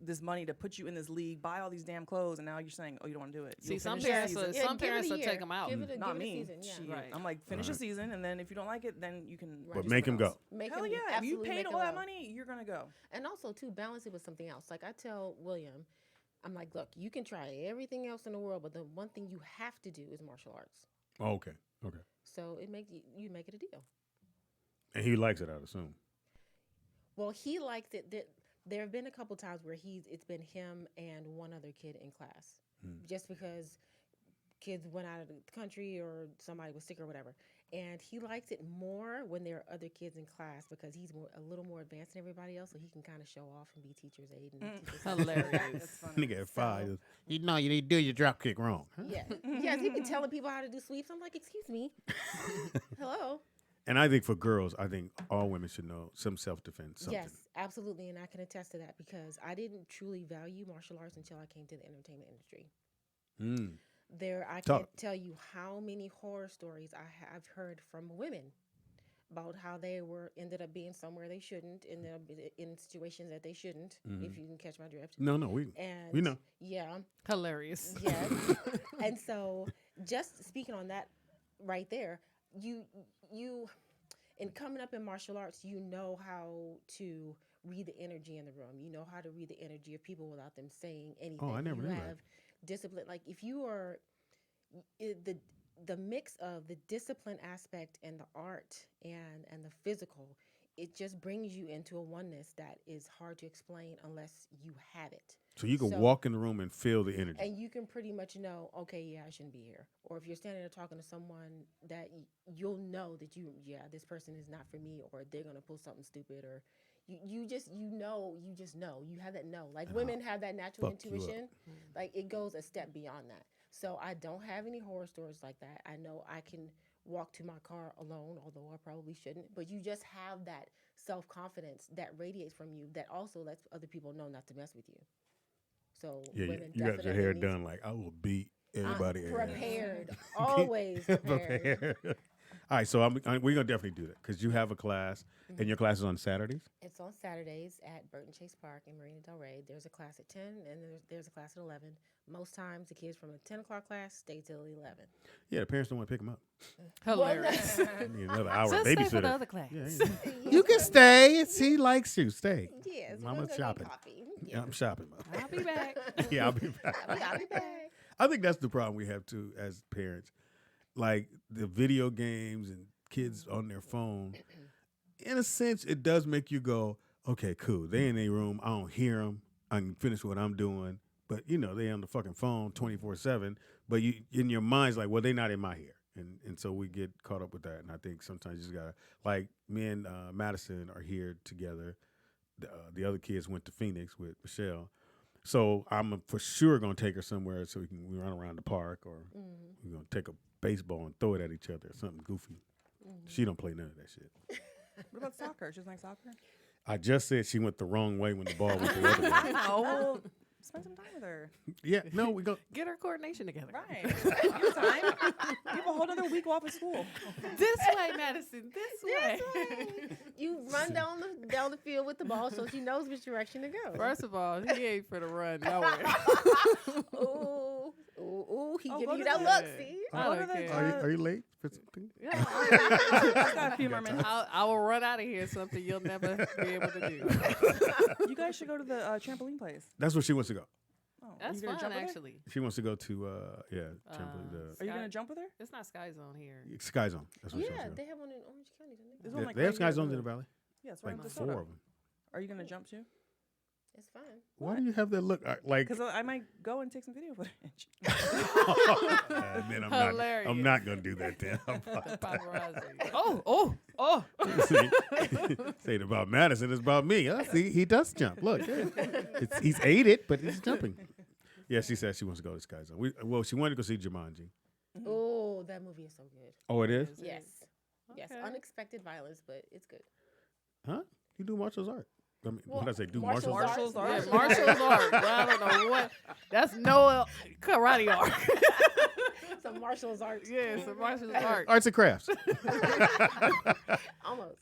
this money to put you in this league, buy all these damn clothes, and now you're saying, oh, you don't want to do it. See, You'll some finish the parents, season. some parents will take them out. Not me. Season, Right. I'm like, finish Right. the season, and then if you don't like it, then you can. But do make him something go. else. Make Hell him yeah! If you absolutely paid make all him that go. money, you're gonna go. And also, too, balance it with something else. Like I tell William, I'm like, look, you can try everything else in the world, but the one thing you have to do is martial arts. Okay. So it makes you make it a deal. And he likes it, I'd assume. Well, he likes it. There have been a couple times where it's been him and one other kid in class, just because kids went out of the country or somebody was sick or whatever. And he likes it more when there are other kids in class because he's a little more advanced than everybody else, so he can kind of show off and be teacher's aide. And Hilarious. Nigga at 5, you know you need to do your drop kick wrong. Huh? Yeah, yes, he be telling people how to do sweeps. I'm like, excuse me, hello. And I think for girls, I think all women should know some self-defense. Something. Yes, absolutely, and I can attest to that because I didn't truly value martial arts until I came to the entertainment industry. I can't tell you how many horror stories I have heard from women about how they ended up being somewhere they shouldn't, ended up in situations that they shouldn't. If you can catch my drift. No, we know. Yeah, hilarious. Yes, and so just speaking on that right there, you in coming up in martial arts, you know how to read the energy in the room. You know how to read the energy of people without them saying anything. Oh, I never knew have discipline. Like if you are the mix of the discipline aspect and the art and the physical, it just brings you into a oneness that is hard to explain unless you have it. So you can walk in the room and feel the energy. And you can pretty much know, okay, yeah, I shouldn't be here. Or if you're standing there talking to someone that you'll know that this person is not for me, or they're going to pull something stupid, or you just know. You have that know. Like women have that natural intuition. Like it goes a step beyond that. So I don't have any horror stories like that. I know I can walk to my car alone, although I probably shouldn't. But you just have that self-confidence that radiates from you that also lets other people know not to mess with you. So women you got your hair done like I will beat everybody. Prepared, always prepared. All right, so we're gonna definitely do that because you have a class, and your class is on Saturdays. It's on Saturdays at Burton Chase Park in Marina Del Rey. There's a class at 10, and there's a class at 11. Most times, the kids from a 10 o'clock class stay till 11. Yeah, the parents don't want to pick them up. Hilarious. Need another hour Just babysitter. stay for the other class. Yeah. You can stay. He likes you. Stay. Yes, Mama's shopping. Yeah, I'm shopping. Mama. I'll be back. Yeah, I'll be back. I'll be back. I think that's the problem we have too as parents, like the video games and kids on their phone. In a sense, it does make you go, okay, cool. They in their room. I don't hear them. I can finish what I'm doing. But, they on the fucking phone 24/7. But you in your mind's like, well, they not in my ear. And so we get caught up with that. And I think sometimes you just got to, like me and Madison are here together. The other kids went to Phoenix with Michelle. So I'm for sure going to take her somewhere so we run around the park, or we're going to take a baseball and throw it at each other, something goofy. She don't play none of that shit. What about soccer? She doesn't like soccer? I just said she went the wrong way when the ball went the other way. No. Spend some time with her. Yeah, no, we go. Get her coordination together. Right. Your time. You have a whole other week off of school. This way, Madison. This way. You run down the field with the ball so she knows which direction to go. First of all, he ain't for the run nowhere. Ooh, he giving you that look, see? Are you late for something? Yeah. Got a few more minutes. I will run out of here something you'll never be able to do. You guys should go to the trampoline place. That's where she wants to go. Oh, that's fun, actually. She wants to go to, trampoline. Are you going to jump with her? It's not Sky Zone here. Sky Zone. That's what she wants to go. They have one in Orange County, don't they? There's They have Sky Zones in the Valley. Yeah, it's right like in 4 of them. Are you going to jump too? It's fun. Why do you have that look? Like, because I might go and take some video footage. Man, I'm not going to do that then. Oh. Say it about Madison, it's about me. See, he does jump. Look, he's ate it, but he's jumping. Yeah, she said she wants to go to Sky Zone. She wanted to go see Jumanji. Oh, that movie is so good. Oh, it is? Yes. Okay. Yes, unexpected violence, but it's good. Huh? You do martial arts. I mean, what did I say? Do martial arts? Yeah, martial arts. I don't know what. That's no karate art. Some martial arts. Yeah, some martial arts. Arts and crafts. Almost.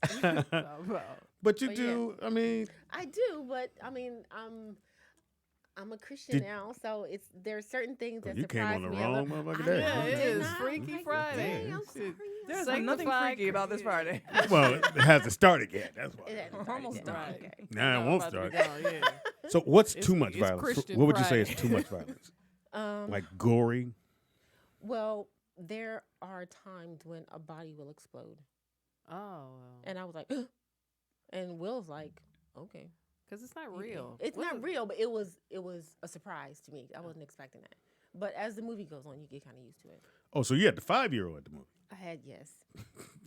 But you do. Yeah. I mean. I do, but I mean, I'm a Christian now, so there's certain things that you surprise came on me. the wrong motherfucking day. Yeah, it is Freaky Friday. I'm sorry. There's nothing freaky about this Friday. Well, it hasn't started yet. That's why. We're almost done. Right. Okay. Now it won't start. Yeah. So what's It's- too much it's violence? Christian What would you say Friday. is too much violence? Like Um, gory? Well, there are times when a body will explode, Oh. and I was like, and Will's like, okay, Because it's not real. it's What not is- real, but it was a surprise to me. I wasn't expecting that. But as the movie goes on, you get kind of used to it. Oh, so you had the 5-year-old at the movie. I had yes.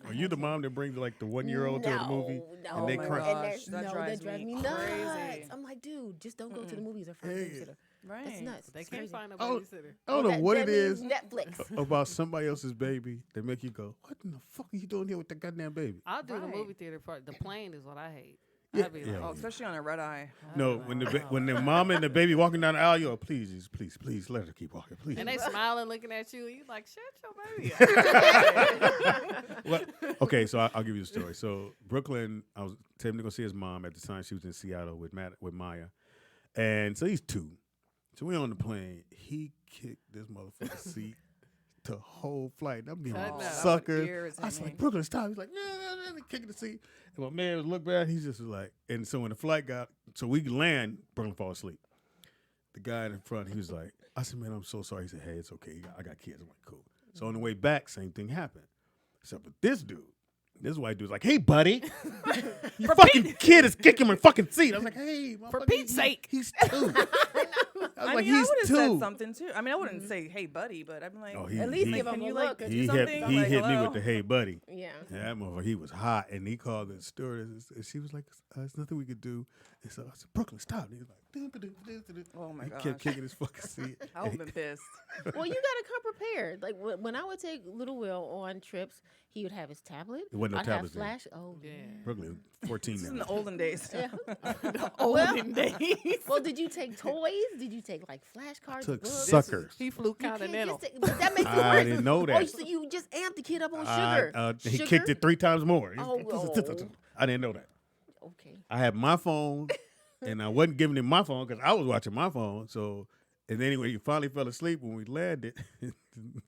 Are you the mom that brings like the 1-year-old to the movie? No, And they my cry? gosh. and that drives drives me me nuts. crazy. I'm like, dude, just don't go to the movies or find a babysitter. Right. That's nuts. They It's can't crazy. find a Oh, babysitter. I don't know that- what that it is means Netflix. about somebody else's baby that make you go, what in the fuck are you doing here with the goddamn baby? I'll do the Right. movie theater part. The plane is what I hate. Yeah, I'd be yeah. like, Oh, especially on a red eye. No, when the mom and the baby walking down the aisle, you go, please, please, please, let her keep walking, please. and they smiling, looking at you. You like, shut your baby up. Well, okay, so I'll give you the story. So Brooklyn, I was taking him to go see his mom at the time. She was in Seattle with Maya, and so he's 2. So we on the plane. He kicked this motherfucking seat the whole flight. I'm being Cut now. sucker. I was like, Brooklyn, stop. He's like, no, kicking the seat. And my man would look back. He's just like, and so when the flight got, so we land, Brooklyn fall asleep. The guy in front, he was like, I said, man, I'm so sorry. He said, hey, it's okay. I got kids. I'm like, cool. So on the way back, same thing happened. So, but this white dude's like, hey, buddy, your fucking kid is kicking my fucking seat. I was like, hey, For Pete's sake. he's 2. I was like, mean, I he's would have 2. said something too. I mean, I wouldn't say, "Hey, buddy," but I'm like, Oh, At least he- give him can a you look. like He do hit, something? he Like, hit me hello? with the hey buddy. Yeah. And that motherfucker, he was hot, and he called the stewardess, and she was like, "There's nothing we could do." And so I said, "Brooklyn, stop!" And he was like, Oh my he gosh. kept kicking his fucking seat. I would have been pissed. Well, you gotta come prepared. Like when I would take Little Will on trips, he would have his tablet. There wasn't no I'd tablets have then. flash. Oh Yeah. Brooklyn, 14 This is in now. the olden days. Yeah. Olden days. Well, did you take toys? Did you take like flashcards? Took books? suckers. He flew You can't continental. just take- but that makes it I worse. didn't know Oh, that. so you just amped the kid up on sugar. He Sugar? kicked it 3 times more. Oh, I didn't know that. Okay. I had my phone, and I wasn't giving him my phone because I was watching my phone. So, and anyway, he finally fell asleep when we landed.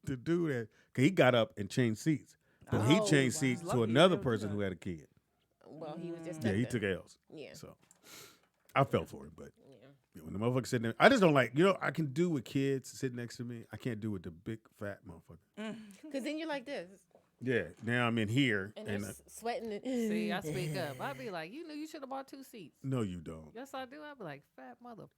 To do that, cause he got up and changed seats, but he Oh, changed wow. seats to Lucky another you. person who had a kid. Well, he was just Yeah, he stuck took there. L's. Yeah. So I felt for him, but Yeah. when the motherfucker sitting there, I just don't like. I can do with kids sitting next to me. I can't do with the big fat motherfucker. Because then you're like this, Yeah. Now I'm in here, and and they're sweating. And See, I speak up. I'd be like, you knew you should have bought 2 seats. no, you don't. Yes, I do. I'd be like, fat motherfucker.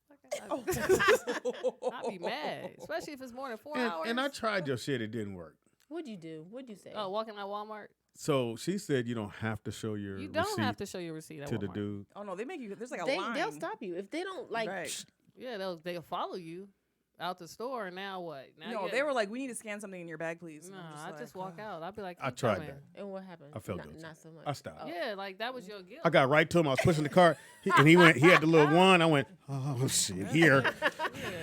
I'd be mad, especially if it's more than 4 hours. And I tried your shit. It didn't work. What'd you do? What'd you say? Oh, walking out Walmart. So she said you don't have to show your You don't receipt have to show your receipt at to the Walmart. dude. Oh no, they make you. There's like a line. They'll stop you if they don't like. Right. Yeah, they'll follow you out the store. And now what? Now No, you- they were like, "We need to scan something in your bag, please." And No, I'm I like, just walk out. I'd be like, I keep tried coming. that. And what happened? I felt not, guilty. not so much. I stopped. Yeah, like that was your guilt. I got right to him. I was pushing the car, and he went. He had the little one. I went, oh shit, here.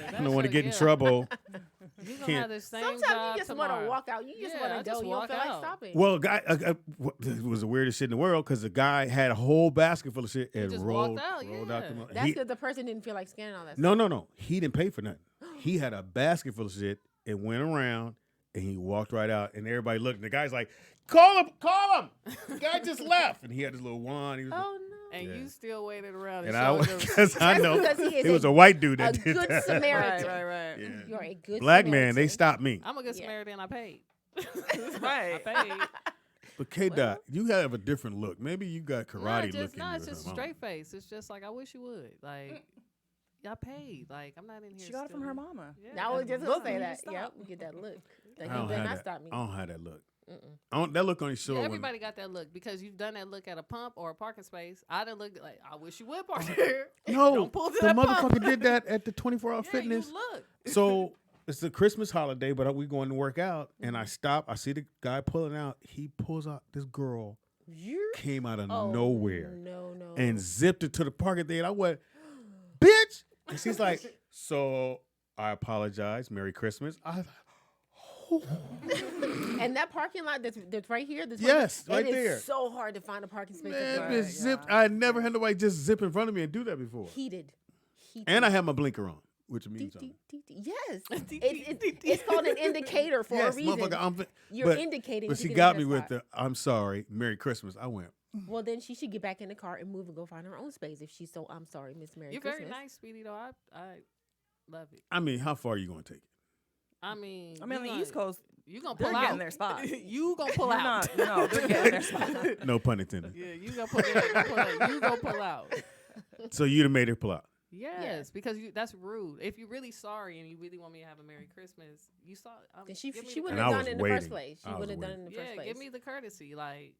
I don't want to get in trouble. You gonna Can't- have the same Sometimes job you just want tomorrow. to walk out. You just Yeah, want I to go. just You don't walk feel like out. stopping. Well, guy, it was the weirdest shit in the world because the guy had a whole basket full of shit and just rolled walked out, the yeah. mo- That's he- because the person didn't feel like scanning all that. No. He didn't pay for nothing. He had a basket full of shit and went around and he walked right out and everybody looked. And the guy's like, call him. The guy just left. And he had his little wand. He was Oh no. And Yeah. you still waited around. and showed I, them- because I know because he is it was a- a white dude a that did good that. Samaritan. Right. Yeah. You're a good Black man, Samaritan. they stopped me. I'm a good Yeah. Samaritan. I paid. Right. I paid. But K Dot, you have a different look. Maybe you got karate no, look in you. it's or just something. straight face. It's just like I wish you would. Like, I paid. Like, I'm not in here. She got it from her stealing. mama. Yeah. I was just Look, gonna say you that. just stop. Yep, we get that look. Like, I you don't better have not that. stop me. I don't have that look. Mm-mm. That look on your show. Yeah, when- everybody got that look because you've done that look at a pump or a parking space. I done looked like I wish you would park here. No, Don't pull to the that pump. motherfucker did that at the 24-hour Yeah, fitness. you look. So it's the Christmas holiday, but we going to work out, and I stop. I see the guy pulling out. He pulls out this girl. Came out of nowhere No. and zipped it to the parking thing. And I went, bitch. And she's like, so I apologize. Merry Christmas. I was like, And that parking lot that's right here. This Yes, one, right it there. is so hard to find a parking space. man, that's bitch zipped. I never had nobody just zip in front of me and do that before. heated. And I had my blinker on. which means something. Yes, it's called an indicator for a reason. You're indicating. But she got me with the "I'm sorry, Merry Christmas." I went. Well, then she should get back in the car and move and go find her own space. If she's so, I'm sorry, Miss Merry You're Christmas. very nice, Speedy. Though I love it. I mean, how far are you gonna take it? I mean, on the East Coast, you gonna they're pull out. getting their spot. You gonna pull out. No, they're getting their spot. No pun intended. Yeah, you gonna pull out. You gonna pull out. So you'd have made her pull out. Yes, because that's rude. If you're really sorry and you really want me to have a Merry Christmas, you saw. Then she wouldn't have done it in the first place. She wouldn't have done it in the first place. Give me the courtesy, like.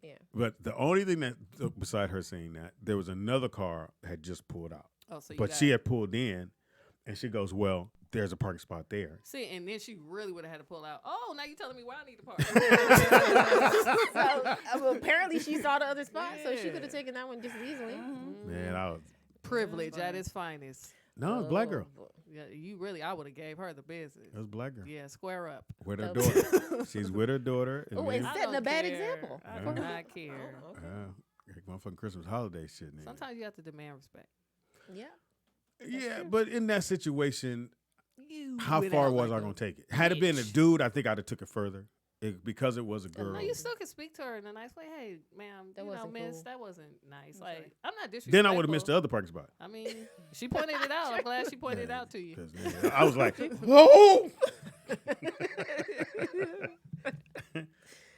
Yeah. But the only thing that, beside her saying that, there was another car had just pulled out. Oh, so but she had pulled in, and she goes, "Well, there's a parking spot there." See, and then she really would have had to pull out. Oh, now you're telling me why I need to park. So apparently she saw the other spot, so she could have taken that one just as easily. Man, I was privilege at its finest. No, it's black girl. Yeah, I would have gave her the business. It was black girl. Yeah, square up. With her daughter. She's with her daughter. Oh, and setting a bad example. I do not care. Motherfucking Christmas holiday shit. Sometimes you have to demand respect. Yeah. Yeah, but in that situation, how far was I going to take it? Had it been a dude, I think I'd have took it further. Because it was a girl. No, you still can speak to her in a nice way. Hey, ma'am, miss, that wasn't nice. Like, I'm not disrespectful. Then I would have missed the other parking spot. I mean, she pointed it out. I'm glad she pointed it out to you. I was like, oh!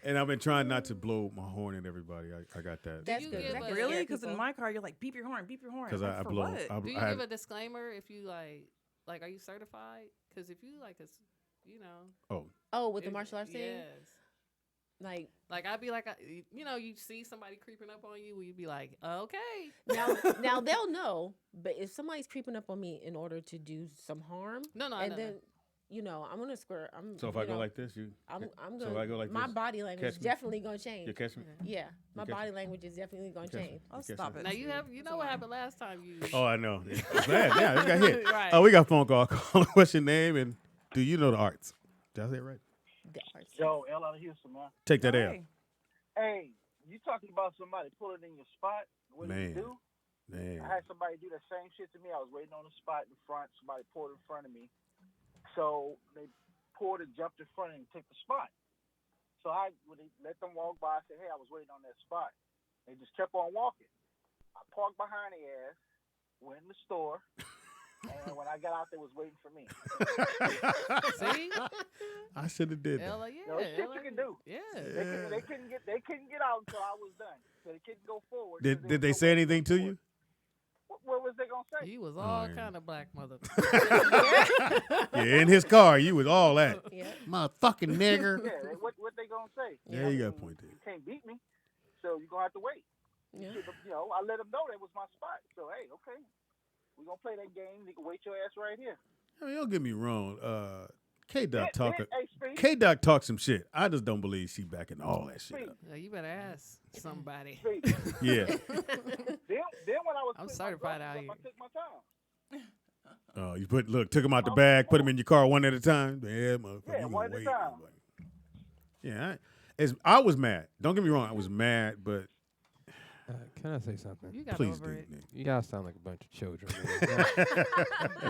And I've been trying not to blow my horn at everybody. I got that. That's good. Really? Because in my car, you're like, beep your horn, beep your horn. Because I blow. Do you give a disclaimer if you like, are you certified? Because if you you know. Oh, with the martial arts thing? Yes. Like I'd be like, you see somebody creeping up on you, you'd be like, okay. Now they'll know, but if somebody's creeping up on me in order to do some harm, then I'm gonna square. So if I go like this, I'm gonna. So if I go like my this, body language is definitely gonna change. You catch me? Yeah, my body language is definitely gonna change. I'll stop it. Now you know what happened last time you. Oh, I know. It's bad. Yeah, this got hit. Right. Oh, we got a phone call. What's your name and do you know the arts? Did I say it right? The arts. Yo, L out of Houston, man. Take that L. Hey, you talking about somebody pulling in your spot? What do you do? Man. I had somebody do the same shit to me. I was waiting on the spot in front. Somebody pulled in front of me. So they pulled and jumped in front and took the spot. So I would let them walk by. I said, hey, I was waiting on that spot. They just kept on walking. I parked behind their ass, went in the store, and when I got out, they was waiting for me. See? I should have did that. Shit you can do. Yeah. They couldn't get out until I was done. So they couldn't go forward. Did they say anything to you? What was they gonna say? He was all kind of black mother. Yeah, in his car, you was all that. Yeah. Motherfucking nigger. Yeah, what they gonna say? Yeah, you got a point there. You can't beat me, so you're gonna have to wait. Yeah. I let them know that was my spot. So hey, okay, we're gonna play that game. You can wait your ass right here. I mean, don't get me wrong. K-Dot Speedy. K-Dot talk some shit. I just don't believe she backing all that shit up. You better ask somebody. Yeah. Then when I was I'm certified out here. I took my time. Oh, took him out the bag, put him in your car one at a time. Yeah, motherfucker. Yeah, one at a time. Yeah, I was mad. Don't get me wrong, I was mad, but can I say something? You got please over do. it. Nick. Y'all sound like a bunch of children. Man.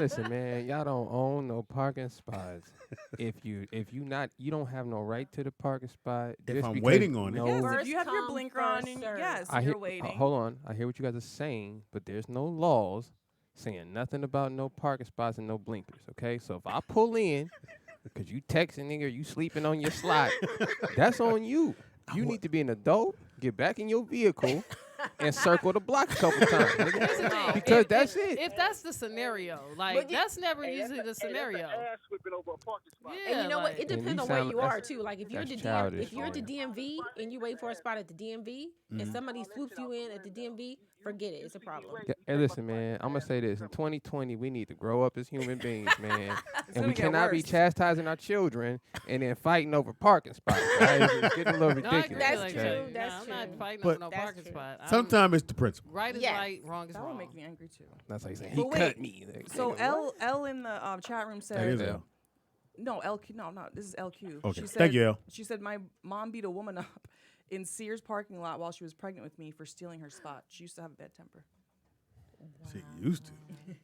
Listen, man, y'all don't own no parking spots. If you don't have no right to the parking spot. If I'm waiting on it. Yes, if you have your blinker on, and you're waiting. Hold on, I hear what you guys are saying, but there's no laws saying nothing about no parking spots and no blinkers. Okay, so if I pull in because you texting or you sleeping on your slot, that's on you. You need to be an adult, get back in your vehicle, and circle the block a couple times. Nigga. Because that's it. If that's the scenario, that's never usually the scenario. Ass whipping over a parking spot. Yeah, and you know what? It depends on where you are too. Like if you're at the childish. DMV and you wait for a spot at the DMV and somebody swoops you in at the DMV, forget it. It's a problem. Hey, listen, man. I'm gonna say this: in 2020, we need to grow up as human beings, man, and we cannot be chastising our children and then fighting over parking spots. Right? It's getting a little ridiculous. That's true. That's I'm true. not fighting over no parking spot. Sometimes it's the principle. Right is right, wrong is that wrong. would make me angry too. That's how you say But he wait, cut me. So L in the chat room said. That is L. No, LQ. No, this is LQ. Okay. She said, Thank you, L. She said my mom beat a woman up in Sears parking lot while she was pregnant with me for stealing her spot. She used to have a bad temper. She used to.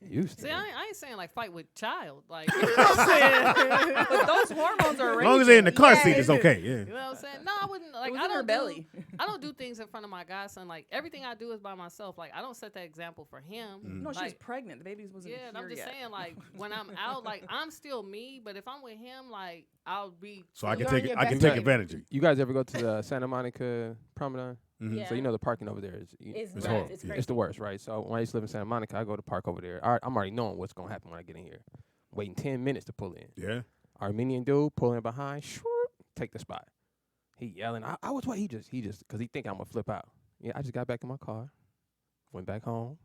Used to. See, I ain't saying like fight with child. Like, But those hormones are As long as they're in the car seat, Yeah. it's okay. Yeah. You know what I'm saying? No, I wouldn't. Like, was I in her don't belly. I don't do things in front of my godson. Like everything I do is by myself. Like I don't set that example for him. No, she was Like, pregnant. The baby wasn't yeah, here and I'm just yet. saying, like, when I'm out, like, I'm still me, but if I'm with him, like, I'll be. So I can You're take on it. your I can best take behavior. advantage of you. You guys ever go to the Santa Monica Promenade? Mhm. So you know the parking over there is It's It's nuts. horrible. It's Yeah. crazy. it's the worst, right? So when I used to live in Santa Monica, I go to park over there. I'm already knowing what's gonna happen when I get in here. Waiting 10 minutes to pull in. Yeah. Armenian dude pulling behind, take the spot. He yelling. I was what he just because he think I'm gonna flip out. Yeah, I just got back in my car, went back home,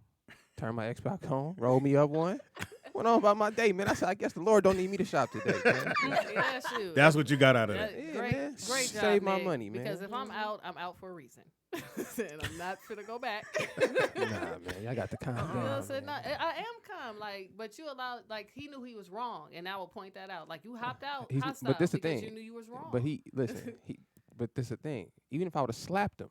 turned my Xbox on, rolled me up one, went on about my day, man. I said, I guess the Lord don't need me to shop today, man. Yeah, shoot. That's what you got out of Yeah, it. great, man. great job, Save my Nick, money, man. Because if I'm out for a reason, and I'm not finna go back. Nah, man, I got to calm You know what I'm down. saying? No, I am calm, like, but you allowed, like, he knew he was wrong, and I will point that out. Like, you hopped out, He's- hostile but this the because thing. you knew you was wrong. But but this the thing. Even if I would have slapped him,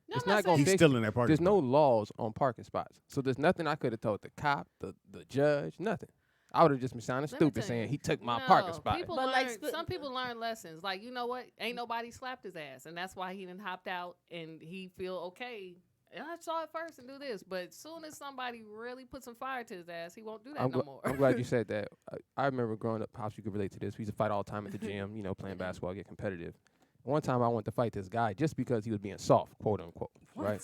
No, it's I'm not not gonna saying- He's fix still it. in that parking There's no spot. laws on parking spots, so there's nothing I could have told the cop, the judge, nothing. I would have just been sounding Let me stupid tell saying you, he took my no, parking spot. People But, learn, like, some people learn lessons. Like, you know what? Ain't nobody slapped his ass, and that's why he done hopped out, and he feel okay. And I saw it first and do this, but soon as somebody really put some fire to his ass, he won't do that no more. I'm glad you said that. I remember growing up, Pops, you could relate to this. We used to fight all the time at the gym, playing basketball, get competitive. One time I went to fight this guy just because he was being soft, quote unquote, right?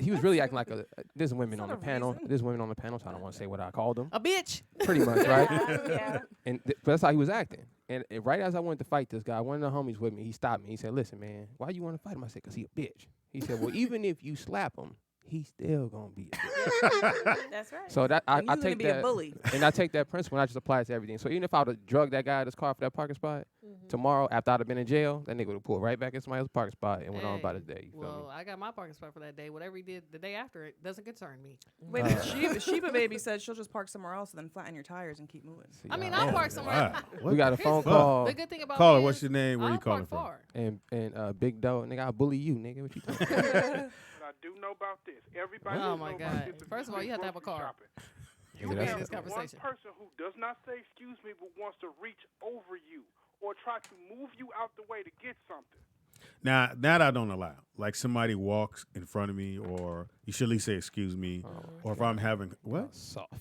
He was really acting like there's women on the panel. There's women on the panel, so I don't want to say what I called him. A bitch. Pretty much, right? Yeah. And but that's how he was acting. And right as I went to fight this guy, one of the homies with me, he stopped me. He said, "Listen, man, why you want to fight him?" I said, "Cause he a bitch." He said, "Well, even if you slap him, he's still gonna be a bitch." That's right. So that I And he's gonna take be a that, bully. and I take that principle and I just apply it to everything. So even if I would have drugged that guy out of his car for that parking spot, tomorrow after I'd have been in jail, that nigga would have pulled right back in somebody else's parking spot and went on about his day. You feel Well, me? I got my parking spot for that day. Whatever he did the day after, it doesn't concern me. Wait, a minute, Sheba Baby said she'll just park somewhere else and then flatten your tires and keep moving. I mean, I'll park somewhere. Wow. We got a Here's phone the- call. The good thing about Caller, me what's is your name? Where I'll you calling park from? far. And Big Doe, nigga, I bully you, nigga. What you talking about? But I do know about this. Everybody Oh knows my about God. this if First of all, you have to have a grocery car. shopping. You Yeah, that's- have this one conversation. person who does not say excuse me but wants to reach over you or try to move you out the way to get something. Now that I don't allow. Like somebody walks in front of me, or you should at least say excuse me, or if I'm having what? Soft.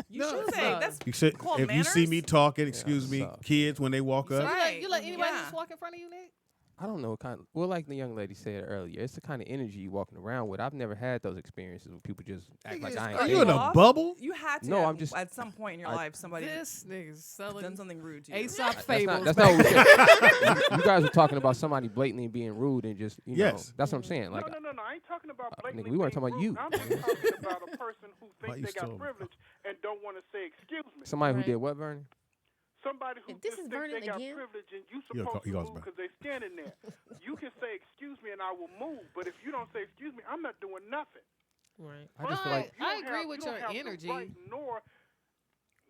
You should say that's You should, called if you see manners? me talking, excuse me, soft. kids when they walk So up. you let anybody Yeah. just walk in front of you, Nick? I don't know what kind. Well, like the young lady said earlier, it's the kind of energy you walking around with. I've never had those experiences where people just act like I ain't. Are you there. in a bubble? You had to. No, at, I'm just- at some point in your life somebody This nigga's selling done something rude to you. Aesop That's fables. not what we said. You guys were talking about somebody blatantly being rude and just, you know, Yes. that's what I'm saying. Like, No. I ain't talking about blatantly nigga, we weren't being talking about rude. you. I'm just talking about a person who Why you thinks they got still- privilege and don't want to say excuse me. somebody who Right. did what, Vernon? Somebody who If this just is thinks Vernon they got again? privilege and you Yeah, supposed he to goes move back. because they standing there. You can say excuse me and I will move, but if you don't say excuse me, I'm not doing nothing. Right. I just feel like, You I don't agree have- with you don't your have the energy. right nor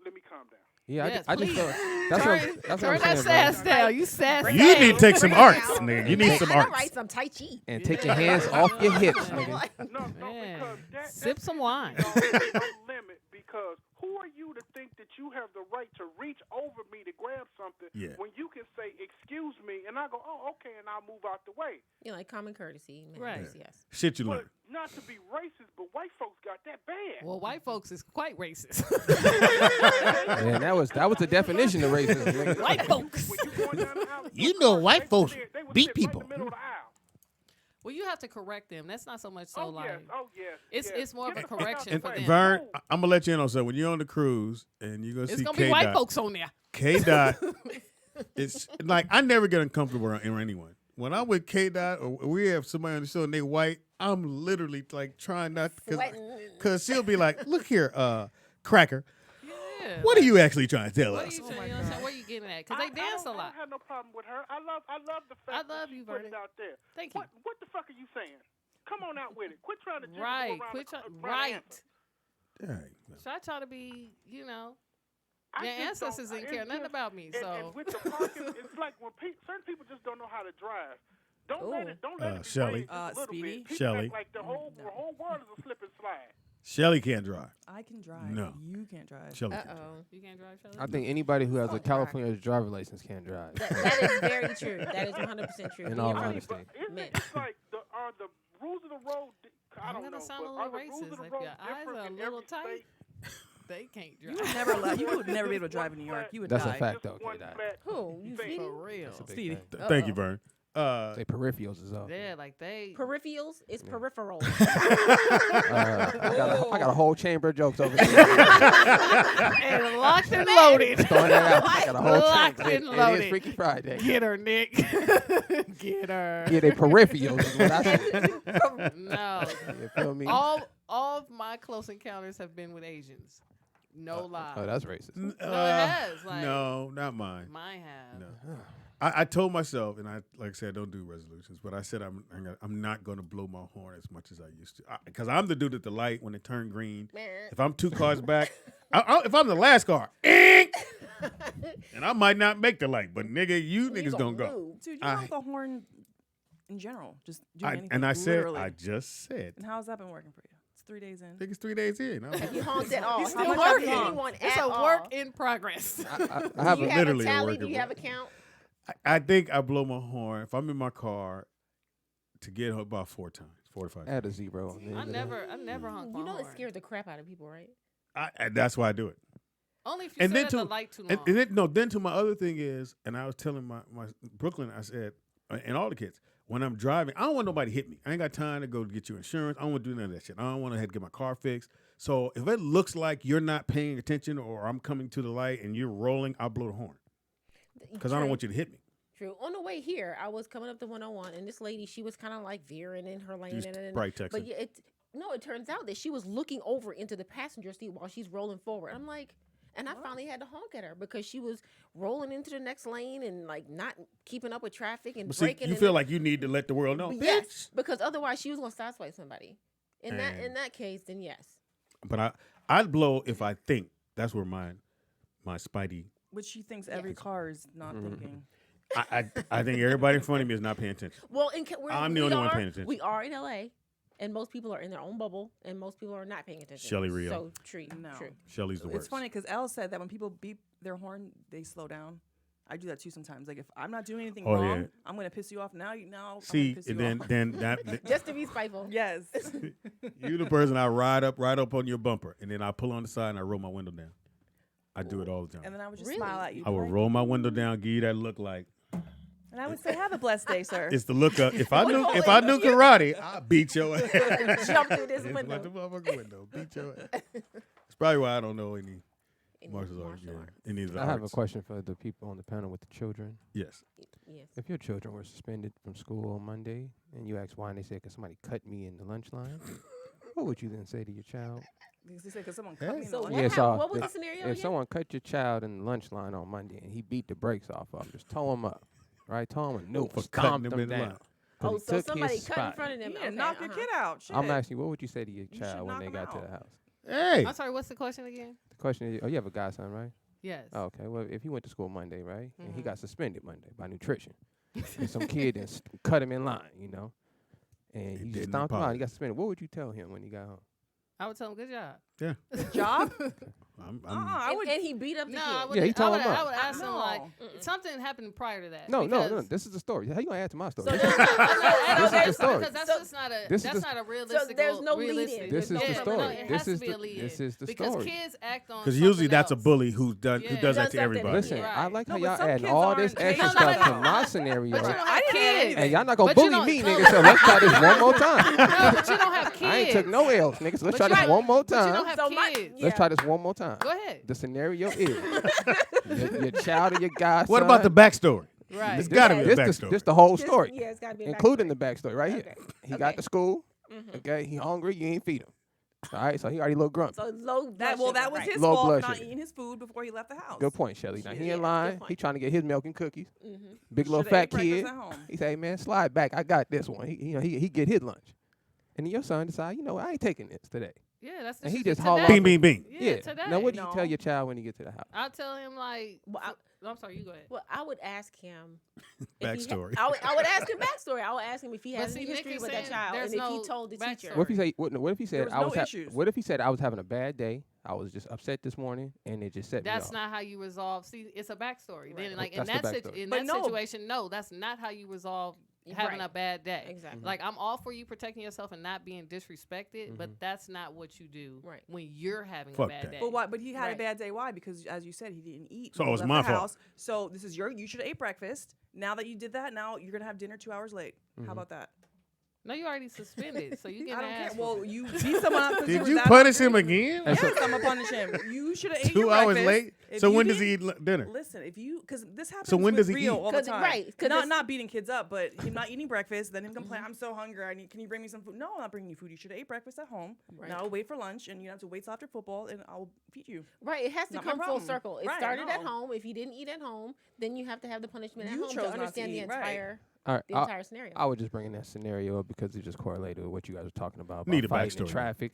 let me calm down. yeah, Yes, I just please. feel that's what I'm Turn that saying. sass Vernon. down. You sass. You need to take some Bring it arts, down. nigga. You need some I know, arts. right? Some Tai Chi. And take your hands off your hips, nigga. No, Man, because that sip some wine. no limit because who are you to think that you have the right to reach over me to grab something Yeah. when you can say excuse me and I go, oh, okay, and I'll move out the way. You know, like common courtesy. Right. Manners, yes. Shit you But learn. not to be racist, but white folks got that bad. Well, white folks is quite racist. Yeah, that was the definition of racism, nigga. White folks. When you going down the aisle, You know white folks they would beat sit right people. in the middle of the aisle. Well, you have to correct them. That's not so much so Oh like. yes, oh yes. It's yes. it's more of Get a the fuck out correction the for way. them. Vern, I'm gonna let you in on something. When you're on the cruise and you're gonna It's see gonna K be white Dot, folks on there. K Dot, it's like I never get uncomfortable around anyone. When I'm with K Dot or we have somebody on the show and they white, I'm literally like trying not because she'll be like, "Look here, cracker, Yeah. what are you actually trying to tell What are us?" you saying? You know what I'm saying? Where you getting at? Because they dance a I lot. don't have no problem with her. I love the fact I love that she you, put Vernon. it out there. Thank you. What the fuck are you saying? Come on out with it. Quit trying to jiggle Right. around Quit the, try- around the right. answer. Yeah. So I try to be, you know, I your just ancestors don't- didn't care it's nothing just- about me. And So with the parking, it's like when certain people just don't know how to drive. Don't let it be Shelley. raised just a little Speedy. bit. People Shelley. act like the whole world is a slip and slide. Shelly can't drive. I can drive. No. You can't drive. Shelly Uh can't drive. oh. You can't drive, Shelly? I think anybody who has a California driver license can't drive. That is very true. That is 100% true. In Me all and Frank- honesty. Man. It's like the rules of the road. I don't I'm know. gonna sound a but little are the rules of racist. the If road your eyes different are a in little every tight, state? they can't You drive. would never be able to drive in New York. You would That's die. a fact, though. K-Dot. Who? You Speedy? For real. That's a big Speedy. fact. Thank you, Vern. Say peripherals is off. Yeah, like they. Peripherals? It's peripheral. I got a whole chamber of jokes over here. And locked and loaded. Throwing that out. I got a whole Locked chamber. and It loaded. is Freaky Friday. Get her, Nick. Get her. Yeah, they peripherals is what I said. No. You feel me? All of my close encounters have been with Asians. No lie. Oh, that's racist. No, it has. Like, No, not mine. Mine have. No. I told myself, and like I said, I don't do resolutions, but I said I'm not going to blow my horn as much as I used to, because I'm the dude at the light when it turned green. If I'm 2 cars back, if I'm the last car, and I might not make the light, but nigga, you niggas gonna go. Dude, you want the horn in general. Just do anything. And I said, literally. I just said. And how's that been working for you? It's 3 days in. I think it's 3 days in. Have you honked at all? He's How still much have working. you honked It's at a all? work in progress. I have Do you literally have a a tally? working Do you have a one. count? I think I blow my horn if I'm in my car to get about 4 times, 4 to 5 times. Add a zero. I never honked my You know it horn. scares the crap out of people, right? That's why I do it. Only if you sit at the light too long. And then to my other thing is, and I was telling my Brooklyn, I said, and all the kids, when I'm driving, I don't want nobody to hit me. I ain't got time to go get you insurance. I don't want to do none of that shit. I don't want to have to get my car fixed. So if it looks like you're not paying attention or I'm coming to the light and you're rolling, I'll blow the horn. Because I don't want you to hit me. True. On the way here, I was coming up the 101, and this lady, she was kind of like veering in her lane. was And probably texting. But yeah, it turns out that she was looking over into the passenger seat while she's rolling forward. I'm like, and I finally had to honk at her because she was rolling into the next lane and like not keeping up with traffic and But see, braking. you feel like you need to let the world know. Yes, because otherwise she was going to sideswipe somebody. In And- that case, then yes. But I'd blow if I think. That's where my Speedy. Which she thinks every car is not thinking. I think everybody in front of me is not paying attention. Well, I'm the only one paying attention. We are in LA, and most people are in their own bubble, and most people are not paying attention. Shelly Rio. So true. Shelly's the worst. It's funny because Elle said that when people beep their horn, they slow down. I do that too sometimes. Like if I'm not doing anything wrong, yeah. I'm gonna piss you off. Now See, I'm gonna piss you and off. then that Just to be spiteful. Yes. you the person I ride up on your bumper, and then I pull on the side and I roll my window down. I do it all the time. And then I would just smile at you. I would roll my window down, give you that look like. And I would say, "Have a blessed day, sir." It's the look up. If I knew karate, I'd beat your ass. Jump through this It's window. like the motherfucking window. Beat your ass. It's probably why I don't know any martial arts. Any of the I have a arts. question for the people on the panel with the children. Yes. Yes. If your children were suspended from school on Monday and you asked why and they said, "Cause somebody cut me in the lunch line," what would you then say to your child? Because someone cut me in the So lunch. what, Yeah, so what was if- the scenario If again? someone cut your child in the lunch line on Monday and he beat the brakes off of him, just tow him up, right? Tow him a note For for cutting stomped him him in the down. line. But Oh, he so took somebody his cut in spot. front of them. Yeah, Okay, knock your kid out. Shit. I'm asking you, what would you say to your should child when knock they him got to out. the house? Hey. I'm sorry, what's the question again? The question is, you have a godson, right? Yes. Oh, okay. Well, if he went to school Monday, right, and he Mhm. got suspended Monday by nutrition, and some kid then cut him in line, and He he didn't just stomped him out. apologize. He got suspended. What would you tell him when he got home? I would tell him, good job. Yeah. Job? I'm And he beat up the No, kid. I would, Yeah, he I tore would, him up. I would ask him, No. like, something happened prior to that. No. because- This is the story. How you gonna add to my story? So This there's is- no- this is the story. Because that's just not a This is that's the- not a realistic. there's no lead-in. realistic. This is the Yeah, story. No, it This has is to be the- a lead-in. this is the because story. kids act on. Because usually something that's a else. bully who does Yeah. that to something everybody. Listen, Right. I like how No, but y'all some adding kids all aren't this capable. extra No, no, stuff no, to no. my scenario. But you don't I have didn't add kids. And y'all not gonna But you bully don't- me, no. nigga. So let's try this one more time. No, but you don't have kids. I ain't took no L's, nigga. So let's try But this you- one more But you don't time. have So my- kids. Let's try this one more time. Go ahead. The scenario is your child or your godson. What about the backstory? Right. There's got to be a This backstory. this the whole Just- story, yeah, it's gotta be a including the backstory right here. Okay. He Okay. got to school. Mhm. Okay, he hungry. You ain't feed him. All right, so he already a little grumpy. So low blood That sugar, was right. his Low fault blood for not sugar. eating his food before he left the house. Good point, Shelly. Now he Yeah, in good line. point. He trying to get his milk and cookies. Mhm. Big little Shoulda fat ate breakfast kid. at home. He say, "Man, slide back. I got this one." He get his lunch, and then your son decide, I ain't taking this today. Yeah, that's the And he shit just to haul that. off. Bing, bing, bing. Yeah, today. Now, what do you tell your child when you get to the house? I'll tell him like, I'm sorry, you go ahead. Well, I would ask him Backstory. I would ask him backstory. I would ask him if he But has see, any history Nikki with that saying child, there's and if no he told the teacher. What if he say? What if he said was I no was? issues. What if he said I was having a bad day? I was just upset this morning, and it just set me That's off. not how you resolve. See, it's a backstory. Then, like That's in the that backstory. in But that no. situation, no, that's not how you resolve having Right. a bad day. Exactly. Like I'm all for you protecting yourself and not being disrespected, but that's not what you do when you're having Fuck a bad that. day. But why? But he had Right. a bad day. Why? Because as you said, he didn't eat. So He it was left my the fault. house. So this is you should have ate breakfast. Now that you did that, now you're gonna have dinner 2 hours late. How about that? No, you already suspended, so you get I don't asked. care. Well, you beat someone up. Did you punish him again? Yes, I'm gonna punish him. You should have ate 2 your hours breakfast. late. If So you when does he didn't- eat dinner? Listen, if you because this happens. So when with does he Rio eat? all the 'Cause- time. right, 'cause Not beating kids up, but him not eating breakfast. Then him complain, I'm so hungry. Can you bring me some food? No, I'm not bringing you food. You should have ate breakfast at home. Right. Now I'll wait for lunch, and you have to wait till after football, and I'll feed you. Right, it has to Not my come full problem. circle. It Right, started at no. home. If you didn't eat at home, then you have to have the punishment at You home chose to not to understand the eat, right. entire All right, the entire scenario. I would just bring in that scenario up because it just correlated with what you guys were talking about. Need a fighting in backstory. traffic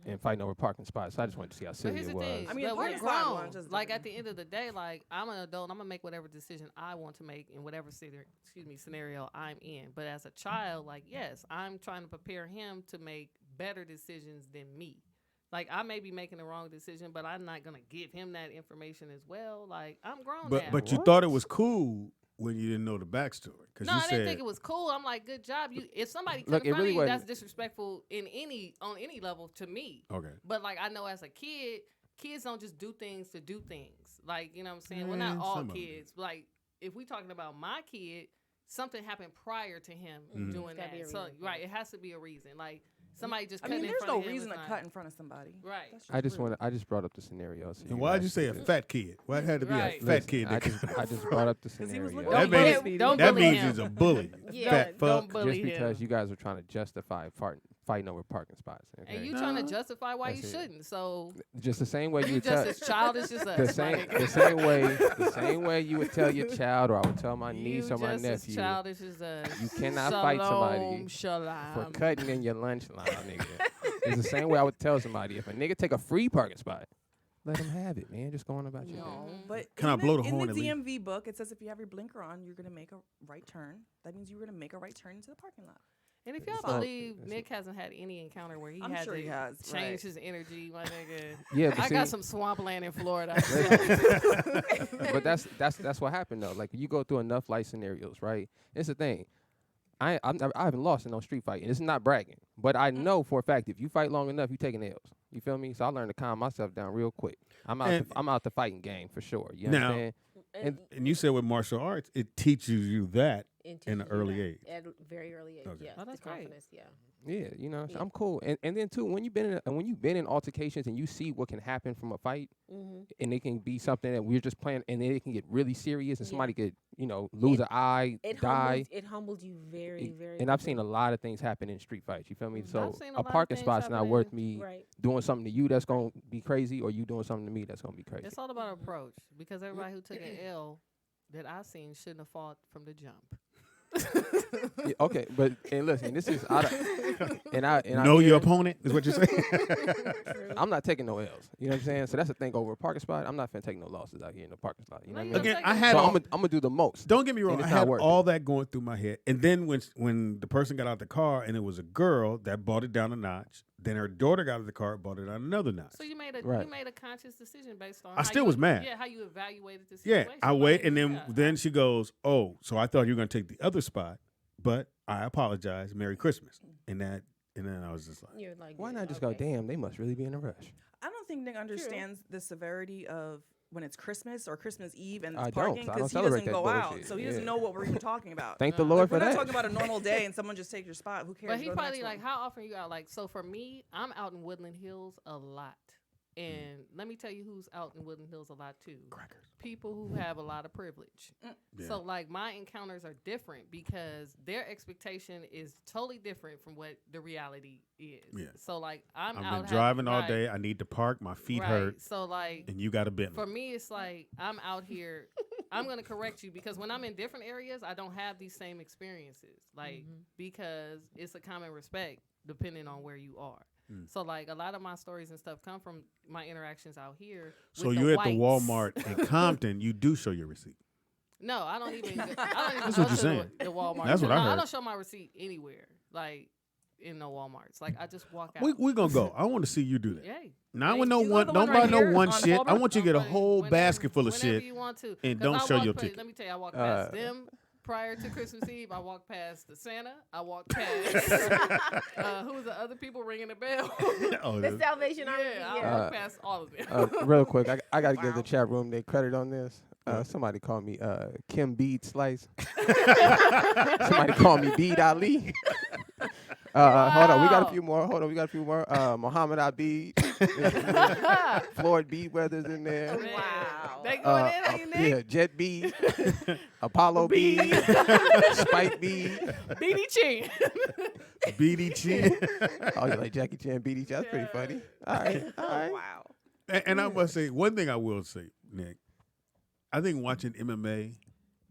and fighting over parking spots. So I just wanted to see how But silly here's it the was. thing. I mean, but we're parking spot grown. ones is Like different. at the end of the day, like I'm an adult. I'm gonna make whatever decision I want to make in whatever scenario I'm in. But as a child, like yes, I'm trying to prepare him to make better decisions than me. Like I may be making the wrong decision, but I'm not gonna give him that information as well. Like I'm grown now. But you thought it was cool when you didn't know the backstory because No, you I said didn't think it was cool. I'm like, good job. You, if somebody cut Look, in it front really of you, that's wasn't- disrespectful on any level to me. okay. But like I know as a kid, kids don't just do things to do things. Like you know what I'm saying. Well, not Man, all some of 'em do. kids. Like if we talking about my kid, something happened prior to him doing Gotta that. be a So reason, right, it has to be a reason. Like somebody just. I cutting mean, in there's front no of him reason is to not- cut in front of somebody. Right. That's I just rude. brought up the scenario. So And why'd you guys say a can- fat kid? Why it had to be Right. a fat kid? I just brought up the 'Cause he was scenario. looking that at means, Speedy. Don't that bully means him. he's a bully. Yeah. Fat Don't fuck. bully Just because him. you guys were trying to justify fighting over parking spots. Okay? And you trying to No. justify why you That's it. shouldn't. So just the same way you you would just tell as childish as us. the my same nigga. the same way you would tell your child or I would tell my niece You or my just as nephew. childish as us. You cannot fight somebody Shalom, shalom. for cutting in your lunch line, nigga. It's the same way I would tell somebody if a nigga take a free parking spot, let him have it, man. Just go on about your day. No, but Can I in blow the in horn the at least? DMV book, it says if you have your blinker on, you're gonna make a right turn. That means you're gonna make a right turn into the parking lot. And if y'all It's not- believe Nick hasn't had any encounter where he I'm had sure to he has, change right. his energy, my nigga. Yeah, but I got see- some swampland in Florida. But that's what happened though. Like you go through enough life scenarios, right? It's the thing. I haven't lost in no street fight, and it's not bragging, but I know for a fact if you fight long enough, you taking L's. You feel me? So I learned to calm myself down real quick. I'm out the fighting game for sure. You Now- understand? And you said with martial arts, it teaches you that And in an teaches you early that age. At a very early age, Okay. yes. Oh, that's the great. confidence, yeah. Yeah, you know, Yeah. I'm cool. And then too, when you've been in altercations and you see what can happen from a fight, and it can be something that we're just playing, and then it can get really serious, and Yeah. somebody could, lose an eye, die. It humbles you very, very. And I've quickly. seen a lot of things happen in street fights. You feel me? So seen a a lot of parking things spot's not happen worth in- me Right. doing something to you that's gonna be crazy, or you doing something to me that's gonna be crazy. It's all about approach because everybody who took an L that I've seen shouldn't have fought from the jump. Yeah, okay, but and listen, this is I Know hear- your opponent is what you're saying. I'm not taking no L's. You know what I'm saying? So that's the thing over a parking spot. I'm not finna take no losses out here in the parking spot. You know what I mean? Again, I had so all- I'm gonna do the most. Don't get me wrong. and I it's not had worth all that going through my head, and then when the person got out the car and it was a girl, that brought it down a notch. Then her daughter got out of the car, brought it down another notch. So you made a Right. you made a conscious decision based on. I how still you- was mad. Yeah, how you evaluated the Yeah, situation. I wait, and then yeah. then she goes, "Oh, so I thought you were gonna take the other spot, but I apologize. Merry Christmas." And then I was just like, You're like, Why not just go? Damn, they must really be in a rush. I don't think Nick understands the severity of when it's Christmas or Christmas Eve and I it's don't, parking 'cause I because don't he doesn't celebrate go that out, bullshit. so he doesn't Yeah. know what we're even talking about. Thank the Lord Like, for we're that. not talking about a normal day and someone just takes your spot. Who cares? But he Go to the probably next like, one. how often you out? Like, so for me, I'm out in Woodland Hills a lot. And let me tell you who's out in Woodland Hills a lot too. Crackers. People who have a lot of privilege. Yeah. So like my encounters are different because their expectation is totally different from what the reality is. Yeah. So like I'm I've out been driving all right. day. I need to park. My feet Right. hurt. So like and you got a Bentley. for me, it's like I'm out here I'm gonna correct you because when I'm in different areas, I don't have these same experiences. Like because it's a common respect depending on where you are. So like a lot of my stories and stuff come from my interactions out here. So with you're the at the whites. Walmart in Compton. You do show your receipt. No, I don't even. That's go what to you're saying. the Walmart. That's what I heard. I don't show my receipt anywhere. Like in no Walmarts. Like I just walk out. We gonna go. I want to see you do that. Yay. Not Hey, with no you one. the Don't one buy right no here one on shit. I Walmart? want you to get a whole basket full of Whenever shit, you want to. and 'Cause don't I show walk your past- ticket. Let me tell you, I walk past them prior to Christmas Eve. I walk past the Santa. I walk past who was the other people ringing the bell? The Salvation Army. Yeah, I walk past all of them. Real quick, I got to give the chat room their credit on this. Somebody called me Kim Bead Slice. Somebody called me Bead Ali. Hold on, we got a few more. Muhammad Abid, Floyd Bead Weathers in there. Wow. They going in on you, Nick? Yeah, Jet Bead, Apollo Bead, Spike Bead, BD Chin. BD Chin. Oh, you like Jackie Chan, BD Chin? That's pretty funny. All right. Wow. And I must say, one thing I will say, Nick, I think watching MMA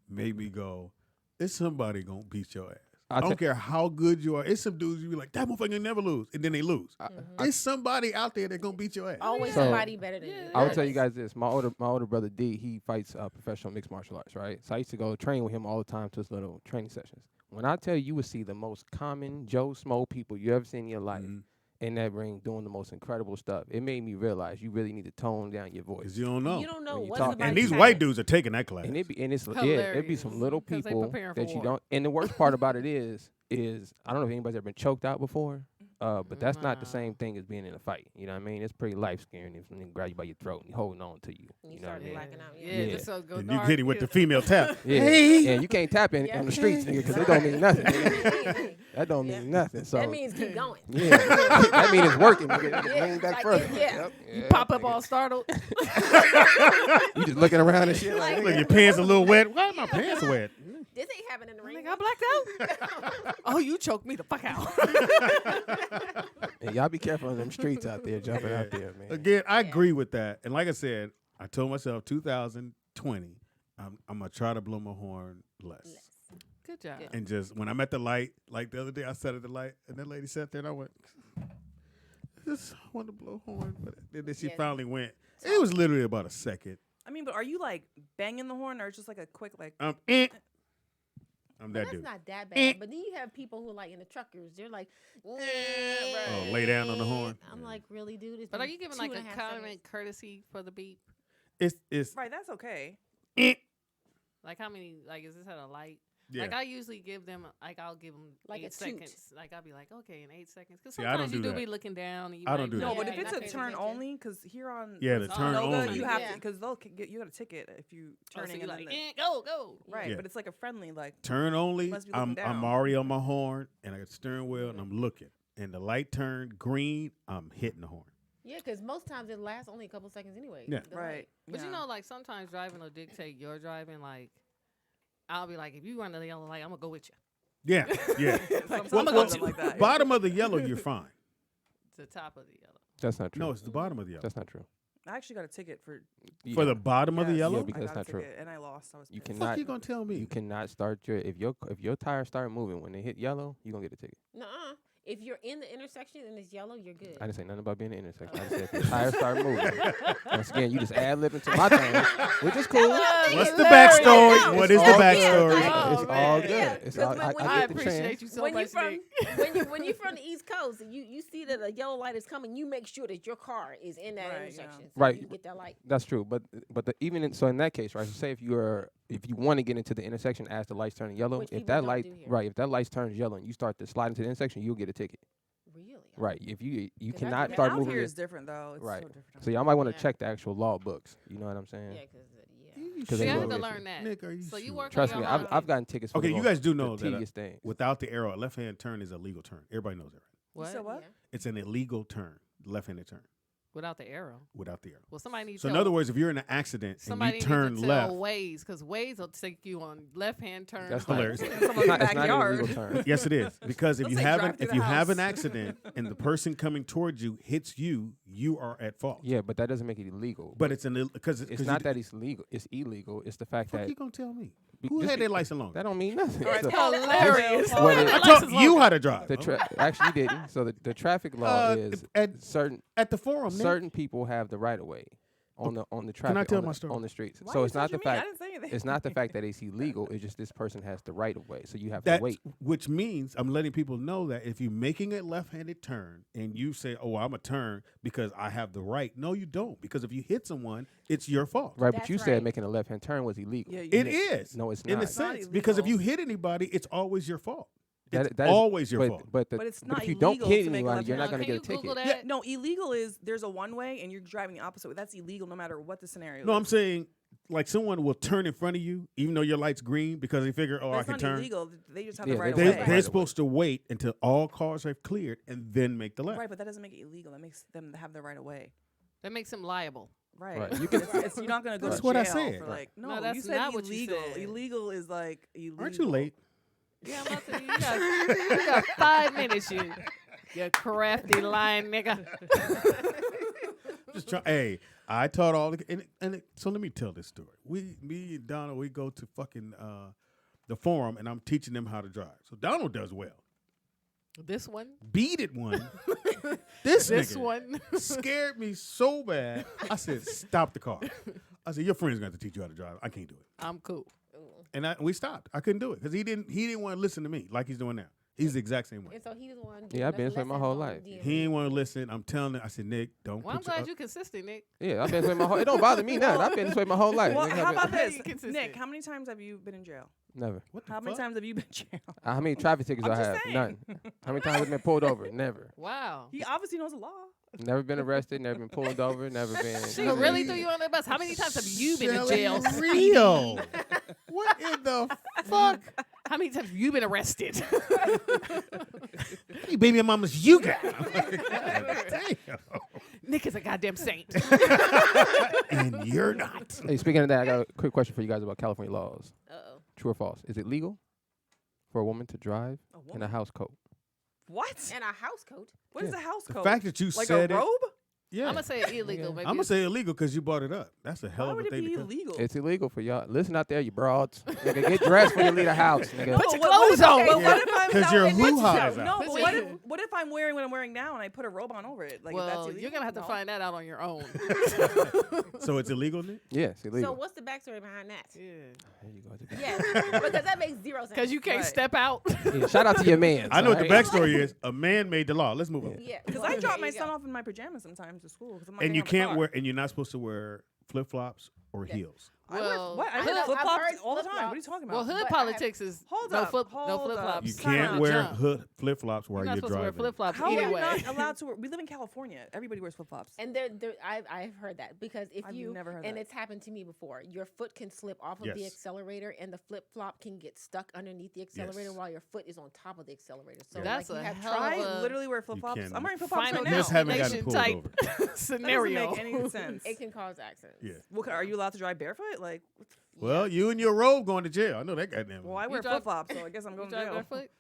made me go, "It's somebody gonna beat your ass." I don't care how good you are. It's some dudes you be like, "That motherfucker can never lose," and then they lose. It's somebody out there that gonna beat your ass. Always So, somebody better than you. I will tell you guys this: my older brother D, he fights professional mixed martial arts, right? So I used to go train with him all the time to his little training sessions. When I tell you, you would see the most common Joe Smo people you ever seen in your life in that ring doing the most incredible stuff. It made me realize you really need to tone down your voice. 'Cause you don't know. You don't know when you what's talk. about And these to white happen. dudes are taking that class. And it's Hilarious. it'd be some little 'Cause they people preparing for that you war. don't. And the worst part about it is I don't know if anybody's ever been choked out before, but that's not the same thing as being in a fight. You know what I mean? It's pretty life scaring if something grab you by your throat and he holding on to you. You know what I mean? blacking out. Yeah, just so go And you dark. hit him with the female tap. Yeah, Hey. and you can't tap in on the streets, nigga, because it don't mean nothing. Nigga. That don't mean nothing. So That means keep going. yeah, that means it's working. Nigga. Lean back like further. yeah. Yep. You Yeah, pop up nigga. all startled. You just looking around and shit like. Look, your pants a little wet. Why are my pants wet? This ain't happening in the ring. I blacked out. Oh, you choked me the fuck out. Hey, y'all be careful on them streets out there, jumping out there, man. Again, I agree with that. And like I said, I told myself 2020, I'm gonna try to blow my horn less. Good job. And just when I'm at the light, like the other day, I sat at the light, and that lady sat there, and I went, "Just want to blow horn," but then she finally went. It was literally about a second. I mean, but are you like banging the horn, or it's just like a quick like? I'm Well, that that's dude. not that bad. But then you have people who like in the truckers, they're like, Oh, lay down on the horn. I'm like, really, dude? It's But are been you giving 2.5 like a seconds. common courtesy for the beep? It's Right, that's okay. Like how many? Like is this at a light? Yeah. Like I usually give them. Like I'll give them Like a 8 toot. seconds. Like I'll be like, okay, in 8 seconds. Because See, I sometimes don't you do do that. be looking down. And you I don't might do be that. No, but like, if it's not a paying turn attention. only, because here on Yeah, the turn only. you have Yeah. because they'll get you got a ticket if you Oh, so turning you and like, then go. right, Yeah. but it's like a friendly like. turn only. Must be looking I'm down. already on my horn, and I got the steering wheel, and I'm looking. And the light turned green. I'm hitting the horn. Yeah, because most times it lasts only a couple seconds anyway. Yeah. the Right. light. But you Yeah. know, like sometimes driving will dictate your driving. Like I'll be like, if you run the yellow light, I'm gonna go with you. Yeah, yeah. Sometimes I'm like that. Bottom of the yellow, you're fine. The top of the yellow. That's not true. No, it's the bottom of the yellow. That's not true. I actually got a ticket for. For the bottom of the Yes, yellow? Yeah, because I that's got not a true. ticket and I lost. I was. You pissed. cannot. you gonna tell me? You cannot start if your tires start moving when they hit yellow, you gonna get a ticket. Nuh-uh. If you're in the intersection and it's yellow, you're good. I didn't say nothing about being in the intersection. I just said if your tires start moving. Once again, you just ad-libbing to my thing, which is cool. What's the backstory? What is the all good. backstory? It's all good. It's all, Because when I you- get the appreciate chance. you so when you much, from Nick. when you from the East Coast and you see that a yellow light is coming, you make sure that your car is in that Right, intersection. So Right. You get that light. That's true, but so in that case, right? So say if you want to get into the intersection as the lights turning yellow, Which if people that don't light do here. if that light turns yellow and you start to slide into the intersection, you'll get a ticket. Really? Right. If you 'Cause I cannot do that. start Out moving here it- is different though. It's right. so different. So y'all might want to Yeah. check the actual law books. You know what I'm saying? Yeah, because Because See, they I will had to get learn you. that. Nick, are you So you sure? work Trust on me, your I've gotten tickets for Okay, the you most- guys do know the that tedious thing. without the arrow, a left-hand turn is a legal turn. Everybody knows that, right? What? You said what? It's an illegal turn, left-handed turn, Without the arrow. without the arrow. Well, somebody needs So to in tell- other words, if you're in an accident and somebody you turn needs to left, tell Waze, because Waze will take you on left-hand turn. that's hilarious. Someone's It's not an backyard. illegal turn. Yes, it is. Because if They'll you say have drive through if the you have an house. accident and the person coming towards you hits you, you are at fault. Yeah, but that doesn't make it illegal. But it's because it's not that it's legal. It's illegal. It's the fact What that you gonna tell me? Who had their license longer? That don't mean nothing. All right, So- hilarious. I taught you how to drive. Actually, you didn't. So the traffic law is certain at the forum. Certain people have the right of way on the traffic. Can I tell on my the, story? on the streets? Why So you it's not the touching me? I fact. didn't say anything. It's not the fact that it's illegal. It's just this person has the right of way. So you have That's, to wait. which means I'm letting people know that if you're making a left-handed turn and you say, "Oh, I'm a turn because I have the right," no, you don't. Because if you hit someone, it's your fault. Right, but you said making a left-hand turn was illegal. It is. No, it's in not. a sense because if you hit anybody, it's always your fault. It's That is- always your but, fault. But, But it's not if you illegal don't hit to make a anyone, left you're not turn. going to get a ticket. Yeah, no, illegal is there's a one way and you're driving the opposite way. That's illegal no matter what the scenario No, is. I'm saying like someone will turn in front of you even though your light's green because they figure, oh, But I it's can not turn. illegal. They just have the right of They, way. they're supposed to wait until all cars have cleared and then make the left. Right, but that doesn't make it illegal. That makes them have the right of way. That makes him liable. Right. Right. You can- You're not going to go That's to what jail I said. for Right. like, no, No, that's you said not what you illegal. said. Illegal is like illegal. Aren't you late? Yeah, I'm about to. You got 5 minutes, you crafty lying nigga. Just try. Hey, I taught all the so let me tell this story. Me and Donald, we go to fucking the forum and I'm teaching them how to drive. So Donald does well. This one. Beat it one. This This nigga one. scared me so bad. I said, stop the car. I said, your friend's going to teach you how to drive. I can't do it. I'm cool. And we stopped. I couldn't do it because he didn't want to listen to me like he's doing now. He's the exact same way. And so he was the one. Yeah, I've been this way my whole life. He ain't want to listen. I'm telling him. I said, Nick, don't. Well, I'm put your glad you're consistent, Nick. Yeah, I've been this way my whole. It don't bother me none. I've been this way my whole life. Well, Nigga, how I've about been- this, Consistent. Nick? How many times have you been in jail? Never. How many times have you been in jail? How many traffic tickets I'm I just have? saying. None. How many times have I been pulled over? Never. Wow. He obviously knows the law. Never been arrested. Never been pulled over. Never been. She really threw you on the bus. How many times have you been in jail? Real. What in the fuck? How many times have you been arrested? Hey, baby mamas, you got. Damn. Nick is a goddamn saint. And you're not. Hey, speaking of that, I got a quick question for you guys about California laws. Uh-oh. True or false? Is it legal for a woman to drive in a house coat? What? And a house coat. What is a house The coat? fact that you like said a it- robe? Yeah. I'm gonna say illegal. Maybe I'm gonna it's- say illegal because you brought it up. That's a hell Why of would a it thing. be to illegal? It's illegal for y'all. Listen out there, you broads. Nigga, get dressed when you leave the house, nigga. Put your But clothes on. But what if I'm 'Cause no, your it makes hoo-ha sense. is out. No, but Listen. what if I'm wearing what I'm wearing now and I put a robe on over it? Like, if that's Well, illegal? you're gonna have to No. find that out on your own. So it's illegal, Nick? Yes, illegal. So what's the backstory behind that? Yeah. There you go. Yeah, because that makes zero sense. Because you can't Right. step out. Yeah, shout out to your man. I know what the alright? backstory is. A man made the law. Let's move on. Yeah, Because I drop my son off in my pajamas sometimes to school. 'Cause I'm not And getting you out the can't car. wear, and you're not supposed to wear flip flops or heels. I Well, wear, what? I hood- wear I've flip flops heard all the time. What are you flip-flops. talking Well, about? hood But I- politics is Hold no up, flip hold up. flops. You Time can't out. wear Jump. hood flip flops while You're not you're supposed to wear driving. flip flops How are you anyway. not allowed to wear? We live in California. Everybody wears flip flops. And I've heard that because if I've you never heard and that. it's happened to me before, your foot can slip off of the Yes. accelerator, and the flip flop can get stuck underneath the accelerator Yes. while your foot is on top of the accelerator. So That's like, you a have hell trouble. of I a literally wear flip flops. can I'm wearing flip flops final right now. Just haven't gotten destination pulled type over. That doesn't scenario. make any sense. It can cause accidents. Yeah. Well, are you allowed to drive barefoot? Like, Well, you and your robe going to jail. I know that goddamn. well, I You wear drive- flip flops, so I guess I'm You going to drive jail. barefoot?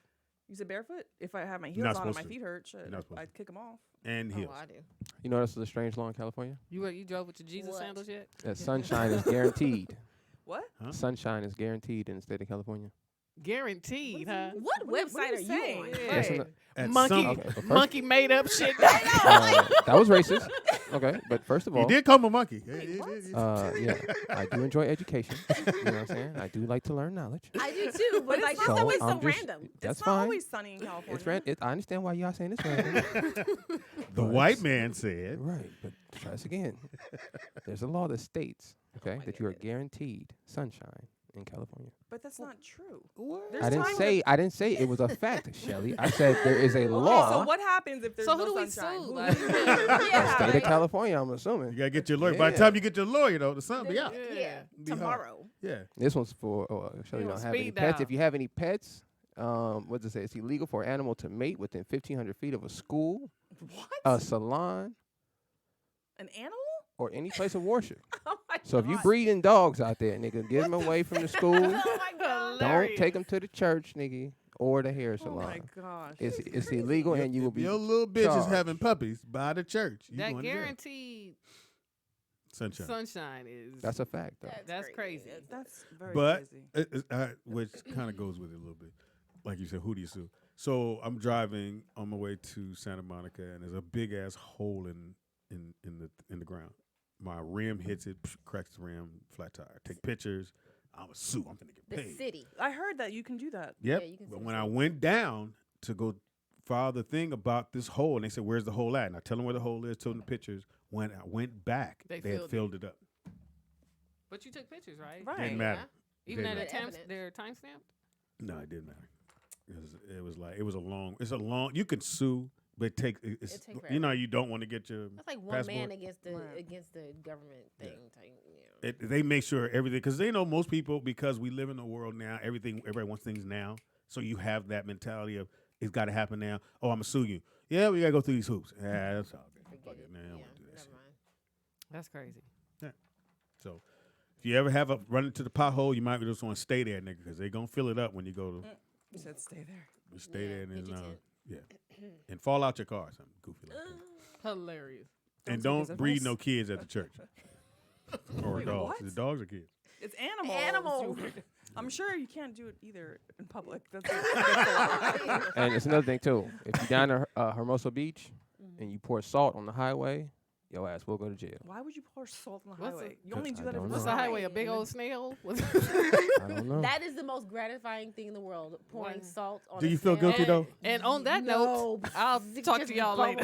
You said barefoot? If I have my You're heels not on and supposed my to. feet hurt, shit, You're not supposed I'd kick them off. And heels. Oh, I do. You know this is a strange law in California? You drove with your Jesus What? sandals yet? That sunshine is guaranteed. What? Huh? Sunshine is guaranteed in the state of California. Guaranteed, huh? What website are you saying? on? Yes, Hey, and At monkey, some- Okay, but first- monkey made up shit. that was racist. Okay, but first of all, You did call him a monkey. yeah, I do enjoy education. You know what I'm saying? I do like to learn knowledge. I do too, but like it's that's So, always so I'm just- random. That's It's fine. not always sunny in California. I understand why y'all saying this random. The But- white man said. Right, but try this again. There's a law that states, okay, that you are guaranteed sunshine in California. But that's not true. What? I didn't say it was a fact, Shelly. I said there is a law. So what happens if there's So no who do we sunshine? sue? Who- Like, yeah, State like- of California, I'm assuming. You gotta get your lawyer. By the Yeah. time you get your lawyer, though, the sun be out. Yeah, Be hard. tomorrow. Yeah. This one's for Shelly You don't on have any speed pets. dial. If you have any pets, what does it say? It's illegal for an animal to mate within 1,500 feet of a school, What? a salon, An animal? or any place of worship. Oh my So if you God. breeding dogs out there, nigga, get them away from the school. Oh my God. Don't take them to the church, nigga, or the hair salon. Oh my gosh. It's illegal, and you will be Your little bitch is charged. having puppies by the church. You That going to jail. guaranteed sunshine. is. That's a fact, though. That's crazy. That's very But crazy. which kind of goes with it a little bit. Like you said, who do you sue? So I'm driving on my way to Santa Monica, and there's a big ass hole in the ground. My rim hits it, cracks the rim, flat tire. Take pictures. I'm a sue. I'm gonna get paid. The city. I heard that you can do that. Yep. Yeah, you can But sue when the I city. went down to go file the thing about this hole, and they said, "Where's the hole at?" And I tell them where the hole is, told them the pictures. When I went back, They they had filled filled it up. But you took pictures, right? Right. Didn't matter. Even Didn't at matter. they're time stamped. No, it didn't matter. It was a long. You can sue, but it takes. It's, take you know, you don't want to get your. That's like one passport. man against the government thing. Type, you know. They make sure everything, because they know most people, because we live in a world now, everybody wants things now. So you have that mentality of it's got to happen now. Oh, I'm gonna sue you. Yeah, we gotta go through these hoops. Yeah, that's all good. Fuck it, man. I don't want to do that shit. That's crazy. Yeah. So if you ever have a run into the pothole, you might just want to stay there, nigga, because they're gonna fill it up when you go to. You said stay there. You stay there and then and fall out your car or something goofy like that. Hilarious. And Don't take his don't breed advice. no kids at the church. Or Wait, dogs. what? The dogs are kids. It's animals. Animals. I'm sure you can't do it either in public. That's a lot. And it's another thing too. If you're down at Hermosa Beach and you pour salt on the highway, your ass will go to jail. Why would you pour salt on the What's highway? it- You only do that if don't it's What's know. the highway? A big old snail? I don't know. That is the most gratifying thing in the world. Pouring salt on. Do a you feel snail. guilty though? And on that No, note, I'll talk just to y'all later.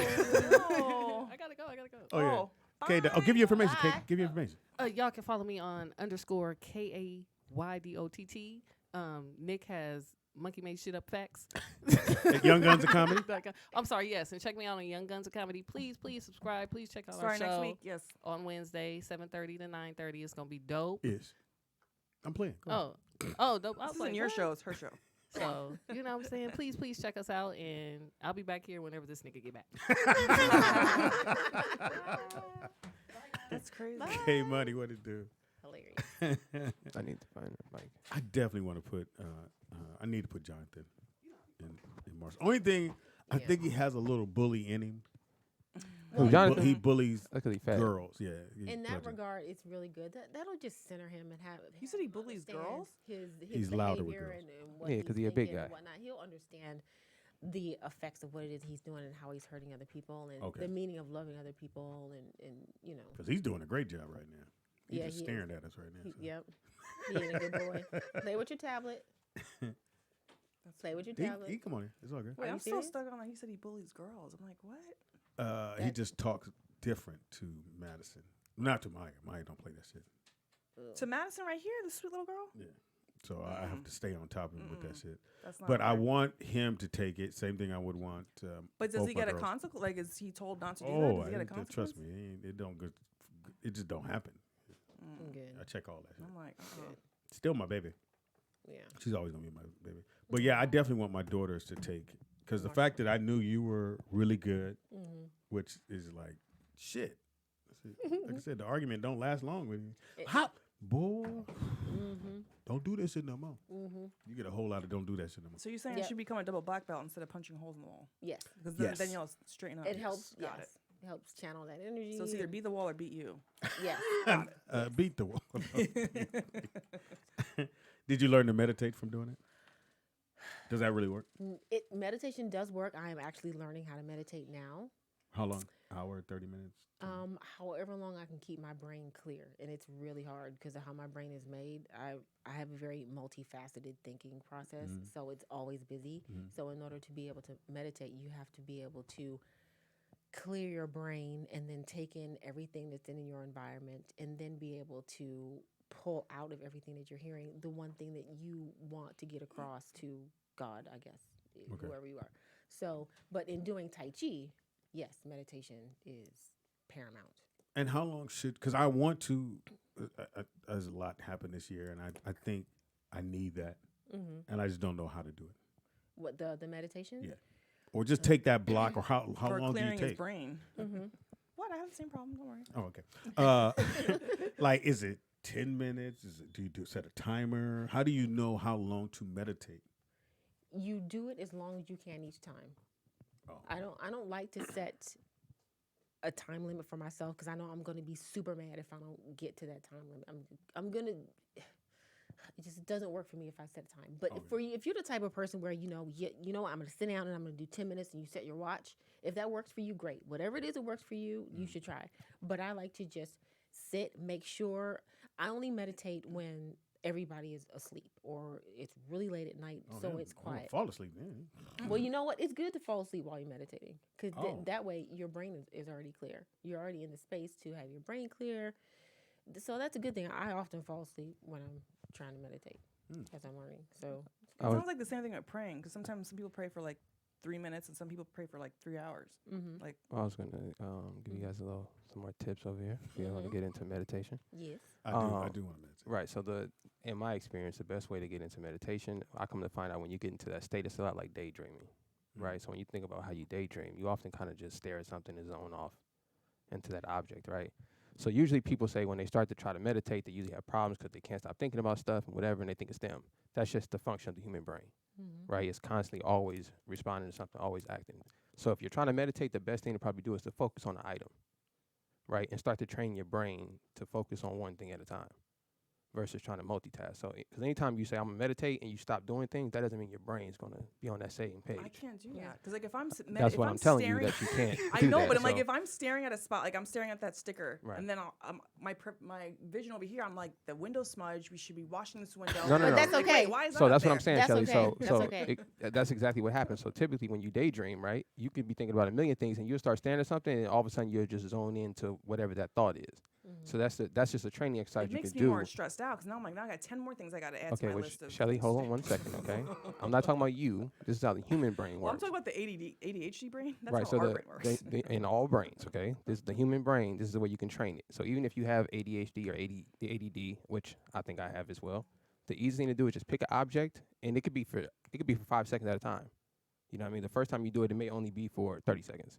No. I gotta go. Oh yeah. Okay, I'll give you information. Bye. Kate. Give you information. Y'all can follow me on _KAYDOTT. Nick has monkey made shit up facts. At Young Guns of Comedy? I'm sorry, yes. And check me out on Young Guns of Comedy. Please subscribe. Please check out Starting our show next week, yes. on Wednesday, 7:30 to 9:30. It's gonna be dope. Yes. I'm playing. Go ahead. Dope. I This was like, isn't your what? show, it's her show. So, you know what I'm saying? Please check us out, and I'll be back here whenever this nigga get back. That's crazy. Hey, Money, what it do? Hilarious. I need to find it, Mike. I definitely want to put. I need to put Jonathan in Marshall. Only thing, I think he has a little bully in him. Who, Jonathan? He bullies Look 'cause he fat. girls. Yeah. In that regard, it's really good. That'll just center him and have. You said he bullies girls? His He's louder with behavior girls. and what Yeah, he's 'cause he a big thinking and guy. whatnot. He'll understand the effects of what it is he's doing and how he's hurting other people and Okay. the meaning of loving other people and you know. Because he's doing a great job right now. He's Yeah, just he staring is. at us right now. so. Yep. Being a good boy. Play with your tablet. Play with your tablet. Come on here. It's all good. Wait, Are I'm you still serious? stuck on that. He said he bullies girls. I'm like, what? He just talks different to Madison. Not to Maya. Maya don't play that shit. To Madison right here, the sweet little girl? Yeah. So I have to stay on top of him with that shit. That's not But I fair. want him to take it. Same thing I would want. But does both he my get a girls. consequence? Like, is he told not to do that? Oh, Does he get a consequence? trust me, it don't go. It just don't happen. Good. I check all that. Shit. I'm like, Still my baby. Yeah. She's always gonna be my baby. But yeah, I definitely want my daughters to take, because the fact that I knew you were really good, which is like shit. Like I said, the argument don't last long with you. How, boy? Don't do that shit no more. You get a whole lot of don't do that shit no more. So you're saying it should become a double black belt instead of punching holes in the wall? Yes. Because Yes. then you'll straighten up. It helps. Got Yes. It helps channel that energy. So it's either beat the wall or beat you. Yes. Beat the wall. Did you learn to meditate from doing it? Does that really work? Meditation does work. I am actually learning how to meditate now. How long? Hour, 30 minutes? However long I can keep my brain clear, and it's really hard because of how my brain is made. I have a very multifaceted thinking process, so it's always busy. So in order to be able to meditate, you have to be able to clear your brain and then take in everything that's in your environment, and then be able to pull out of everything that you're hearing the one thing that you want to get across to God, I guess, whoever you are. So, but in doing Tai Chi, yes, meditation is paramount. And how long should, because I want to, as a lot happened this year, and I think I need that, and I just don't know how to do it. What, the meditation? Yeah. Or just take that block, or how For long do you clearing take? his brain. What? I have the same problem. Don't worry. Oh, okay. Like, is it 10 minutes? Do you set a timer? How do you know how long to meditate? you do it as long as you can each time. Oh. I don't like to set a time limit for myself because I know I'm going to be super mad if I don't get to that time limit. I'm going to. It just doesn't work for me if I set a time. But for you, if you're the type of person where you know I'm going to sit down and I'm going to do 10 minutes and you set your watch, if that works for you, great. Whatever it is that works for you, you should try. But I like to just sit, make sure. I only meditate when everybody is asleep or it's really late at night, so it's quiet. Fall asleep, man. Well, you know what? It's good to fall asleep while you're meditating because that way your brain is already clear. You're already in the space to have your brain clear. So that's a good thing. I often fall asleep when I'm trying to meditate as I'm learning. So it sounds like the same thing with praying because sometimes some people pray for like 3 minutes and some people pray for like 3 hours. Like I was gonna give you guys some more tips over here if you want to get into meditation. Yes, I do want to meditate. Right. So in my experience, the best way to get into meditation, I come to find out when you get into that state, it's a lot like daydreaming, right? So when you think about how you daydream, you often kind of just stare at something and zone off into that object, right? So usually people say when they start to try to meditate, they usually have problems because they can't stop thinking about stuff and whatever, and they think it's them. That's just the function of the human brain, right? It's constantly always responding to something, always acting. So if you're trying to meditate, the best thing to probably do is to focus on an item, right? And start to train your brain to focus on one thing at a time versus trying to multitask. So because anytime you say, I'm going to meditate and you stop doing things, that doesn't mean your brain's going to be on that same page. I can't do that because like if I'm that's what I'm telling you that you can't. I know, but I'm like if I'm staring at a spot, like I'm staring at that sticker, and then my vision over here, I'm like the window smudge. We should be washing this window. No. But that's okay. Wait, why is So that that's up what I'm saying, That's Shelly. okay. So That's okay. that's exactly what happens. So typically when you daydream, right, you could be thinking about a million things and you'll start staring at something and all of a sudden you're just zoned into whatever that thought is. So that's just a training exercise you can do. It makes me more stressed out because now I'm like, now I got 10 more things I got to add to my list of. Shelly, hold on 1 second, okay? I'm not talking about you. This is how the human brain works. I'm talking about the ADHD brain. That's right, how so our brain works. in all brains, okay? This is the human brain. This is the way you can train it. So even if you have ADHD or ADD, which I think I have as well, the easy thing to do is just pick an object, and it could be for 5 seconds at a time. You know what I mean? The first time you do it, it may only be for 30 seconds.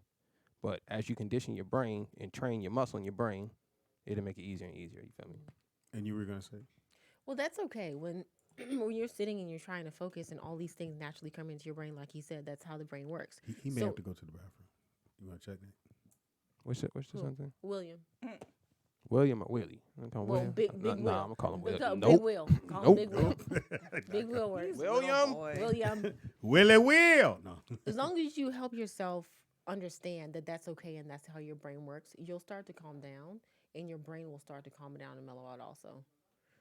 But as you condition your brain and train your muscle in your brain, it'll make it easier and easier. You feel me? And you were gonna say? Well, that's okay. When you're sitting and you're trying to focus and all these things naturally come into your brain, like he said, that's how the brain works. He may have to go to the bathroom. You want to check that? What's the something? William. William or Willie? I'm calling Well, William. Big Will. Nah, I'm gonna call him William. Big Will. Call him Big Will. Big Will works. William. Willie Will. No. As long as you help yourself understand that that's okay and that's how your brain works, you'll start to calm down and your brain will start to calm down and mellow out also.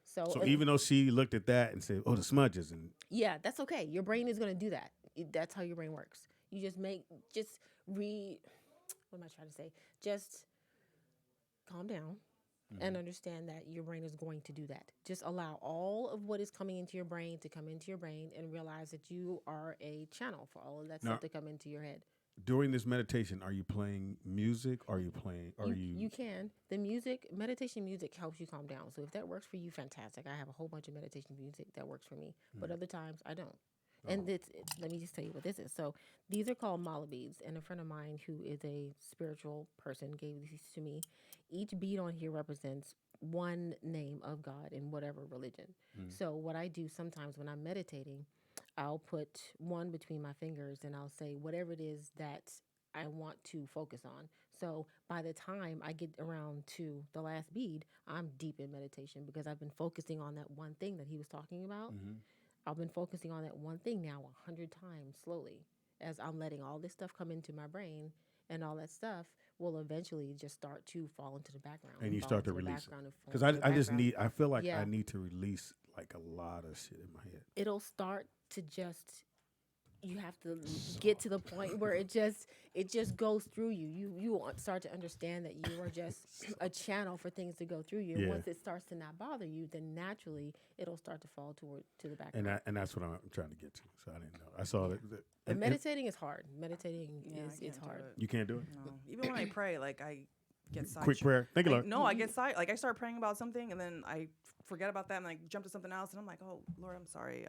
So even though she looked at that and said, "Oh, the smudges," and yeah, that's okay. Your brain is going to do that. That's how your brain works. You just what am I trying to say? Just calm down and understand that your brain is going to do that. Just allow all of what is coming into your brain to come into your brain and realize that you are a channel for all of that stuff to come into your head. During this meditation, are you playing music? You can. The meditation music helps you calm down. So if that works for you, fantastic. I have a whole bunch of meditation music that works for me. But other times, I don't. And let me just tell you what this is. So these are called mala beads. And a friend of mine who is a spiritual person gave these to me. Each bead on here represents one name of God in whatever religion. So what I do sometimes when I'm meditating, I'll put one between my fingers and I'll say whatever it is that I want to focus on. So by the time I get around to the last bead, I'm deep in meditation because I've been focusing on that one thing that he was talking about. I've been focusing on that one thing now 100 times slowly as I'm letting all this stuff come into my brain, and all that stuff will eventually just start to fall into the background. And you start to release it. Because I feel like I need to release like a lot of shit in my head. It'll start to you have to get to the point where it just goes through you. You start to understand that you are just a channel for things to go through you. And once it starts to not bother you, then naturally it'll start to fall to the background. And that's what I'm trying to get to. So I didn't know. I saw that. And meditating is hard. Meditating is hard. You can't do it? No. Even when I pray, like I get sidetracked. Quick prayer. Thank you, Lord. No, I get I start praying about something and then I forget about that and I jump to something else and I'm like, oh Lord, I'm sorry.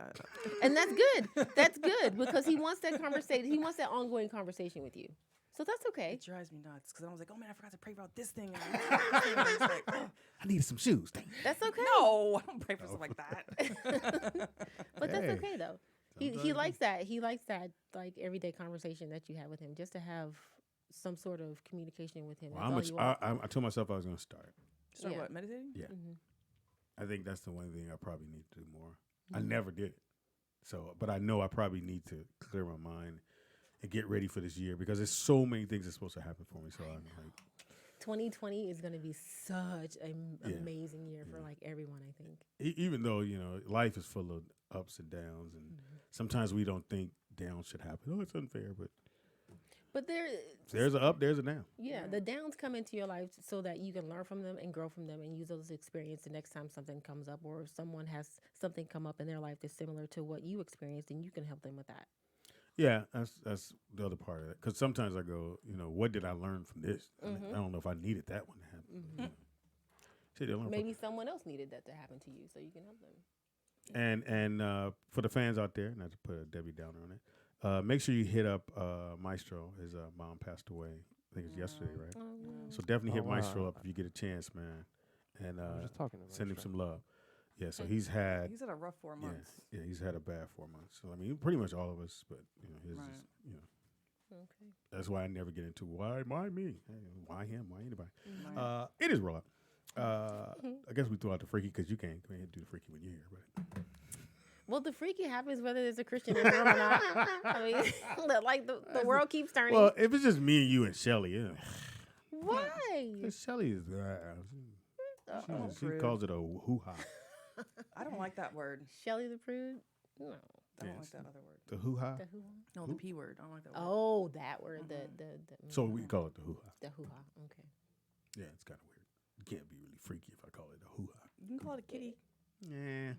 And that's good. That's good because he wants that conversation. He wants that ongoing conversation with you. So that's okay. It drives me nuts because I was like, oh man, I forgot to pray about this thing. I needed some shoes. Dang. That's okay. No, I don't pray for stuff like that. But that's okay though. He likes that. He likes that like everyday conversation that you have with him, just to have some sort of communication with him. Well, I told myself I was going to start. Start what? Meditating? Yeah. Mm-hmm. I think that's the one thing I probably need to do more. Mm-hmm. I never did it. So, but I know I probably need to clear my mind and get ready for this year because there's so many things that's supposed to happen for me. So I'm like, 2020 is going to be such an amazing year for like everyone, I think. Even though, life is full of ups and downs, and sometimes we don't think downs should happen. Oh, it's unfair, but there's an up, there's a down. Yeah, the downs come into your life so that you can learn from them and grow from them and use those experiences the next time something comes up or someone has something come up in their life that's similar to what you experienced, and you can help them with that. Yeah, that's the other part of it. Because sometimes I go, what did I learn from this? I don't know if I needed that one to happen. Maybe someone else needed that to happen to you, so you can help them. And for the fans out there, not to put a Debbie Downer on it, make sure you hit up Maestro. His mom passed away. I think it's yesterday, right? Oh, no. So definitely hit Maestro up if you get a chance, man. And send him some love. Yeah, so he's had a rough 4 months. Yeah, he's had a bad 4 months. So I mean, pretty much all of us, but his Right. is, Okay. That's why I never get into why me, why him, why anybody. Right. It is roll up. I guess we threw out the freaky because you can't go ahead and do the freaky when you're here, but. Well, the freaky happens whether there's a Christian in the room or not. I mean, like the world keeps turning. Well, if it's just me and you and Shelly, Why? Because Shelly is. She calls it a hoo-ha. I don't like that word. Shelly the prude? No. I don't like that other word. The hoo-ha? The hoo-ha? No, the P word. I don't like that word. Oh, that word. So we call it the hoo-ha. The hoo-ha. Okay. Yeah, it's kind of weird. You can't be really freaky if I call it a hoo-ha. You can call it a kitty. Yeah.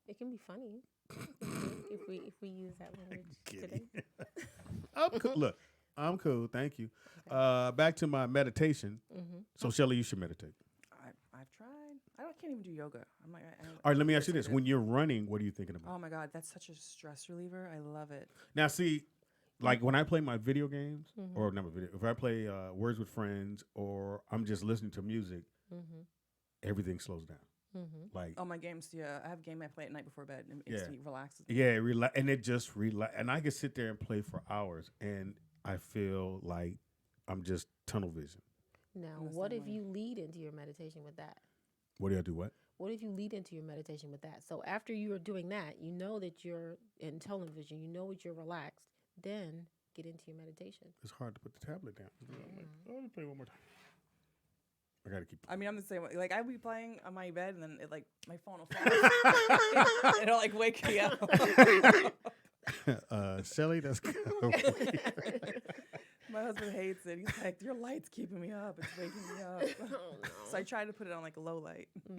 It can be funny if we use that language today. I'm cool. Look, I'm cool. Thank you. Back to my meditation. So, Shelly, you should meditate. I've tried. I can't even do yoga. I'm like, all right, let me ask you this. When you're running, what are you thinking about? Oh, my God. That's such a stress reliever. I love it. Now, see, like when I play my video games, or not my video, if I play Words with Friends, or I'm just listening to music, everything slows down. Like, my games. Yeah, I have a game I play at night before bed, and it instantly relaxes me. Yeah, and it just relax, and I can sit there and play for hours, and I feel like I'm just tunnel vision. Now, what if you lead into your meditation with that? What do I do? What if you lead into your meditation with that? So after you are doing that, you know that you're in tunnel vision. You know that you're relaxed. Then get into your meditation. It's hard to put the tablet down. Let me play one more time. I gotta keep. I mean, I'm the same way. Like, I'll be playing on my bed, and then my phone will fall. It'll like wake me up. Shelly, that's good. My husband hates it. He's like, "Your light's keeping me up. It's waking me up." Oh, no. So I try to put it on like a low light. I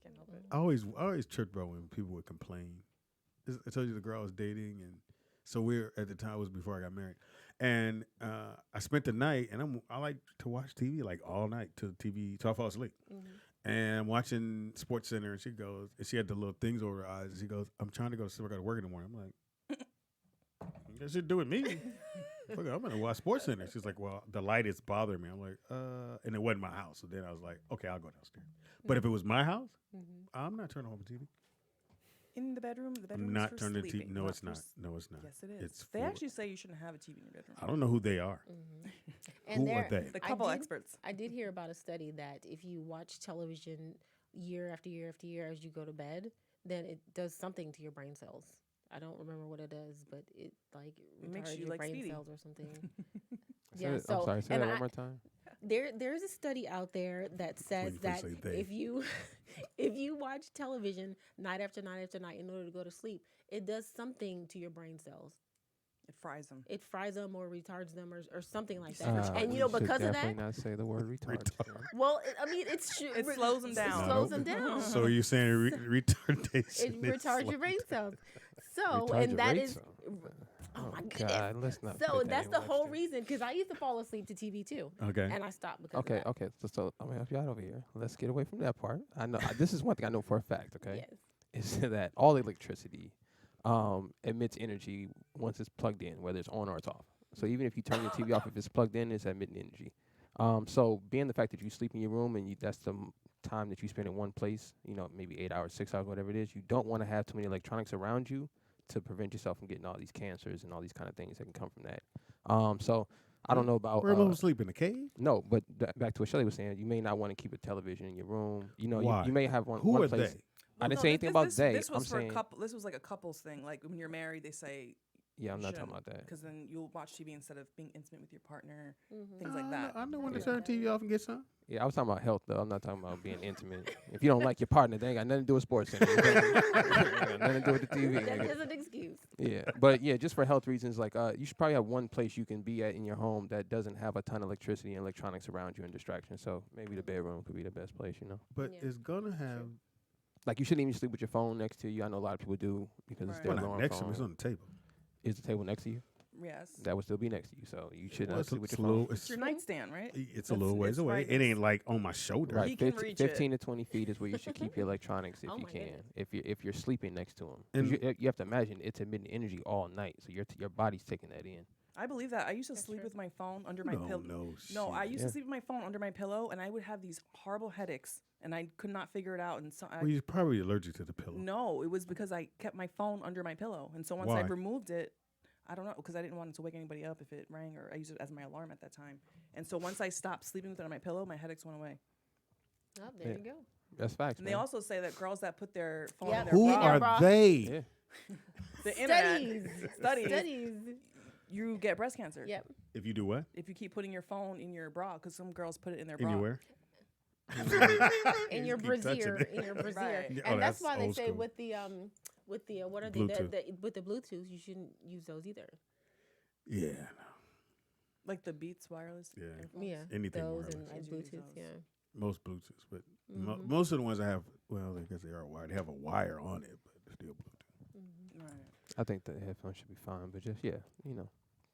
can't help it. I always tripped, bro, when people would complain. I told you the girl I was dating, and so at the time it was before I got married, and I spent the night, and I like to watch TV like all night till I fall asleep. And I'm watching Sports Center, and she had the little things over her eyes, and she goes, "I'm trying to go to sleep. I got to work in the morning." I'm like, that shit do with me. I'm gonna watch Sports Center. She's like, "Well, the light is bothering me." I'm like, and it wasn't my house. So then I was like, "Okay, I'll go downstairs." But if it was my house, I'm not turning on the TV. In the bedroom? The bedroom I'm not is for turning the TV. sleeping, No, not it's for not. No, it's not. Yes, it is. It's They for- actually say you shouldn't have a TV in your bedroom. I don't know who they are. And Who are they? The couple experts. I did hear about a study that if you watch television year after year after year as you go to bed, then it does something to your brain cells. I don't remember what it does, but it makes retards you your like brain Speedy. cells or something. I'm sorry, say that one more time. There's a study out there that says that if you watch television night after night after night in order to go to sleep, it does something to your brain cells. It fries them. It fries them or retards them or something like that. And because of that, definitely not say the word retard. well, it slows them down. It slows them down. So you're saying retardation? It retards your brain cells. So, Retard and your that brain is. cells. Oh my God, goodness. let's not So put that that's in the one whole step. reason, because I used to fall asleep to TV too. Okay. And I stopped because Okay, of that. okay. So I'm gonna help you out over here. Let's get away from that part. I know this is one thing I know for a fact. Okay, is that all electricity emits energy once it's plugged in, whether it's on or it's off. So even if you turn your TV off, if it's plugged in, it's emitting energy. So being the fact that you sleep in your room and that's the time that you spend in one place, maybe 8 hours, 6 hours, whatever it is, you don't want to have too many electronics around you to prevent yourself from getting all these cancers and all these kind of things that can come from that. So I don't know about. Where am I sleep in a cave? No, but back to what Shelly was saying, you may not want to keep a television in your room. Why? You may have one. Who one are place. they? I didn't say anything about they. This was I'm for saying. this was like a couples thing. Like when you're married, they say. Yeah, I'm not talking about that. Because then you'll watch TV instead of being intimate with your partner, things like that. I know when to turn TV off and get some. Yeah, I was talking about health though. I'm not talking about being intimate. If you don't like your partner, they ain't got nothing to do with sports center. It ain't got nothing to do with the TV. That's just an excuse. Yeah, but yeah, just for health reasons, like you should probably have one place you can be at in your home that doesn't have a ton of electricity and electronics around you and distractions. So maybe the bedroom could be the best place, But it's gonna have. Like you shouldn't even sleep with your phone next to you. I know a lot of people do because it's their Well, not alarm next to phone. me. It's on the table. Is the table next to you? Yes. That would still be next to you, so you should Well, not it's sleep a with your little- phone. It's your nightstand, right? It's a little ways away. right It ain't like on my shoulder. Right, He can reach it. 15 to 20 feet is where you should keep your electronics if Oh you my can. goodness. If you're sleeping next to them, And- you have to imagine it's emitting energy all night, so your body's taking that in. I believe that. I used to sleep with my phone under my pillow. No, I used to sleep with my phone under my pillow, and I would have these horrible headaches, and I could not figure it out. And so Well, you're probably allergic to the pillow. no, it was because I kept my phone under my pillow, and so once I Why? removed it, I don't know, because I didn't want it to wake anybody up if it rang, or I used it as my alarm at that time. And so once I stopped sleeping with it on my pillow, my headaches went away. Oh, there you go. That's facts. And they man. also say that girls that put their phone Yep. in their Who bra, are they? Yeah. the internet, Studies. studies, you get breast cancer. Yep. If you do what? If you keep putting your phone in your bra, because some girls put it in their bra. Anywhere? In your Keep touching brassiere, it. in your brassiere, Right. Oh, and that's that's why they old say school. with the what are Bluetooth. they with the Bluetooth you shouldn't use those either. Yeah. Like the Beats wireless. Yeah. earphones. Yeah, Anything those wireless. and Kids use Bluetooth. those. Yeah. Most Bluetooths, but Mhm. most of the ones I have, well, I guess they are wired. They have a wire on it, but it's still Bluetooth. Right. I think the headphones should be fine, but just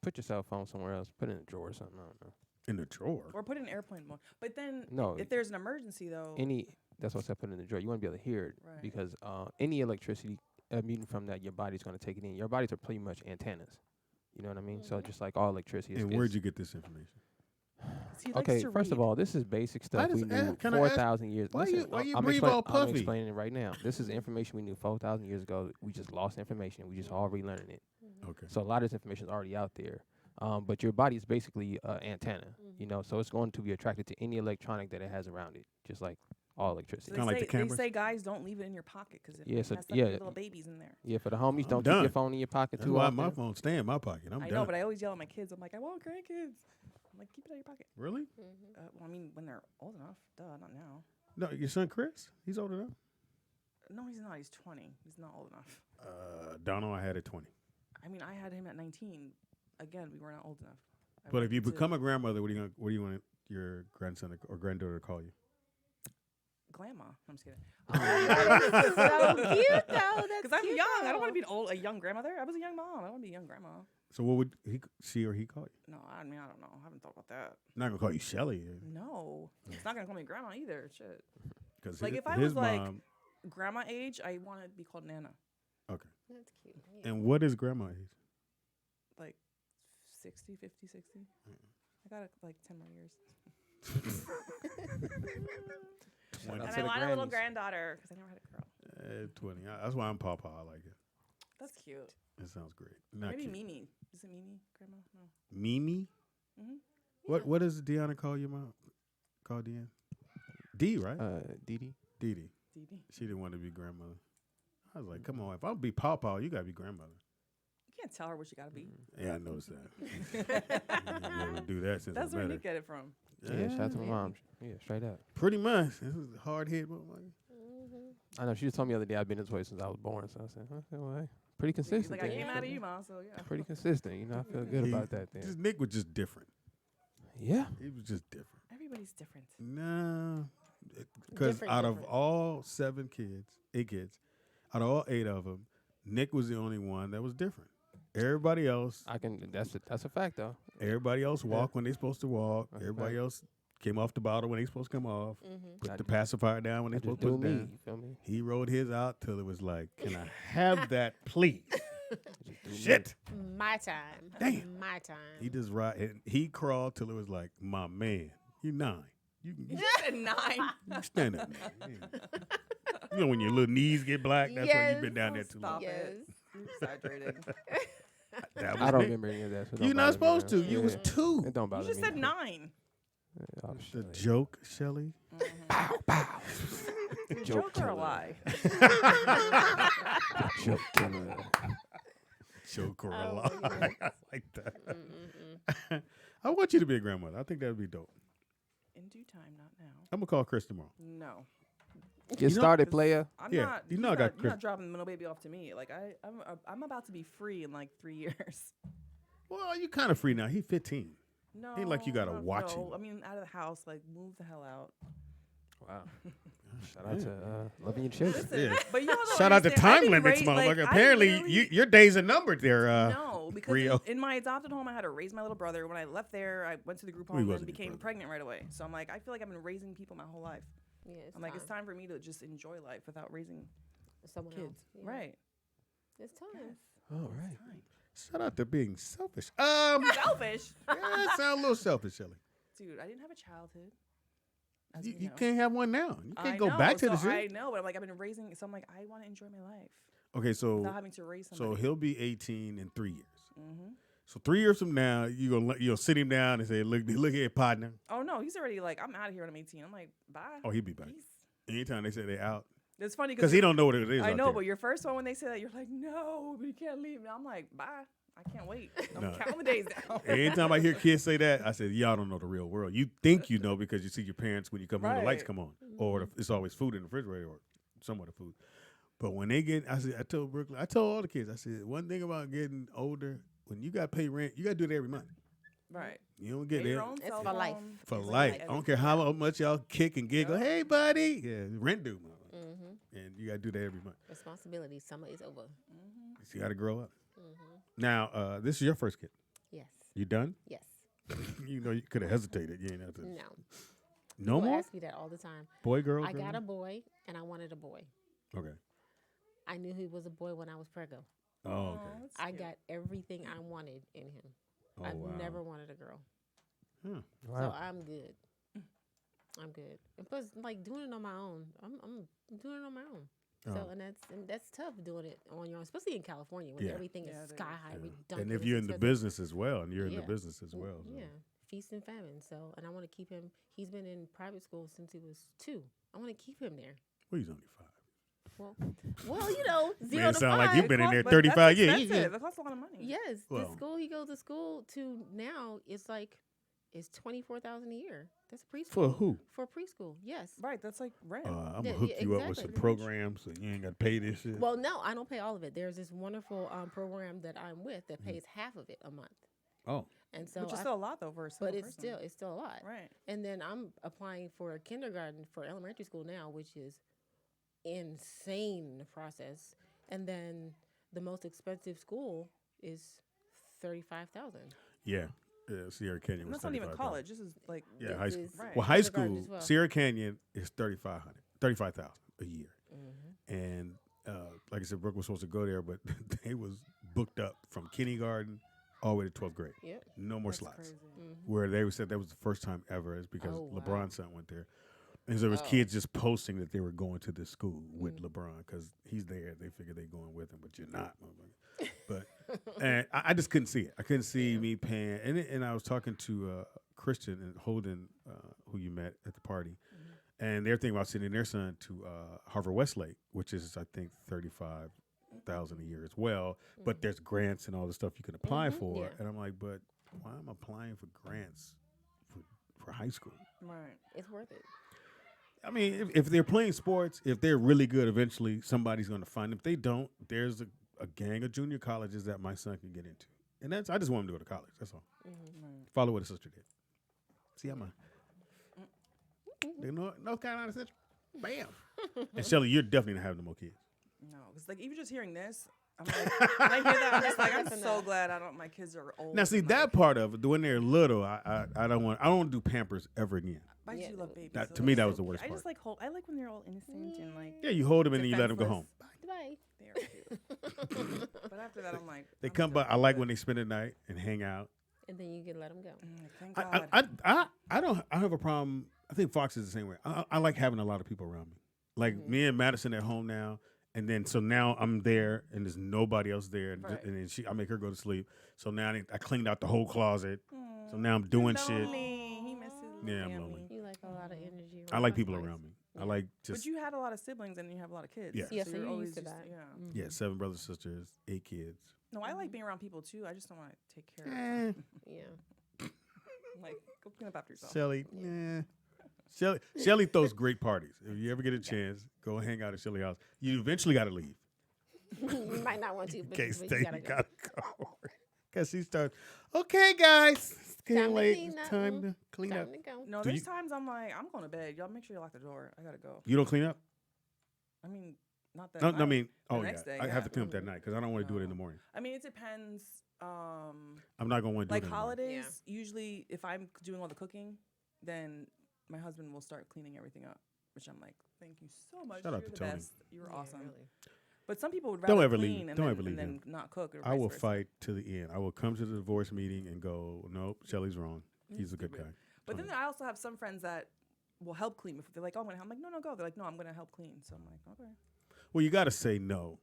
put your cell phone somewhere else. Put it in a drawer or something. I don't know. In the drawer. Or put it in airplane mode. But then, No. if there's an emergency though, That's what I said. Put it in the drawer. You want to be able to hear it Right. because any electricity emitting from that, your body's going to take it in. Your bodies are pretty much antennas. You know what I mean? So just like all electricity. And where'd you get this information? he likes Okay, to first of read. all, this is basic stuff we just knew ask- can I ask- 4,000 years. why Listen, you- why you I'm breathe explain- all puffy? I'm explaining it right now. This is information we knew 4,000 years ago. We just lost information. We just all relearning it. Okay. So a lot of this information is already out there. But your body is basically an antenna, so it's going to be attracted to any electronic that it has around it, just like all So electricity. they, Kinda like say, the cameras? they say guys don't leave it in your pocket because it Yeah, has so- stuff yeah. little babies in there. Yeah, for the homies, I'm don't keep done. your phone in your pocket That's too why often. my phone stay in my pocket. I'm I done. know, but I always yell at my kids. I'm like, I want grandkids. I'm like, keep it out of your pocket. Really? Well, I mean, when they're old enough. Duh, not now. No, your son Chris, he's old enough. No, he's not. He's 20. He's not old enough. Donald, I had at 20. I mean, I had him at 19. Again, we were not old enough. I But if you waited become to- a grandmother, what do you want your grandson or granddaughter to call you? Grandma. I'm just kidding. So cute though. That's Because I'm cute, young. I though. don't want to be a young grandmother. I was a young mom. I don't want to be a young grandma. So what would she or he call you? No, I mean, I don't know. I haven't thought about that. Not gonna call you Shelly. No. It's not going to call me grandma either. Shit. Because Like, if I his was, like, mom. grandma age, I want to be called Nana. Okay. That's cute. Yeah. And what is grandma age? Like 60, 50, 60. I got like 10 more years. Shout out And to I the want a little grannies. granddaughter because I never had a girl. 20. That's why I'm Papa. I like it. That's cute. It sounds great. Not Maybe cute. Mimi. Is it Mimi, grandma? No. Mimi? Mm-hmm. What does Deanna call your mom? Call Deanna? D, right? Dee Dee. Dee Dee. Dee Dee. She didn't want to be grandmother. I was like, come on, if I'll be Papa, you gotta be grandmother. You can't tell her what she got to be. Yeah, I noticed that. I never do that since That's I where met Nick get it from. Yeah, shout out to my mom. Yeah, straight up. Pretty much. This is a hard hit. Motherfucker. I know she just told me the other day I've been this way since I was born, so I said, okay, well, hey, pretty He's consistent. like, I then, came you out of feel you, me? ma, so yeah. Pretty consistent, I feel good about that then. Just Nick was just different. Yeah. He was just different. Everybody's different. No. Because Different, out of different. all 8 kids, out of all 8 of them, Nick was the only one that was different. Everybody else. That's a fact, though. Everybody else walked when they supposed to walk. That's a Everybody fact. else came off the bottle when they supposed to come off. Put I the just- pacifier down when they I supposed just to put do it me, down. you feel me? He rode his out till it was like, can I have that, please? me. Shit. My time. Damn. My time. He just ride and he crawled till it was like, my man, you 9. You said 9. You stand up. You know when your little knees get black, that's when you've been down there too long. Stop it. You're exaggerating. That was I don't me. remember any of that. So You're don't not bother me supposed now. to. You was 2. It don't You bother just me. said 9. The joke, Shelly. Pow, pow. Joke or a lie? Joke killer. Joke or a lie. I like that. I want you to be a grandmother. I think that would be dope. In due time, not now. I'm going to call Chris tomorrow. No. Get started, player. I'm Yeah, not. you know he's I got not, Chris. You're not dropping the middle baby off to me. Like I'm about to be free in like 3 years. Well, you kind of free now. He 15. No. Ain't like you got to watch no. him. I mean, out of the house, like move the hell out. Wow. Shout out to loving your children. Listen, but you all don't Shout out to understand. time limits, motherfucker. Apparently, your days are numbered there, no, because Rio. in my adopted home, I had to raise my little brother. When I left there, I went to the group Well, he home and wasn't your became brother. pregnant right away. So I'm like, I feel like I've been raising people my whole life. Yeah, I'm like, it's time for me to just enjoy life without raising someone kids. else. Yeah. Right. It's time. All right. Shout out to being selfish. Selfish? Yeah, that sound a little selfish, Shelly. Dude, I didn't have a childhood. As You know. can't have one now. You can't I go know, back to so the shit. I know, but I'm like, I've been raising, so I'm like, I want to enjoy my life. Okay, so Without having to raise so somebody. he'll be 18 in 3 years. Mm-hmm. So 3 years from now, you'll sit him down and say, "Look here, partner." Oh no, he's already like, I'm out of here when I'm 18. I'm like, bye. Oh, he'll be back. Anytime they say they're out, It's funny because he don't know what it is. I out know, there. but your first one when they say that, you're like, no, but you can't leave me. I'm like, bye. I can't wait. I'm No. counting the days down. Anytime I hear kids say that, I said, y'all don't know the real world. You think you know because you see your parents when you come home, the lights Right. come on, or it's always food in the refrigerator or somewhat of food. But when they get, I told Brooklyn, I told all the kids, I said, one thing about getting older, when you got to pay rent, you got to do it every month. Right. You don't get Pay your it. own It's cell for life. phone. For It's life. like I don't care how much y'all kick and giggle. Hey, buddy. Yeah, rent due, mama. Mm-hmm. And you got to do that every month. Responsibility. Summer is over. Mm-hmm. So you got to grow up. Mm-hmm. Now, this is your first kid. Yes. You done? Yes. You know, you could have hesitated. You ain't have to. No. No People more? ask me that all the time. Boy, girl, I girl? got a boy, and I wanted a boy. Okay. I knew he was a boy when I was preggo. Oh, okay. I got everything I wanted in him. Oh, I wow. never wanted a girl. Huh. So I'm good. I'm good. And plus, like doing it on my own, I'm doing it on my own. So Oh. and that's tough doing it on your own, especially in California when Yeah. everything is sky high, ridiculous. And if you're in the business as well, and you're in the Yeah. business as well. So. Yeah, feast and famine. So, and I want to keep him. He's been in private school since he was 2. I want to keep him there. Well, he's only 5. Well, you know, 0 Man, to sound 5. like you've been in there But 35 years. that's You- expensive. That costs a lot of money. Yes, Well- the school he goes to school to now is like it's $24,000 a year. That's preschool. For who? For preschool, yes. Right, that's like rent. I'm going Yeah, to hook yeah, you up with some exactly. programs so you ain't got to pay this shit. Well, no, I don't pay all of it. There's this wonderful program that I'm with that pays half of it a month. Oh. And so Which is I- still a lot though for a single but it's person. still a lot. Right. And then I'm applying for a kindergarten for elementary school now, which is insane process. And then the most expensive school is $35,000. Yeah. Sierra Canyon And was that's not even 35,000. college. This is like Yeah, high school. Right. Well, high Kindergarten school, as well. Sierra Canyon is $35,000 a year. Mm-hmm. And like I said, Brooke was supposed to go there, but they was booked up from kindergarten all the way to 12th grade. Yep. No more That's slots. crazy. Where they said that was the first time ever is because Oh, wow. LeBron's son went there. And so there was Oh. kids just posting that they were going to this school with LeBron because he's there. They figure they're going with him, but you're not. motherfucker. But and I just couldn't see it. I couldn't see me paying. And I was talking to Christian and Holden, who you met at the party, and they're thinking about sending their son to Harvard Westlake, which is I think $35,000 a year as well. But there's grants and all the stuff you can apply for. yeah. And I'm like, but why am I applying for grants for high school? Right. It's worth it. I mean, if they're playing sports, if they're really good, eventually somebody's going to find them. If they don't, there's a gang of junior colleges that my son can get into. And that's I just want him to go to college. That's all. Follow what his sister did. See how North Carolina Central? Bam. And Shelly, you're definitely not having no more kids. No, because like even just hearing this, I'm like, when I hear that, I'm just like, I'm so glad my kids are old. Now, see that part of it, when they're little, I don't want to do Pampers ever again. I do love babies. That- though. to me, They're that was so the worst cute. I part. just like I like when they're all innocent and like. Yeah, you hold them and then you let them go home. Bye. They're cute. But after that, I'm like. They I'm come by. done I like with when they spend the night and hang out. And then you can let them go. it. Thank God. I don't have a problem I think Fox is the same way. I like having a lot of people around me. Like me and Madison at home now, and then so now I'm there, and there's nobody else there, and then I make her go to sleep. So now I cleaned out the whole closet. So now I'm doing shit. He misses Yeah, I'm family. lonely. You like a lot of energy. I like people around me. I like just. But you had a lot of siblings and you have a lot of kids. Yeah. Yeah, so you're you're always used to just- that. Yeah. Yeah, 7 brothers, sisters, 8 kids. No, I like being around people too. I just don't want to take care of them. Yeah. Like, go clean up after yourself. Shelly, Shelly throws great parties. If you ever get a chance, go hang out at Shelly's house. You eventually got to leave. You might not want to, but, In case but they you gotta go. Because she starts, okay, guys, it's getting Time to late. clean It's up. time to clean Time up. to go. No, Do there's you- times I'm like, I'm going to bed. Y'all make sure you lock the door. I got to go. You don't clean up? I mean, not that No, night. I mean, The oh, yeah. next day, I yeah. have to clean up that night because I don't want to do it in the morning. I mean, it depends. I'm not going to want to do Like it in the morning. holidays, usually if I'm doing all the cooking, then my husband will start cleaning everything up, which I'm like, thank you so much. Shout out You're to the Tony. best. You're Yeah, awesome. really. But some people would rather Don't ever clean leave. and Don't then, ever leave and him. then not cook. Or I vice will versa. fight to the end. I will come to the divorce meeting and go, nope, Shelly's wrong. He's a good guy. But then Tony. I also have some friends that will help clean. If they're like, oh, I'm like, no, go. They're like, no, I'm going to help clean. So I'm like, okay. Well, you got to say no.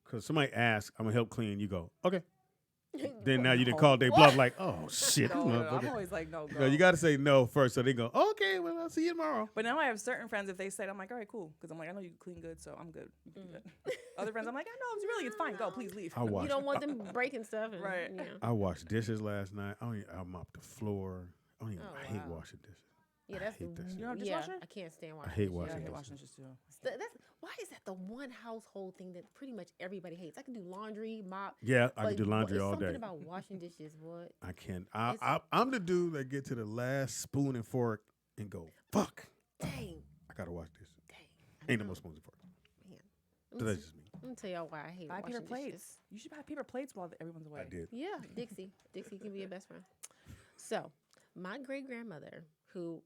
Because somebody asks, I'm going to help clean. You go, okay. Then now you didn't call, they bluff like, oh, shit. No, motherfucker. I'm always like, no, go. No, you got to say no first. So they go, okay, well, I'll see you tomorrow. But now I have certain friends, if they say it, I'm like, all right, cool. Because I'm like, I know you clean good, so I'm good. You can do that. Other friends, I'm like, I know, it's fine. Go, please leave. I watched, You don't want them breaking stuff. And, Right. Yeah. I washed dishes last night. I mopped the floor. I hate wow. washing dishes. Yeah, that's hate that shit. You don't have a yeah, dishwasher? I can't stand I washing. hate dishes. washing Yeah, I hate dishes. washing dishes too. That's why is that the one household thing that pretty much everybody hates? I can do laundry, mop. Yeah, I can but do laundry it's all something day. about washing dishes, what? I can't. I'm the dude that get to the last spoon and fork and go, fuck. Dang. I got to wash this. Dang. Ain't no more spoons and forks. Man. So that's just me. Let me tell y'all why I hate Buy washing paper plates. dishes. You should buy paper plates while everyone's away. I did. Yeah, Dixie. Dixie can be your best friend. So, my great grandmother, so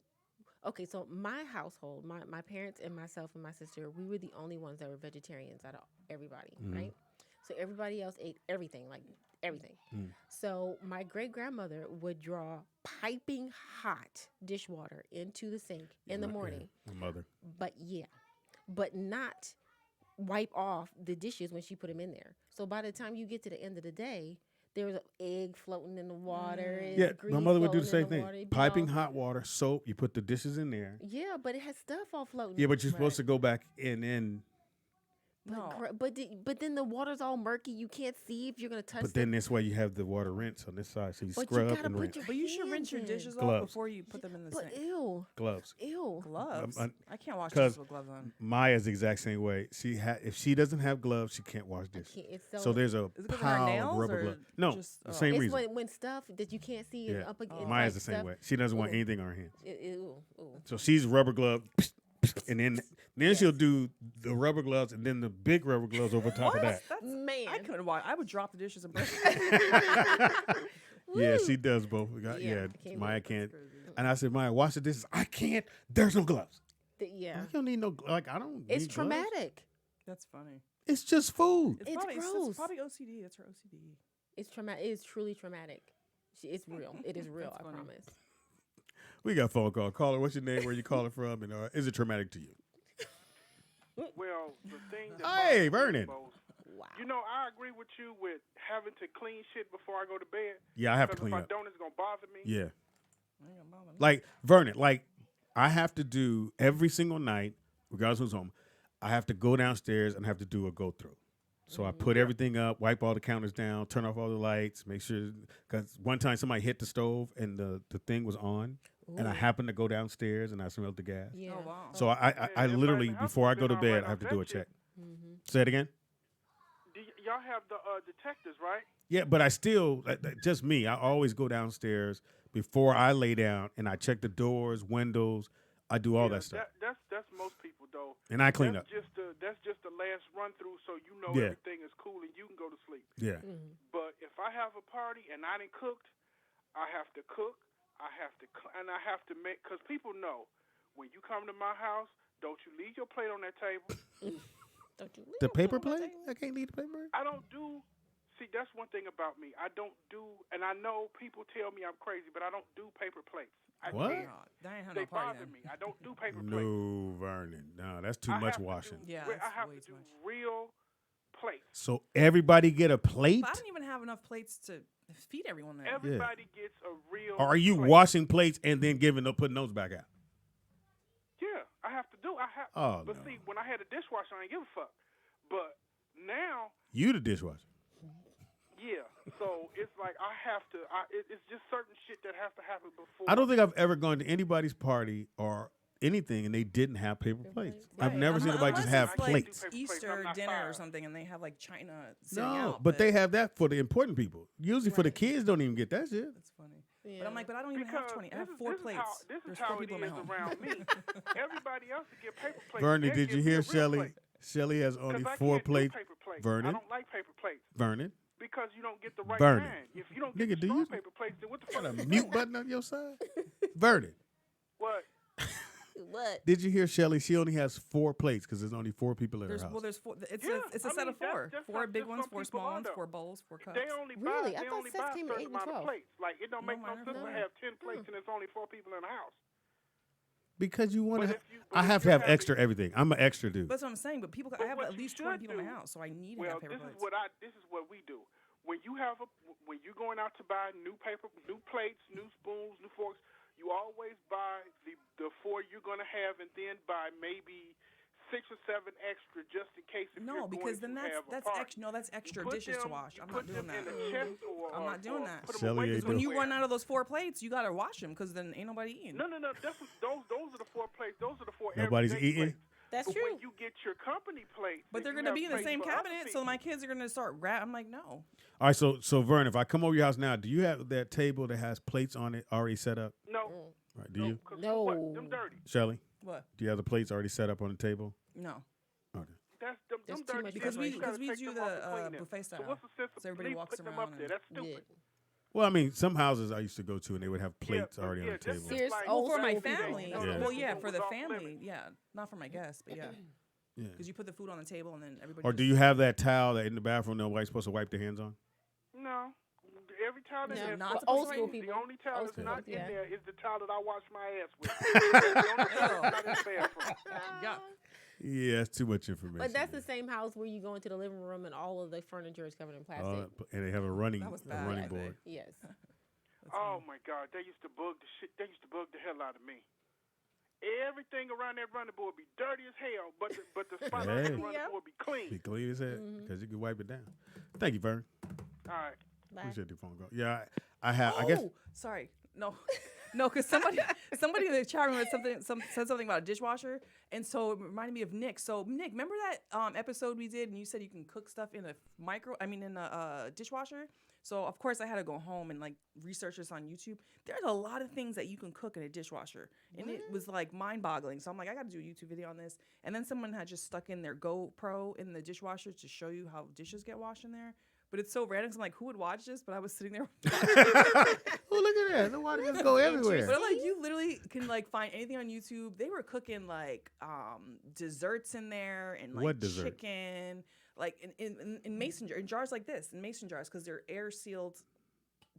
my household, my parents and myself and my sister, we were the only ones that were vegetarians out of everybody, right? So everybody else ate everything, like everything. So my great grandmother would draw piping hot dishwater into the sink in the morning, My mother. but not wipe off the dishes when she put them in there. So by the time you get to the end of the day, there was an egg floating in the water. And Yeah, grease my mother would do the floating same in water. thing. It'd be Piping all- hot water, soap. You put the dishes in there. Yeah, but it has stuff all floating. Yeah, but you're supposed to go back and No. But then the water's all murky. You can't see if you're gonna touch. But then this way you have the water rinse on this side, so you But you scrub gotta and put rinse. your But you should hands rinse your in. dishes off Gloves. before you put them in the But sink. ew, Gloves. ew. Gloves? I can't wash 'cause dishes with gloves on. Maya's the exact same way. If she doesn't have gloves, she can't wash dishes. It's So there's a Is it 'cause of her pile of nails rubber or gloves. No, just- the oh. same It's reason. when stuff that you can't see is Yeah, up against. Maya's like the same stuff. way. She doesn't want Ooh. anything on her hands. Ew. So she's rubber glove, and then she'll do the rubber gloves and then the big rubber gloves over top of that. Man, I couldn't wash. I would drop the dishes and break. Yeah, she does both. Yeah, Maya can't. And I said, Maya, wash the dishes. I can't. There's no gloves. Yeah, You don't need no. Like I don't. it's need gloves. traumatic. That's funny. It's just food. It's probably, gross. It's probably OCD. That's her OCD. It's traumatic. It's truly traumatic. It's real. It is real. I That's funny. promise. We got a phone call. Caller, what's your name? Where you calling from? And is it traumatic to you? Well, the thing that Hey, bothers me Vernon. most, you know, I agree with you with having to clean shit before I go to bed. Yeah, I have to Because clean if up. I don't, it's gonna bother me. Yeah. Like Vernon, like I have to do every single night, regardless of who's home. I have to go downstairs and have to do a go through. So I put everything up, wipe all the counters down, turn off all the lights, make sure. Because one time somebody hit the stove and the thing was on, and I happened to go downstairs and I smelled the gas. Yeah. Oh, wow. So I literally before I go to bed I have to do a check. Say it again. Y'all have the detectors, right? Yeah, but I still just me. I always go downstairs before I lay down and I check the doors, windows. I do all that stuff. That's most people though. And I clean that's that's just the last run through, so you know Yeah. everything is cool and you can go to sleep. Yeah. But if I have a party and I didn't cooked, I have to cook. I have to and I have to make, because people know when you come to my house, don't you leave your plate on that table. The paper plate? I can't leave the paper. I don't do See, that's one thing about me. I don't do, and I know people tell me I'm crazy, but I don't do paper plates. What? They bother me. I don't do paper plates. No, Vernon. No, that's too much washing. I have to do real plates. So everybody get a plate? But I don't even have enough plates to feed everyone there. Everybody gets a real Or are you plate. washing plates and then putting those back out? Yeah, I have to do. But see, when I had a dishwasher, I didn't give a fuck. But now, You the dishwasher. yeah. So it's like I have to. It's just certain shit that has to happen before. I don't think I've ever gone to anybody's party or anything and they didn't have paper plates. I've never seen anybody just have plates. Like Easter dinner or something, and they have like china sitting No, out. but they have that for the important people. Usually for the kids, don't even get that shit. That's funny. But I'm like, but I don't even have 20. I have 4 plates. This is There's how 4 it people in is my home. around me. Everybody else to get paper plates. Vernon, They did give you me a hear real Shelly? plate. Shelly has only 'Cause I 4 can't do plates. paper plates. Vernon. I don't like paper plates. Vernon. Because you don't get the right Vernon. kind. If you don't Nigga, get the do strong you paper plates, then what the got fuck? a mute button on your side? Vernon. What? What? Did you hear Shelly? She only has 4 plates because there's only 4 people in her house. Well, there's 4. It's Yeah, a set of 4. 4 big ones, 4 small ones, 4 bowls, 4 cups. They only Really? buy. I They thought only sets buy a came in certain 8 and amount of 12. plates. Like it don't make no mine are sense to 4. have 10 plates and there's only 4 people in the house. Because you want But to. if you- I but have if to you have have extra everything. I'm an extra dude. That's what I'm saying. But people, I have what at you least 20 should people in my do- house, so I need to Well, have paper this plates. this is what we do. When you're going out to buy new plates, new spoons, new forks, you always buy the 4 you're gonna have, and then buy maybe 6 or 7 extra just in case if you're because going then to have a that's party. extra. No, that's extra put dishes to them- wash. you I'm put not doing them that. in a chest or- I'm or- not doing or that. put 'em Shelly away ain't When you somewhere. run out of those 4 plates, you gotta wash them because then ain't nobody eating. No. Those are the 4 plates. Those are the 4 Nobody's everyday eating? plates. That's but true. when you get your company plate, But they're then gonna you be in have the same plates for other cabinet, so my kids are gonna start I'm like, no. All right, so Vern, if I come over your house now, do you have that table that has plates on it already set up? No. Right, do you? No. What? Them dirty. Shelly? What? Do you have the plates already set up on the table? No. Okay. Them There's too dirty. much Because we You gotta take do them off and the clean them. buffet style. So what's the sense of So everybody walks putting them around up there? and- That's stupid. Well, I mean, some houses I used to go to and they would have plates already on the table. Serious like- old For my school people. family. Yeah. Well, yeah, for the Off family. limits. Yeah, not for my guests, but yeah. Yeah. Because you put the food on the table and then everybody. Or do you have that towel that in the bathroom nobody's supposed to wipe their hands on? No. Every towel that No, has not supposed old to school be- people. The only towel Old that's school not people, in yeah. there is the towel that I wash my ass with. The only towel that's not in the bathroom. Yeah. Yeah, that's too much information. But that's the same house where you go into the living room and all of the furniture is covered in plastic. And they have a running That was bad, running I board. Yes. Oh my God, they used to bug the shit. They used to bug the hell out of me. Everything around that running board be dirty as hell, but the spot on Hey. the running board be clean. Be clean as hell because you can wipe it down. Thank you, Vern. All right. Bye. Appreciate the phone call. Yeah, I have. I guess. Oh, sorry. No, no, because somebody in the chat room said something about a dishwasher, and so it reminded me of Nick. So Nick, remember that episode we did, and you said you can cook stuff in a dishwasher. So of course I had to go home and like research this on YouTube. There's a lot of things that you can cook in a dishwasher, and it was like mind-boggling. So I'm like, I got to do a YouTube video on this. And then someone had just stuck in their GoPro in the dishwasher to show you how dishes get washed in there. But it's so random. 'Cause I'm like, who would watch this? But I was sitting there. Oh, look at that! The water just go everywhere. But like, you literally can like find anything on YouTube. They were cooking like desserts in there and like What dessert? chicken, like in mason jars, in jars like this, in mason jars, because they're air sealed.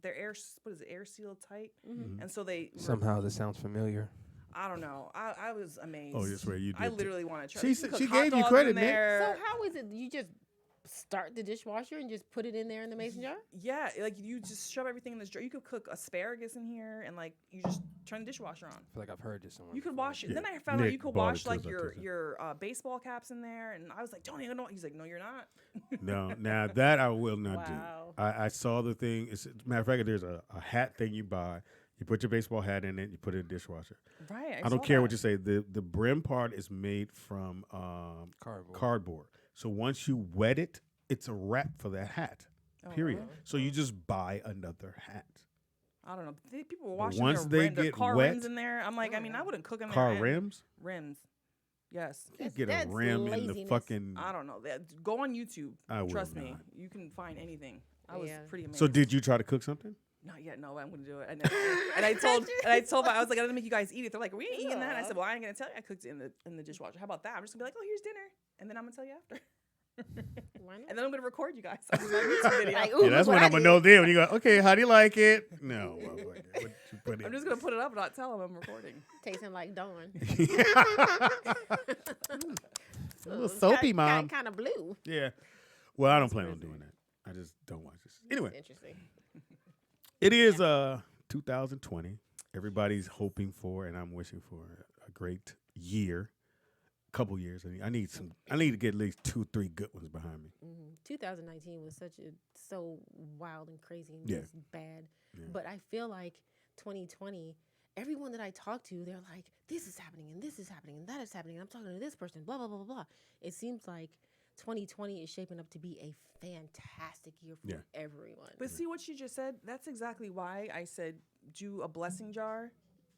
They're air sealed tight, and so they Somehow this sounds familiar. I don't know. I was amazed. Oh, that's right. You did. I literally want to try. She You said- can she cook hot gave you dogs credit, in Nick. there. So how is it you just start the dishwasher and just put it in there in the mason jar? Yeah, like you just shove everything in this jar. You could cook asparagus in here, and like you just turn the dishwasher on. I feel like I've heard this somewhere. You could before. wash it. Yeah. Then I found out Nick you could bought it wash to like us up your to your baseball caps in there, and I was like, don't even know. He's like, no, you're not. No, now that I will not Wow. do. I saw the thing. As a matter of fact, there's a hat thing you buy. You put your baseball hat in it. You put it in the dishwasher. Right. I don't care what you say. The brim part is made from Cardboard. So once you wet it, it's a wrap for that hat. Oh, Period. really? So you just buy another hat. I don't know. People were But washing once their, they their get car wet- rims in there. I'm like, I mean, I wouldn't cook in there. Car and- rims? Rims. Yes. You get a That's rim in the laziness. fucking. I don't know. Go on YouTube. I will Trust me. not. You can find anything. I was Yeah. pretty amazed. So did you try to cook something? Not yet. No, I'm gonna do it. And I told, I was like, I'm gonna make you guys eat it. They're like, we ain't eating that. And I said, well, I ain't gonna tell you I cooked it in the dishwasher. How about that? I'm just gonna be like, oh, here's dinner, and then I'm gonna tell you after. And then I'm gonna record you guys. I'm gonna YouTube video. Like, Yeah, that's when I'm gonna know then. When you go, okay, how do you like it? No, what you put in? I'm just gonna put it up and not tell them I'm recording. Tasting like Dawn. A little soapy, Mom. Kind of blue. Yeah. Well, I don't plan on doing that. I just don't watch this. Anyway, Interesting. it is 2020. Everybody's hoping for, and I'm wishing for a great year. Couple years. I need to get at least 2-3 good ones behind me. 2019 was so wild and crazy and Yeah. just bad. Yeah. But I feel like 2020, everyone that I talk to, they're like, this is happening and this is happening and that is happening. And I'm talking to this person, blah, blah, blah, blah, blah. It seems like 2020 is shaping up to be a fantastic year for everyone. But see what you just said? That's exactly why I said do a blessing jar,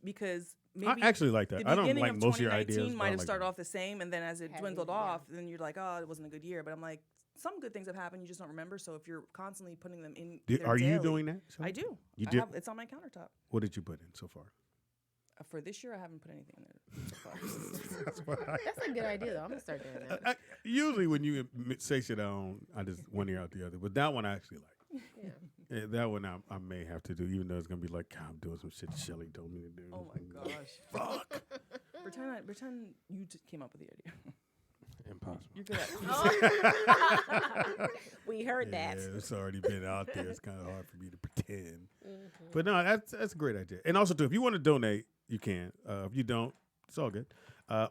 because maybe I actually like that. The I don't beginning like of most of your 2019 ideas. might have like started that. off the same, and then as it dwindled off, then you're like, oh, it wasn't a good year. But I'm like, some good things have happened, you just don't remember. So if you're constantly putting them in, Are you daily, doing that? So I do. You I did? have, it's on my countertop. What did you put in so far? For this year, I haven't put anything in there. So far. That's a good idea, though. I'm going to start doing that. Usually when you say shit I just one ear out the other. But that one I actually like. Yeah, that one I may have to do, even though it's going to be like, God, I'm doing some shit Shelly told me to do. Oh, my gosh. Fuck. Pretend you came up with the idea. Impossible. You're good at it. We heard that. Yeah, it's already been out there. It's kind of hard for me to pretend. But no, that's a great idea. And also, too, if you want to donate, you can. If you don't, it's all good.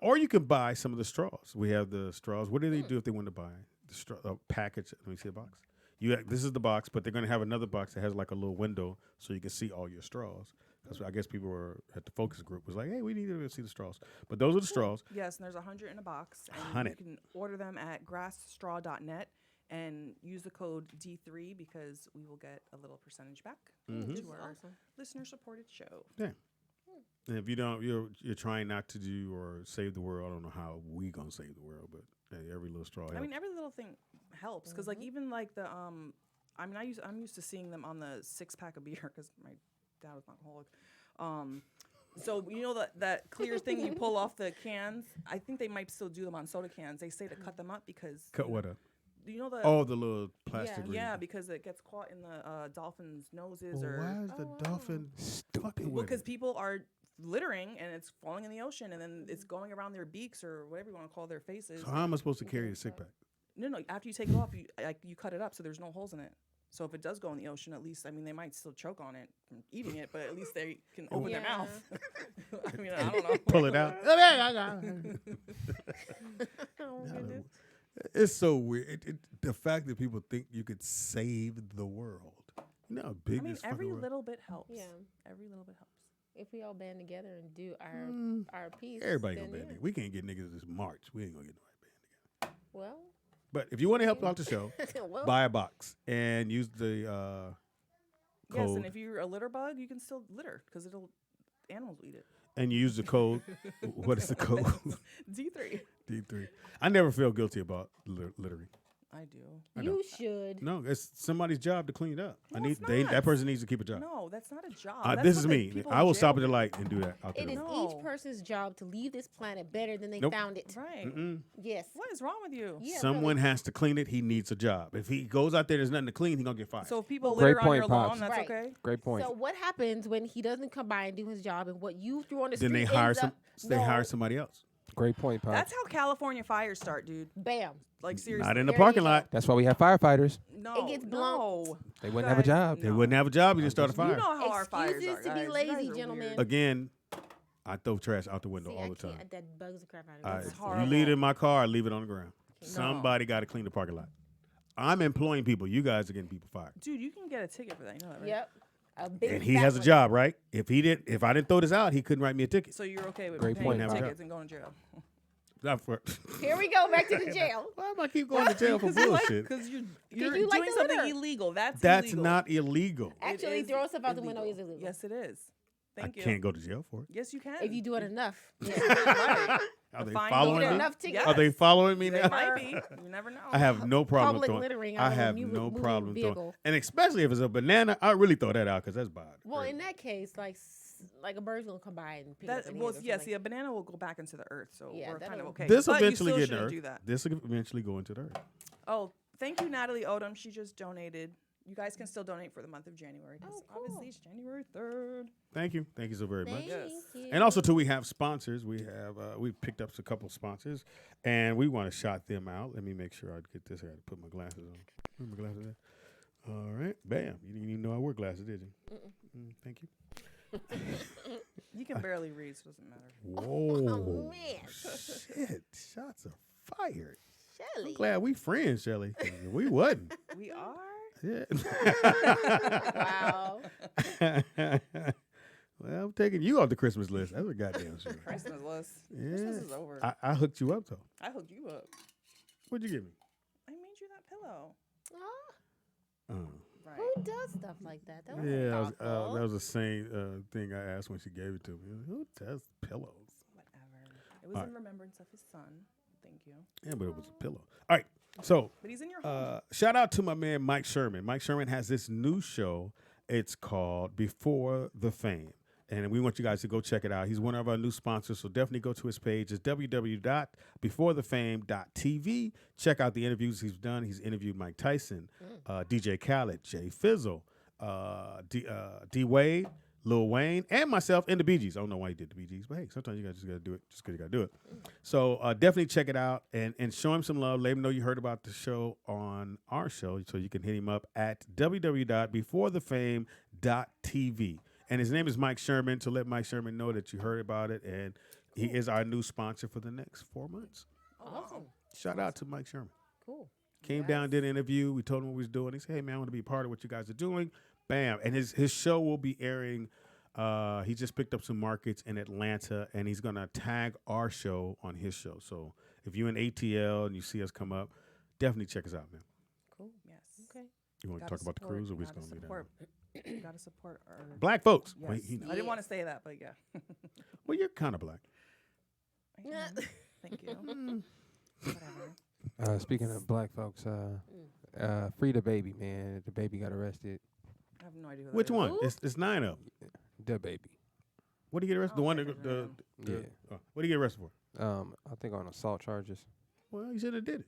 Or you can buy some of the straws. We have the straws. What do they do if they want to buy the straw package? Let me see the box. This is the box, but they're going to have another box that has like a little window so you can see all your straws. Because I guess people were at the focus group was like, hey, we need to see the straws. But those are the straws. Yes, and there's 100 in a box. And 100. you can order them at grassstraw.net and use the code D3 because we will get a little percentage back to our listener-supported show. Yeah. And if you don't, you're trying not to do or save the world. I don't know how we gonna save the world, but hey, every little straw helps. I mean, every little thing helps because, like, even like the I mean, I'm used to seeing them on the 6-pack of beer because my dad was an alcoholic. So you know that clear thing you pull off the cans. I think they might still do them on soda cans. They say to cut them up because cut what up? Do you know the the little plastic? Yeah, because it gets caught in the dolphins' noses. Well, why is the dolphin fucking with because it? people are littering and it's falling in the ocean and then it's going around their beaks or whatever you want to call their faces. So how am I supposed to carry a 6-pack? No. After you take it off, you cut it up so there's no holes in it. So if it does go in the ocean, at least, I mean, they might still choke on it from eating it, but at least they can open their mouth. I mean, I don't know. Pull it out. It's so weird. The fact that people think you could save the world. You know how big this fucking every world. little bit helps. Yeah. Every little bit helps. If we all band together and do our piece. Everybody then gonna band together. We can't get niggas this March. We ain't gonna get nobody band together. Well. But if you want to help out the show, Well. buy a box and use the code. Yes, and if you're a litter bug, you can still litter because animals will eat it. And you use the code. What is the code? D3. D3. I never feel guilty about littering. I do. You should. No, it's somebody's job to clean it up. No, it's not. That person needs to keep a job. No, that's not a job. This is me. I will stop at the light and do that. It is each person's job to leave this planet better than they Nope. found it. Right. Yes. What is wrong with you? Yeah, Someone has to clean it. He needs a job. If he goes out there, there's nothing to clean. He's gonna get fired. So if people Great litter on point, your lawn, Pops. that's Right. okay? Great point. So what happens when he doesn't come by and do his job, and what you threw on the Then street they hire ends up- They No. hire somebody else. Great point, Pops. That's how California fires start, dude. Bam. Like, seriously. Not in the There you parking go. lot. That's why we have firefighters. No. It gets blown. No. They wouldn't have a job. They wouldn't have a job. You just start a fire. You know how our fires Excuses are, to be guys. You lazy, guys are gentlemen. weird. Again, I throw trash out the window See, all I the time. can't. That bugs the crap out of me. It's You horrible. leave it in my car, I leave it on the ground. No. Somebody got to clean the parking lot. I'm employing people. You guys are getting people fired. Dude, you can get a ticket for that. You know that, right? Yep. A big And he fat has a one. job, right? If I didn't throw this out, he couldn't write me a ticket. So you're okay with Great paying point, the Pops. tickets and going to jail? Not for. Here we go, back to the jail. Why am I keep going to jail for bullshit? Because you're you like doing the something litter. illegal. That's That's illegal. not illegal. Actually, is throwing stuff out the window illegal. is illegal. Yes, it is. I Thank you. can't go to jail for it. Yes, you can. If you do it enough. Are they fine following goes me? enough tickets. Are they following me They now? might be. You never know. I have no problem Public throwing. littering I out of a have new no moving problem throwing. vehicle. And especially if it's a banana, I really throw that out because that's bad. Well, in that case, like a bird's gonna come by and pick it up That, and well, hand it or yeah, something. see, a banana will go back into the earth, so Yeah, we're kind of that'll- okay. This But eventually you get still to shouldn't earth. do that. This will eventually go into the earth. Oh, thank you, Natalie Odom. She just donated. You guys can still donate for the month of January. Obviously, it's January 3rd. Thank you. Thank you so very much. Yes. And also, too, we have sponsors. We've picked up a couple sponsors, and we want to shout them out. Let me make sure I get this. I got to put my glasses on. Put my glasses on. All right. Bam. You didn't even know I wore glasses, did you? Thank you. You can barely read, so it doesn't matter. Whoa. Man. Shit. Shots are fired. Shelly. I'm glad we friends, Shelly. We wasn't. We are? Yeah. Wow. Well, I'm taking you off the Christmas list. That's a goddamn sure. Christmas list. Yeah. Christmas is over. I hooked you up, though. I hooked you up. What'd you give me? I made you that pillow. Right. Who does stuff like that? That was Yeah, thoughtful. that was the same thing I asked when she gave it to me. Who does pillows? Whatever. It was in remembrance of his son. Thank you. Yeah, but it was a pillow. All right. So, But he's in your home. shout out to my man Mike Sherman. Mike Sherman has this new show. It's called Before the Fame. And we want you guys to go check it out. He's one of our new sponsors, so definitely go to his page. It's www.beforethefame.tv. Check out the interviews he's done. He's interviewed Mike Tyson, DJ Khaled, Jay Fizzle, D Wade, Lil Wayne, and myself, and the Bee Gees. I don't know why he did the Bee Gees, but hey, sometimes you just got to do it just because you got to do it. So definitely check it out and show him some love. Let him know you heard about the show on our show, so you can hit him up at www.beforethefame.tv. And his name is Mike Sherman, so let Mike Sherman know that you heard about it, and he is our new sponsor for the next 4 months. Awesome. Shout out to Mike Sherman. Cool. Came down, did an interview. We told him what we was doing. He said, hey, man, I want to be a part of what you guys are doing. Bam. And his show will be airing. He just picked up some markets in Atlanta, and he's going to tag our show on his show. So if you're in ATL and you see us come up, definitely check us out, man. Cool. Yes. Okay. You want to talk about the cruise, or we just going to leave that? You got to support our Black folks. Yes. Well, I didn't want to say that, but yeah. Well, you're kind of black. Thank you. Mm. Speaking of black folks, free the baby, man. The baby got arrested. I have no idea who that Which is. one? It's 9 of them. The baby. What did he get arrested? The one that Yeah. What did he get arrested for? I think on assault charges. Well, he should have did it.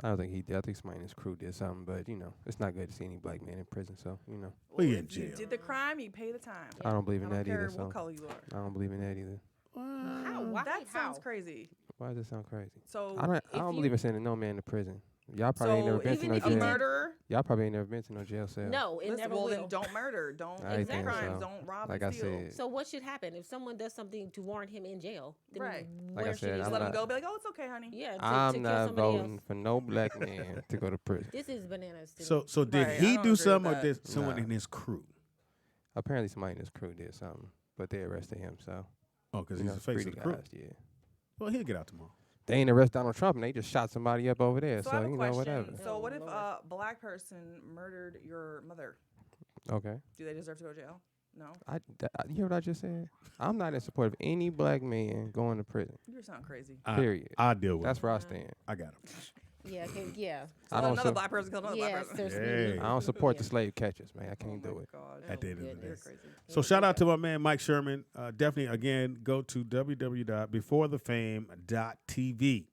I don't think he did. I think somebody in his crew did something, but it's not good to see any black man in prison. So Well, yeah, If you did the crime, you pay the time. I don't believe in I that don't care either. what So color you are. I don't believe in that either. That sounds crazy. Why does that sound crazy? So I don't believe in sending no man to prison. Y'all probably ain't never been to no jail. A murderer? Y'all probably ain't never been to no jail cell. No, it never well, will. then don't murder. Don't I ain't commit think crimes. so. Don't rob Like and I steal. said. So what should happen if someone does something to warrant him in jail? Then Right. Like I where said, should he I'm Let him not- go. Be like, oh, it's okay, honey. Yeah. I'm to kill not somebody voting else. for no black man to go to prison. This is bananas. To So me. so did Right, I he don't do agree something, with or that. did someone Nah. in his crew? Apparently, somebody in his crew did something, but they arrested him. So Oh, because you he's know, the face free of the the crew. guys, yeah. Well, he'll get out tomorrow. They ain't arrest Donald Trump, and they just shot somebody up over there. So So, I have a question. whatever. So what if a black person murdered your mother? Okay. Do they deserve to go to jail? No. You hear what I just said? I'm not in support of any black man going to prison. You sound crazy. Period. I'll deal with That's it. where I stand. I got him. Yeah. Yeah. I don't another su- black person killed another black Yes, person. there's I don't support the slave catchers, man. I can't do it. At the end of the day. You're crazy. So shout out to my man Mike Sherman. Definitely, again, go to www.beforethefame.tv.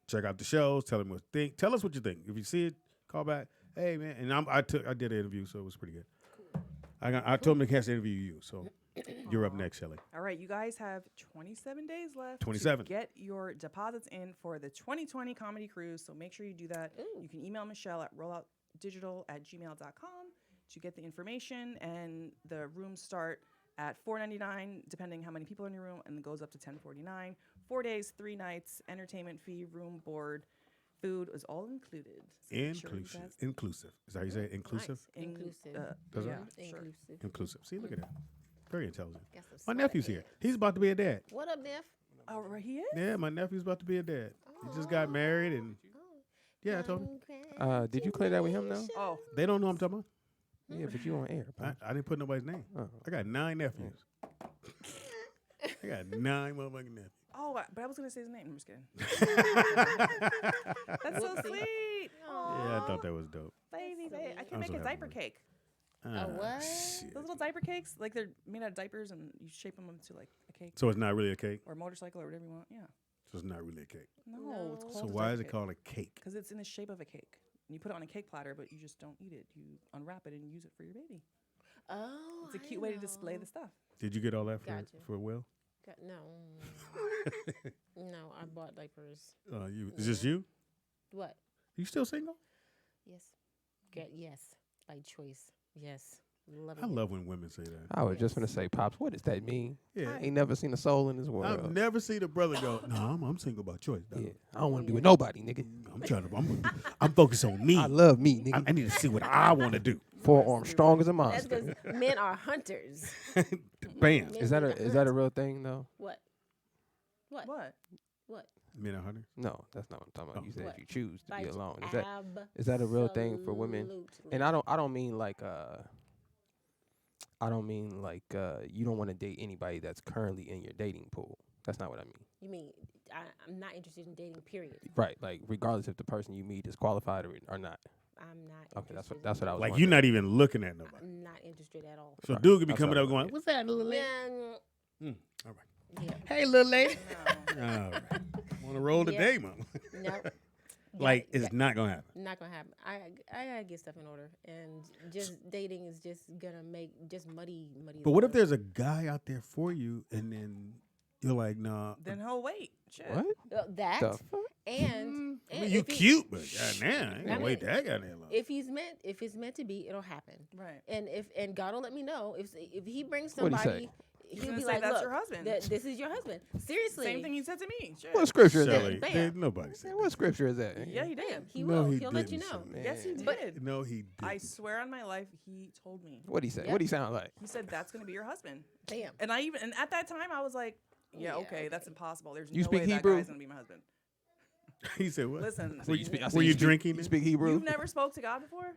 Check out the shows. Tell us what you think. If you see it, call back. Hey man, and I did an interview, so it was pretty good. I told him he has to interview you, so you're up next, Shelly. All right, you guys have 27 days left 27. to get your deposits in for the 2020 comedy cruise. So make sure you do that. You can email Michelle at rolloutdigital@gmail.com to get the information, and the rooms start at $4.99 depending how many people are in your room, and it goes up to $10.49. 4 days, 3 nights, entertainment fee, room, board, food is all included. So make sure you guys- Inclusive. Is that how you say it? Inclusive? Nice. Inclusive. Does yeah, it? sure. Inclusive. Inclusive. See, look at that. Very intelligent. Got some My smart nephew's here. He's about to be a dad. What up, Neff? Oh, right, he is? Yeah, my nephew's about to be a dad. He just got married, and yeah, I told him. Did you clear that with him, though? Oh, They don't know I'm talking about. Yeah, but you on air. I didn't put nobody's name. Oh. I got 9 nephews. I got 9 motherfucking nephews. oh, but I was gonna say his name. I'm just kidding. That's so sweet. Yeah, I thought that was dope. Baby, I I'm can make so a happy diaper with cake. Ah, what? shit. Those little diaper cakes, like they're made out of diapers, and you shape them into like a cake So it's not really a cake? or a motorcycle or whatever you want. Yeah. So it's not really a cake. No, it's called. So why is it called a cake? Because it's in the shape of a cake. you put it on a cake platter, but you just don't eat it. You unwrap it and use it for your baby. Oh, it's a cute way to display the stuff. Did you get all that for Will? No. No, I bought diapers. Is this you? What? You still single? Yes. Yes. By choice. Yes. I love when women say that. I was just gonna say, Pops, what does that mean? Yeah. I ain't never seen a soul in this world. I've never seen a brother go, no, I'm single by choice. Dog. Yeah, I don't want to be with nobody, nigga. I'm focused on me. I love me, nigga. I need to see what I want to do. Forearm strong as a That's monster. because men are hunters. Bam. Is that a real thing though? What? What? Men are hunters? No, that's not what I'm talking about. You said What? you choose to be Like, alone. Is that a real thing for women? And I don't mean like you don't want to date anybody that's currently in your dating pool. That's not what I mean. You mean I'm not interested in dating, period. Right, like regardless if the person you meet is qualified or not. I'm not. Okay, that's what I was. Like wondering. you're not even looking at nobody. I'm not interested at all. So dude could be coming up going, "What's that, little lady?" Man, All right. yeah. Hey, little lady. All right. Want to roll today, mama? Nope. Like it's not gonna happen. Not gonna happen. I gotta get stuff in order, and just dating is just gonna make just muddy. But what if there's a guy out there for you, and then you're like, nah. Then he'll wait. Shit. What? That The fuck? and I mean, you cute, but goddamn, I ain't gonna wait that goddamn long. If it's meant to be, it'll happen. Right. And God will let me know if He brings What'd he somebody. say? He'll be say like, that's look, your husband. This is your husband. Seriously. Same thing he said to me. Shit. What scripture is Shelly, that? Bam. Nobody said. What scripture is that? Yeah, he did. He No, will. he He'll let you didn't, know. son. Yes, he did. But- No, he did. I swear on my life, he told me. What'd he say? Yeah. What'd he sound like? He said that's gonna be your husband. Damn. And at that time I was like, yeah, Yeah, okay, that's impossible. There's You no speak way Hebrew? that guy's gonna be my husband. He said what? Listen, Were you, I said were you speak- drinking? You speak Hebrew? you've never spoke to God before?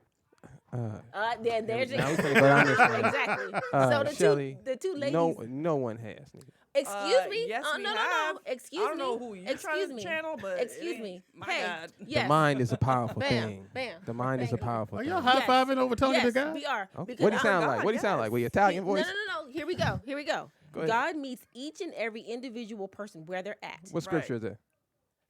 There's now we finna go down this road. Exactly. So the Shelly, the two ladies. No one has. Nigga. Excuse me. Yes, we no. have. Excuse I don't me. know who you're trying Excuse to me. channel, but Excuse me. my Hey. God. Yes. The mind is a powerful Bam, thing. bam. The mind is a Thank you. powerful Are thing. y'all high fiving over Tony Yes, the guy? we are. Okay. Because What do you sound God, like? What do you sound yes. like? With your Italian voice? No. Here we go. Go ahead. God meets each and every individual person where they're at. What scripture is that?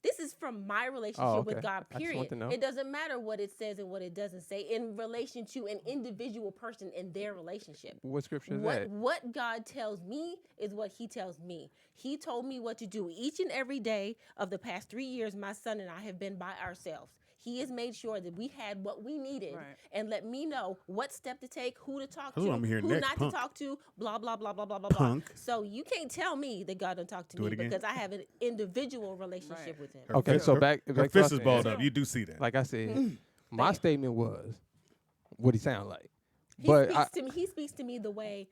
This is from my relationship Oh, okay. with God, I just want period. to know. It doesn't matter what it says and what it doesn't say in relation to an individual person in their relationship. What scripture is What that? what God tells me is what He tells me. He told me what to do each and every day of the past 3 years. My son and I have been by ourselves. He has made sure that we had what we needed and let me know what step to take, who to talk That's to, what I'm hearing who next, not punk. to talk to, blah, blah, blah, blah, blah, blah, Punk. blah. So you can't tell me that God don't talk to Do me it again. because I have an individual relationship with Him. Okay, so back Her to what fist I is said. balled up. You do see that. Like I said, my statement was, what he sound like. He But speaks to me. He speaks to me the way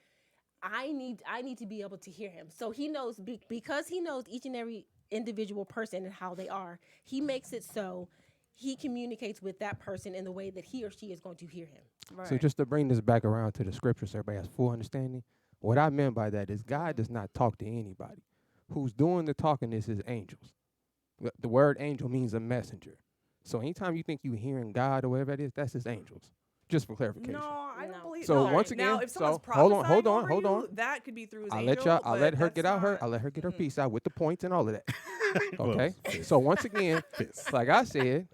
I need to be able to hear him. So he knows because he knows each and every individual person and how they are. He makes it so he communicates with that person in the way that he or she is going to hear him. So just to bring this back around to the scripture so everybody has full understanding, what I meant by that is God does not talk to anybody. Who's doing the talking is his angels. The word angel means a messenger. So anytime you think you're hearing God or whatever it is, that's his angels. Just for clarification. No, I don't believe. So no. once again, now, if someone's hold on, hold prophesying on. over you, that could be through his I'll angel. let y'all. I'll but let her that's get out her. not- I'll let her get her piece out with the points and all of that. Okay. So once again, like I said,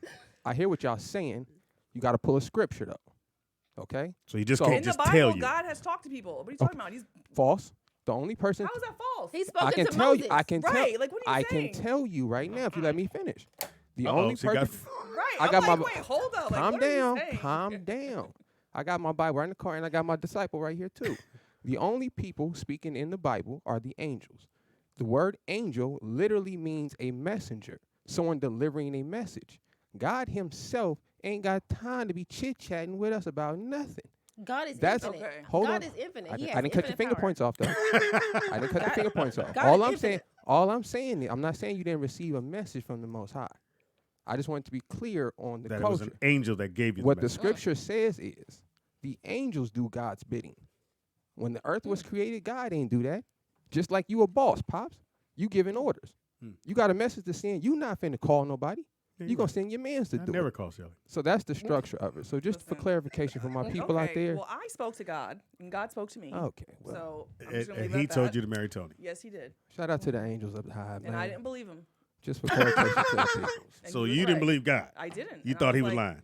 I hear what y'all saying. You got to pull a scripture though. Okay. So you just In can't the just Bible, tell you. God has talked to people. What are you talking about? He's False. The only person. how is that false? He's I spoken can to tell Moses. you. I can tell. Right, like, what are you I saying? can tell you right now if you let me finish. The Uh-oh, only she got person. Right. I I'm got like, my. wait, hold up. Like, Calm what are you down. saying? Calm down. I got my Bible right in the car and I got my disciple right here too. The only people speaking in the Bible are the angels. The word angel literally means a messenger, someone delivering a message. God himself ain't got time to be chit-chatting with us about nothing. God is That's infinite. Okay. hold God on. is infinite. I, He I has didn't cut your infinite finger power. points off though. I didn't cut the finger points off. God All is I'm saying, infinite. I'm not saying you didn't receive a message from the Most High. I just want to be clear on the That it culture. was an angel that gave you What the the message. scripture says is the angels do God's bidding. When the earth was created, God ain't do that. Just like you a boss, Pops. You giving orders. You got a message to send. You not finna call nobody. You gonna send your mans to I do never it. call Shelly. So that's the structure of it. So just for clarification for my people out there. Well, I spoke to God, and God spoke to me. Okay, well. So I'm just gonna And leave he it at told that. you to marry Tony. Yes, he did. Shout out to the angels up high, man. And I didn't believe him. Just for clarification to the people. And So he was you didn't right. believe God. I didn't. You And I thought he was like, lying.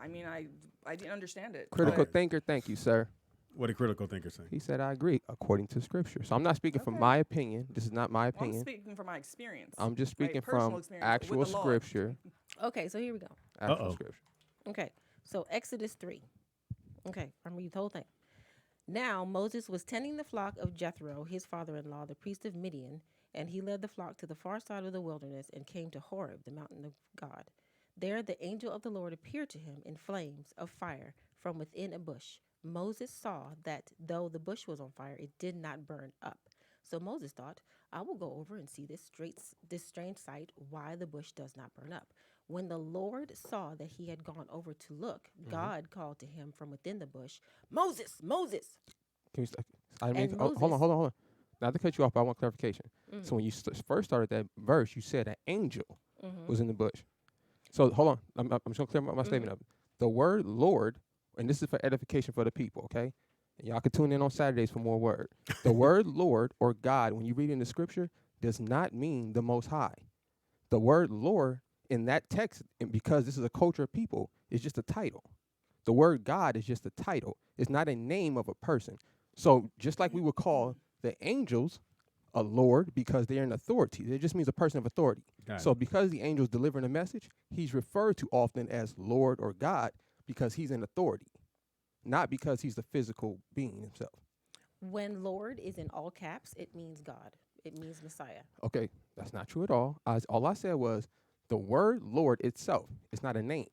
I mean, I didn't understand it. Critical thinker, thank you, sir. What did critical thinker say? He said, I agree, according to Scripture. So I'm not speaking from my opinion. This is not my Well, opinion. I'm speaking from my experience. I'm just speaking personal from experience actual with the Lord. Scripture. Okay, so here we go. Actual Scripture. Okay, so Exodus 3. Okay, I'm reading the whole thing. Now Moses was tending the flock of Jethro, his father-in-law, the priest of Midian, and he led the flock to the far side of the wilderness and came to Horeb, the mountain of God. There the angel of the Lord appeared to him in flames of fire from within a bush. Moses saw that though the bush was on fire, it did not burn up. So Moses thought, I will go over and see this strange sight, why the bush does not burn up. When the Lord saw that he had gone over to look, God called to him from within the bush, Moses, Moses. Can you hold on. Not to cut you off, but I want clarification. So when you first started that verse, you said an angel was in the bush. So hold on. I'm just going to clear my statement up. The word Lord, and this is for edification for the people, okay? And y'all can tune in on Saturdays for more word. The word Lord or God, when you read in the Scripture, does not mean the Most High. The word Lord in that text, and because this is a culture of people, is just a title. The word God is just a title. It's not a name of a person. So just like we would call the angels a Lord because they're in authority, it just means a person of authority. So because the angel's delivering a message, he's referred to often as Lord or God because he's in authority, not because he's the physical being himself. When Lord is in all caps, it means God. It means Messiah. Okay, that's not true at all. All I said was the word Lord itself is not a name.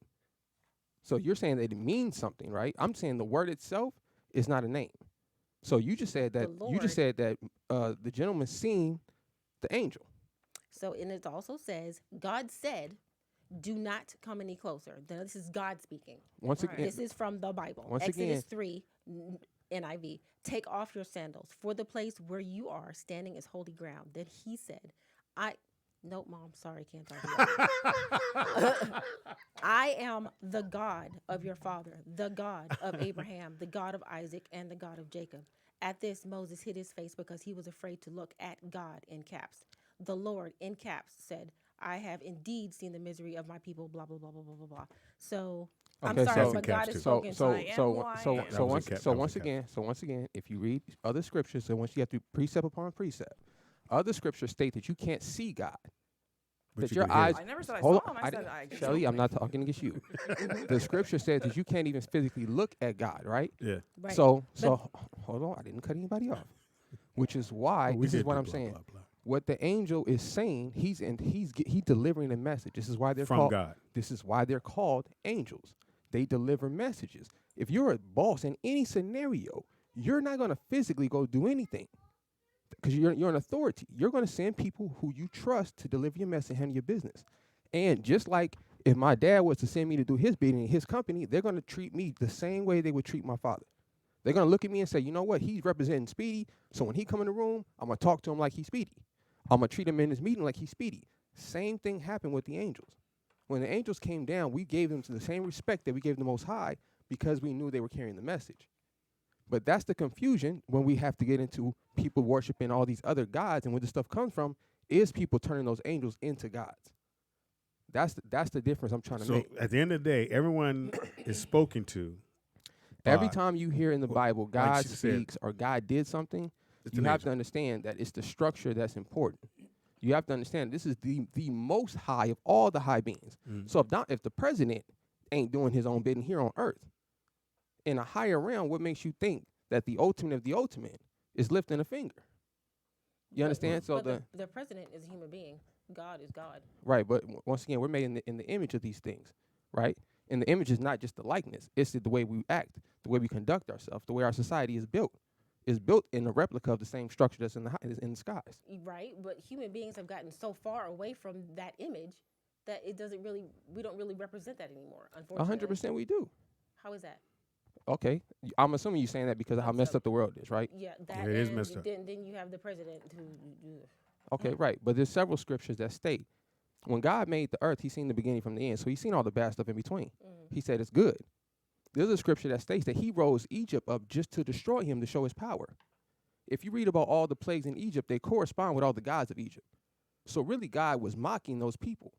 So you're saying that it means something, right? I'm saying the word itself is not a name. So you just said that the gentleman seen the angel. So and it also says God said, "Do not come any closer." This is God speaking. Once again, this is from the Bible. Exodus 3, NIV. Take off your sandals, for the place where you are standing is holy ground. Then he said, Nope, Mom, sorry, can't talk. I am the God of your father, the God of Abraham, the God of Isaac, and the God of Jacob. At this, Moses hid his face because he was afraid to look at God in caps. The Lord in caps said, I have indeed seen the misery of my people, blah, blah, blah, blah, blah, blah, blah. So, I'm sorry, but God has spoken. So once again, if you read other scriptures, so once you have to precept upon precept, other scriptures state that you can't see God. But that your eyes. I never said I saw him. I said Shelly, I'm not talking against you. The scripture says that you can't even physically look at God, right? Yeah. Right. So hold on. I didn't cut anybody off. Which is why this is what I'm saying. What the angel is saying, he's delivering a message. This is why they're called God. This is why they're called angels. They deliver messages. If you're a boss in any scenario, you're not going to physically go do anything. Because you're an authority. You're going to send people who you trust to deliver your message and handle your business. And just like if my dad was to send me to do his bidding in his company, they're going to treat me the same way they would treat my father. They're going to look at me and say, you know what? He's representing Speedy. So when he come in the room, I'm going to talk to him like he's Speedy. I'm going to treat him in this meeting like he's Speedy. Same thing happened with the angels. When the angels came down, we gave them the same respect that we gave the Most High because we knew they were carrying the message. But that's the confusion when we have to get into people worshiping all these other gods, and where this stuff comes from is people turning those angels into gods. That's the difference I'm trying to make. So at the end of the day, everyone is spoken to. Every time you hear in the Bible God speaks or God did something, you have to understand that it's the structure that's important. You have to understand this is the most high of all the high beings. So if the president ain't doing his own bidding here on earth, in a higher realm, what makes you think that the ultimate of the ultimate is lifting a finger? You understand? So the president is a human being. God is God. Right, but once again, we're made in the image of these things, right? And the image is not just the likeness; it's the way we act, the way we conduct ourselves, the way our society is built. It's built in a replica of the same structure that's in the skies. Right, but human beings have gotten so far away from that image that we don't really represent that anymore. Unfortunately, 100% we do. How is that? Okay, I'm assuming you're saying that because of how messed up the world is, right? Yeah, that it is messed up. Then you have the president who. Okay, right, but there's several scriptures that state when God made the earth, He's seen the beginning from the end, so He's seen all the bad stuff in between. He said it's good. There's a scripture that states that He rose Egypt up just to destroy him to show His power. If you read about all the plagues in Egypt, they correspond with all the gods of Egypt. So really, God was mocking those people.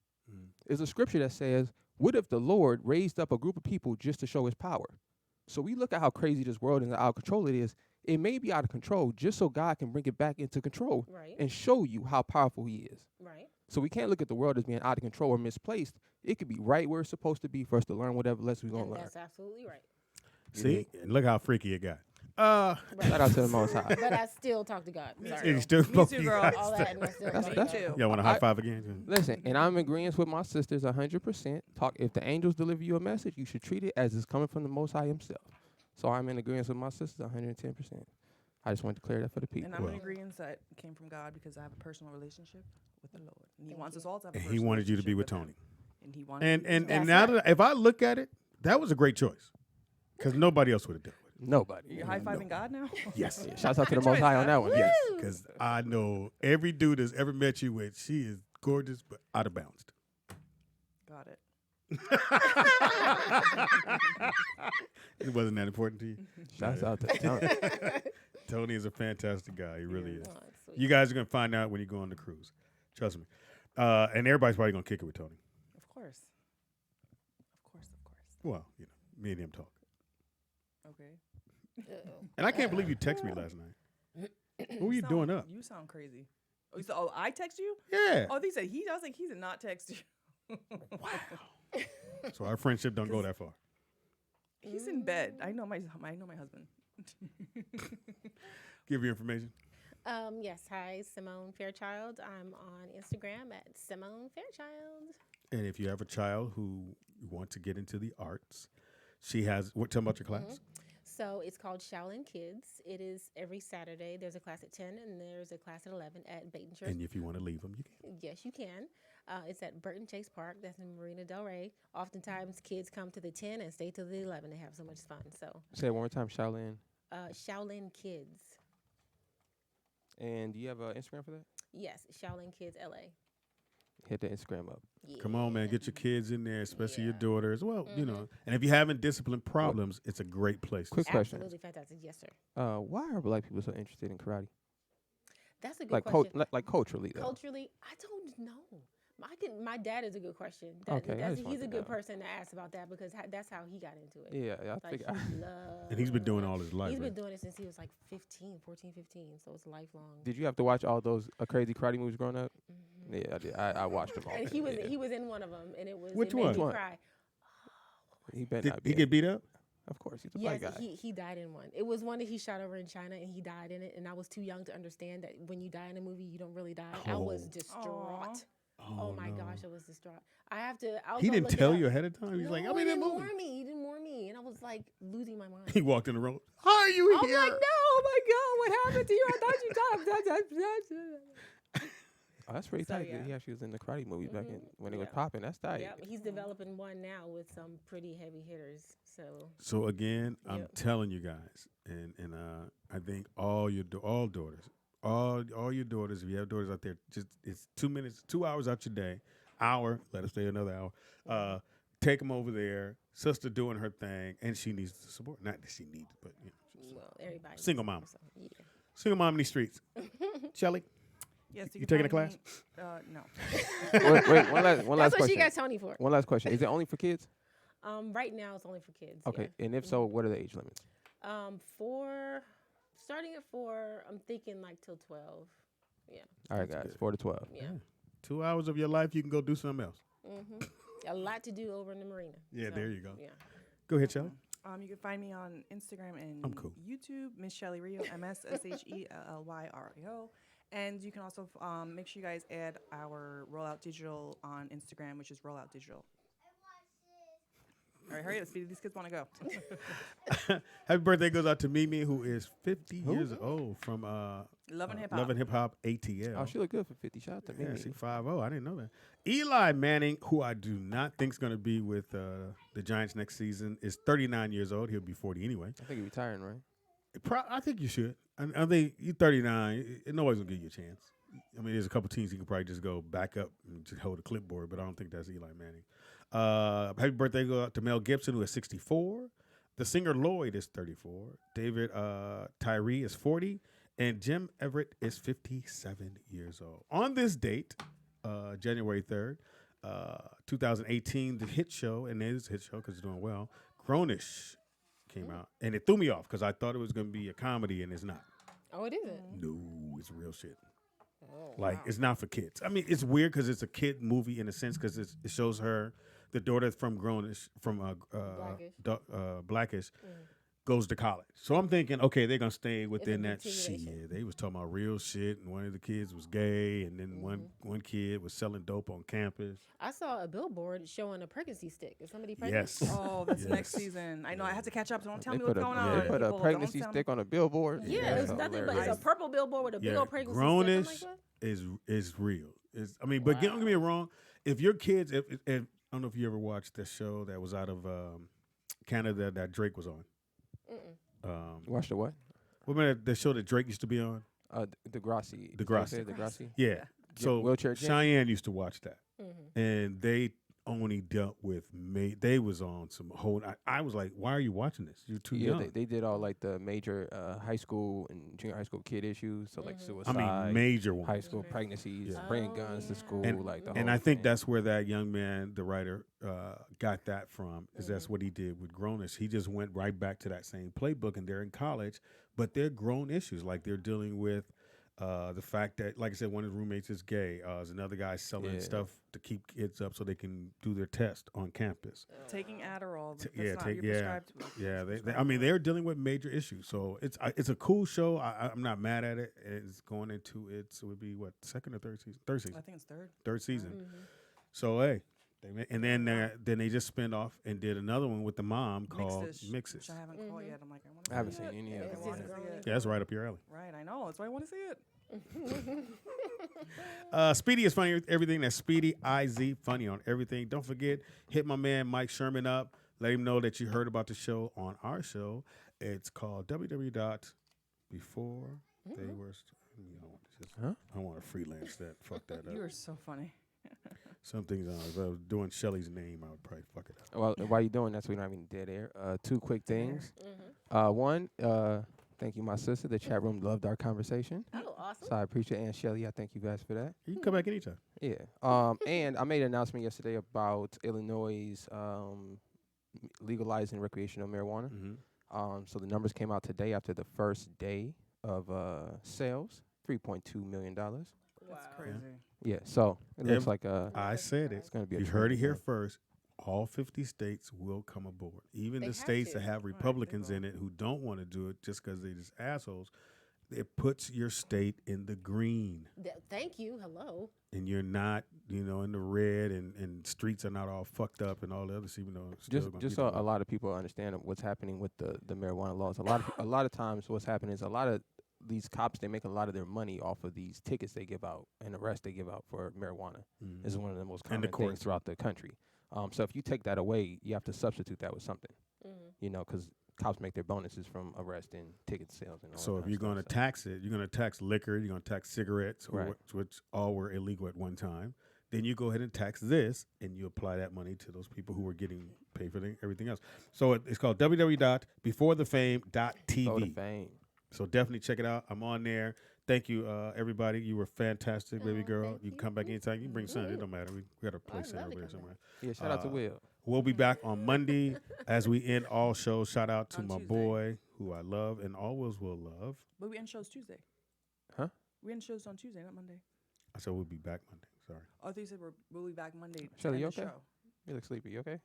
There's a scripture that says What if the Lord raised up a group of people just to show his power? So we look at how crazy this world and how out of control it is. It may be out of control just so God can bring it back into control and show you how powerful he is. Right. So we can't look at the world as being out of control or misplaced. It could be right where it's supposed to be for us to learn whatever lesson we're going to learn. That's absolutely right. See, and look how freaky it got. Shout out to the Most High. But I still talk to God. Sorry. And you still Me too, girl. All that and I still talk to God. Y'all want a high five again? Listen, and I'm in agreement with my sisters 100%. If the angels deliver you a message, you should treat it as it's coming from the Most High himself. So I'm in agreement with my sisters 110%. I just want to clear that for the people. And I'm in agreement that it came from God because I have a personal relationship with the Lord. And he wants us all to have a And personal he wanted you to be relationship with Tony. him. And he wanted And now that if I look at it, that was a great choice. Because nobody else would have done it. Nobody. You're high-fiving God now? Yes. Yeah, shouts out to the Most High on that one. Yes, because I know every dude that's ever met you with, she is gorgeous but out of bounds. Got it. It wasn't that important to you? Shouts out to Tony. Tony is a fantastic guy. He really is. Oh, You guys are going to find out when you go on the cruise. Trust me. And everybody's probably going to kick it with Tony. Of course. Of course. Well, you know, me and him talk. Okay. And I can't believe you texted me last night. What were you doing up? You sound crazy. Oh, you said, I text you? Yeah. Oh, they said I was like, he did not text you. Wow. So our friendship don't go that far. He's in bed. I know my husband. Give your information. Yes. Hi, Simone Fairchild. I'm on Instagram at Simone Fairchild. And if you have a child who wants to get into the arts, she has. Tell me about your class. So it's called Shaolin Kids. It is every Saturday. There's a class at 10 and there's a class at 11 at Baton Church. And if you want to leave them, you can. Yes, you can. It's at Burton Chase Park. That's in Marina Del Rey. Oftentimes, kids come to the 10 and stay till the 11. They have so much fun. So say it one more time, Shaolin. Shaolin Kids. And do you have an Instagram for that? Yes, Shaolin Kids LA. Hit the Instagram up. Yeah. Come on, man. Get your kids in there, especially your daughter as well. You know, and if you're having discipline problems, it's a great place. Quick question. Absolutely fantastic. Yes, sir. Why are black people so interested in karate? That's a good question. Like culturally, though. Culturally, I don't know. My dad is a good question. He's a good person to ask about that because that's how he got into it. Yeah, I think. And he's been doing all his life. He's been doing it since he was like 14, 15, so it's lifelong. Did you have to watch all those crazy karate movies growing up? Yeah, I did. I watched them all. And he was in one of them, and it was Which it made one? me cry. Did he get beat up? Of course, he's a yes, black guy. he died in one. It was one that he shot over in China, and he died in it. And I was too young to understand that when you die in a movie, you don't really die. I was distraught. Oh my gosh, I was distraught. He didn't tell you ahead of time. He's like, I'm in that movie. He didn't warn me, and I was like losing my mind. He walked in the room. How are you here? I'm like, no, oh my God, what happened to you? I thought you talked. Oh, that's pretty tight. Yeah. He actually was in the karate movies back when it was popping. That's tight. Yeah, he's developing one now with some pretty heavy hitters. So again, I'm telling you guys, and I think all daughters, all your daughters, if you have daughters out there, just it's 2 hours out your day, let us stay another hour. Take them over there. Sister doing her thing, and she needs the support. Not that she needs, but everybody. Single mom. Yeah. Single mom in these streets. Shelly. Yes, you taking a class? No. Wait, one last That's question. what she got Tony for. One last question. Is it only for kids? Right now it's only for kids. Okay, yeah. and if so, what are the age limits? Starting at 4, I'm thinking like till 12. Yeah. All right, guys, 4 to 12. Yeah. 2 hours of your life, you can go do something else. A lot to do over in the marina. Yeah, so, there you go. Yeah. Go ahead, Shelly. You can find me on Instagram and I'm cool. YouTube, Miss Shelly Rio, MSSHELLYRIO. And you can also make sure you guys add our Rollout Digital on Instagram, which is Rollout Digital. All right, hurry up, Speedy. These kids want to go. Happy birthday goes out to Mimi, who is 50 years old from Love and Hip Hop. Love and Hip Hop ATL. Oh, she look good for 50. Shout out to Mimi. Yeah, she 5'0". I didn't know that. Eli Manning, who I do not think is going to be with the Giants next season, is 39 years old. He'll be 40 anyway. I think he's retiring, right? I think you should. I think you're 39. Nobody's going to give you a chance. I mean, there's a couple teams you can probably just go back up and just hold a clipboard, but I don't think that's Eli Manning. Happy birthday go out to Mel Gibson, who is 64. The singer Lloyd is 34. David Tyree is 40. And Jim Everett is 57 years old. On this date, January 3rd, 2018, the hit show, and it is a hit show because it's doing well. Grownish came out, and it threw me off because I thought it was going to be a comedy, and it's not. Oh, it isn't. No, it's real shit. Oh, Like wow. it's not for kids. I mean, it's weird because it's a kid movie in a sense because it shows her, the daughter from Grownish, from Blackish, goes to college. So I'm thinking, okay, they're gonna stay within that shit. They was talking about real shit, and one of the kids was gay, and then one kid was selling dope on campus. I saw a billboard showing a pregnancy stick. Is somebody pregnant? Yes. Oh, that's Yes. next season. I know. I have to catch up. So don't tell They me what's put going a, on. They put a People, pregnancy don't tell stick on a billboard. Yeah, it's nothing but it's a purple billboard with a big old pregnancy Grownish stick. I'm like, is real. But don't get me wrong. If your kids, if I don't know if you ever watched the show that was out of Canada that Drake was on. Watch the what? Remember the show that Drake used to be on? Degrassi. Degrassi. Yeah. So Wheelchair Jenny? Cheyenne used to watch that, Mm-hmm. and they only dealt with They was on some whole. I was like, why are you watching this? You're too young. They did all like the major high school and junior high school kid issues, so like suicide. I mean, major ones. High school pregnancies, bringing guns to school, And, like the and whole I think thing. that's where that young man, the writer, got that from. Is that's what he did with Grownish. He just went right back to that same playbook, and they're in college, but they're grown issues. Like they're dealing with the fact that, like I said, one of the roommates is gay. There's another guy selling stuff to keep kids up so they can do their test on campus. Taking Adderall. That's not your prescribed to. Yeah. I mean, they're dealing with major issues. So it's a cool show. I'm not mad at it. It's going into it would be what, second or third season? Third season. I think it's third. Third season. Mm-hmm. So hey, then they just spin off and did another one with the mom called Mixes. Which I haven't caught yet. I'm like, I haven't seen any of it. them. Yeah, that's right up your alley. Right, I know. That's why I want to see it. Speedy is funny with everything. That's Speedy IZ, funny on everything. Don't forget, hit my man Mike Sherman up. Let him know that you heard about the show on our show. It's called www.before they were. I want to freelance that. Fuck that up. You are so funny. Some things, if I was doing Shelly's name, I would probably fuck it up. Well, while you're doing that, so we don't have any dead air. Two quick things. One, thank you, my sister. The chat room loved our conversation. Oh, awesome. So I appreciate it. And Shelly, I thank you guys for that. You can come back anytime. Yeah. And I made an announcement yesterday about Illinois' legalizing recreational marijuana. So the numbers came out today after the first day of sales, $3.2 million. That's crazy. Yeah, so it looks like I said it. It's going to be. You heard it here first. All 50 states will come aboard. Even the states that have Republicans in it who don't want to do it just because they're just assholes. It puts your state in the green. Thank you. Hello. And you're not, in the red, and streets are not all fucked up and all the others. Even though it's just so a lot of people understand what's happening with the marijuana laws. A lot of times, what's happening is a lot of these cops, they make a lot of their money off of these tickets they give out and arrests they give out for marijuana. This is one of the most common things throughout the country. So if you take that away, you have to substitute that with something. Because cops make their bonuses from arrest and ticket sales and all So if you're going to tax it, you're going to tax liquor, you're going to tax cigarettes, which all were illegal at one time. Then you go ahead and tax this, and you apply that money to those people who were getting paid for everything else. So it's called www.beforethefame.tv. Before the Fame. So definitely check it out. I'm on there. Thank you, everybody. You were fantastic, baby girl. You can come back anytime. You can bring son. It don't matter. We got a place in over there somewhere. Yeah, shout out to Will. We'll be back on Monday as we end all shows. Shout out to my boy, who I love and always will love. But we end shows Tuesday. Huh? We end shows on Tuesday, not Monday. I said we'll be back Monday. Sorry. Oh, I thought you said we'll be back Monday. Shelly, you to end okay? the show. You look sleepy. You okay?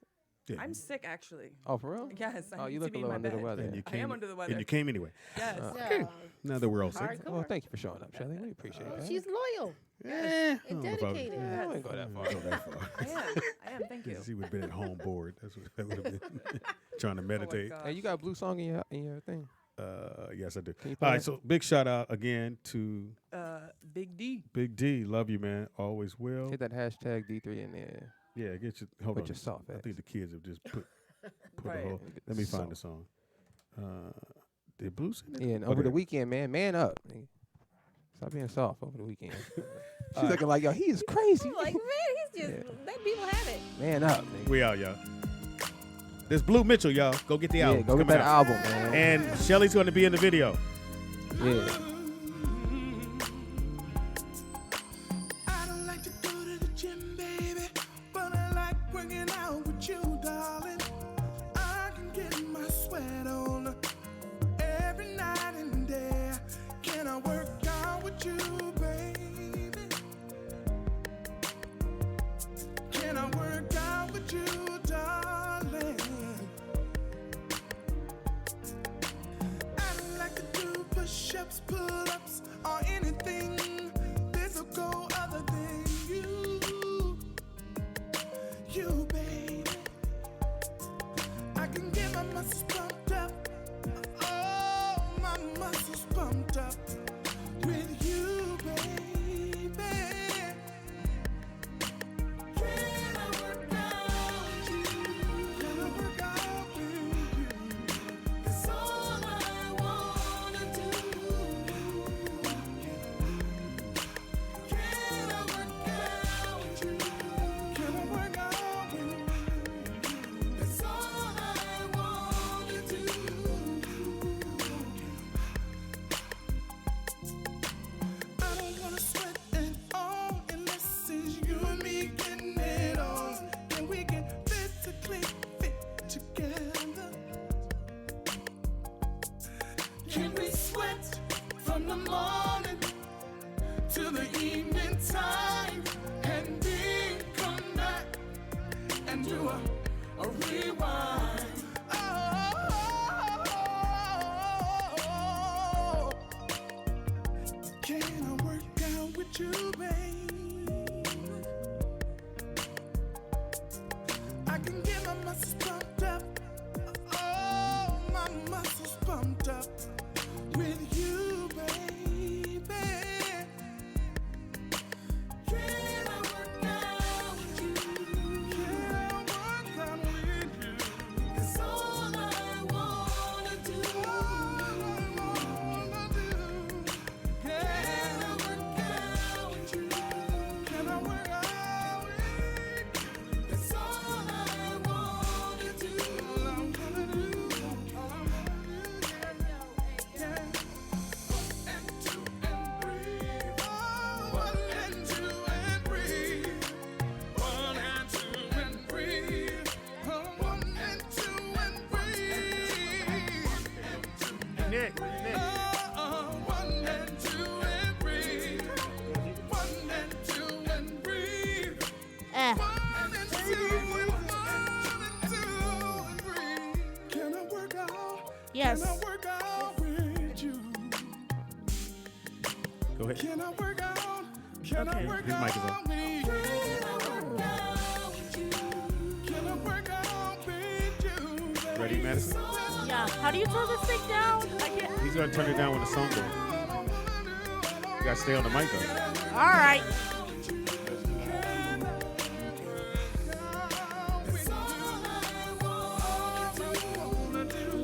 Yeah. I'm sick, actually. Oh, for real? Yes. Oh, you need look to a be in little my under the bed. weather. And you I came, am under the weather. And you came anyway. Yes. Okay. Now that we're all sick. Well, thank you for showing up, Shelly. We appreciate that. She's loyal. Yeah. And dedicated. I wouldn't go that far. I am. Thank you. She would have been at home bored. That's what that would have been. Trying to meditate. Hey, you got a blue song in your thing? Yes, I do. Can you All play right, that? so big shout out again to Big D. Big D. Love you, man. Always will. Hit that hashtag D3 in there. Yeah, get your hold Put on. your soft I ass. think the kids have just put Right. a whole. Let me find the song. Did Blue sing it? Yeah, and Oh, over the there. weekend, man up. Nigga. Stop being soft over the weekend. She's looking like, yo, he is crazy. I'm like, man, he's just let people have it. Man up, nigga. We out, y'all. There's Blue Mitchell, y'all. Go get the album. Yeah, go get Coming that out. album, man. And Shelly's going to be in the video. Yeah. I don't like to go to the gym, baby, with you, baby? Can I work out with you, darling? I'd like to do push-ups, pull-ups, or anything physical other than you, baby. I can get my muscles pumped up. Oh, my muscles pumped up with you, baby. Can I work out with you? Can I work out with you? That's all I wanna do. Can I work out with you? Can I work out with you? That's all I wanna do. I don't wanna sweat at all unless it's you and me getting it on. And we can physically fit together. Can we sweat from the morning till the evening time and then come back and do a rewind? Oh, can I work out with you, babe? I can get my muscles pumped up. Oh, my muscles pumped up with you, baby. Can I work out with you? Can I work out with you? That's all I wanna do. Can I work out with you? Can I work out with you? That's all I wanna do. All I'm gonna do. All I'm gonna do. Yeah. One and two and breathe. One and two and breathe. One and two and breathe. One and two and breathe. Nick. One and two and breathe. One and two and breathe. One and two and breathe. Can I work out? Yes. Can I work out with you? Go ahead. Can I work out? Can I work His mic is out on. with you? Can I work out with you? Can I work out with you? Ready, Madison? Yeah. How do you turn this thing down? I can't. He's gonna turn it down when the song goes. You gotta stay on the mic though. All right.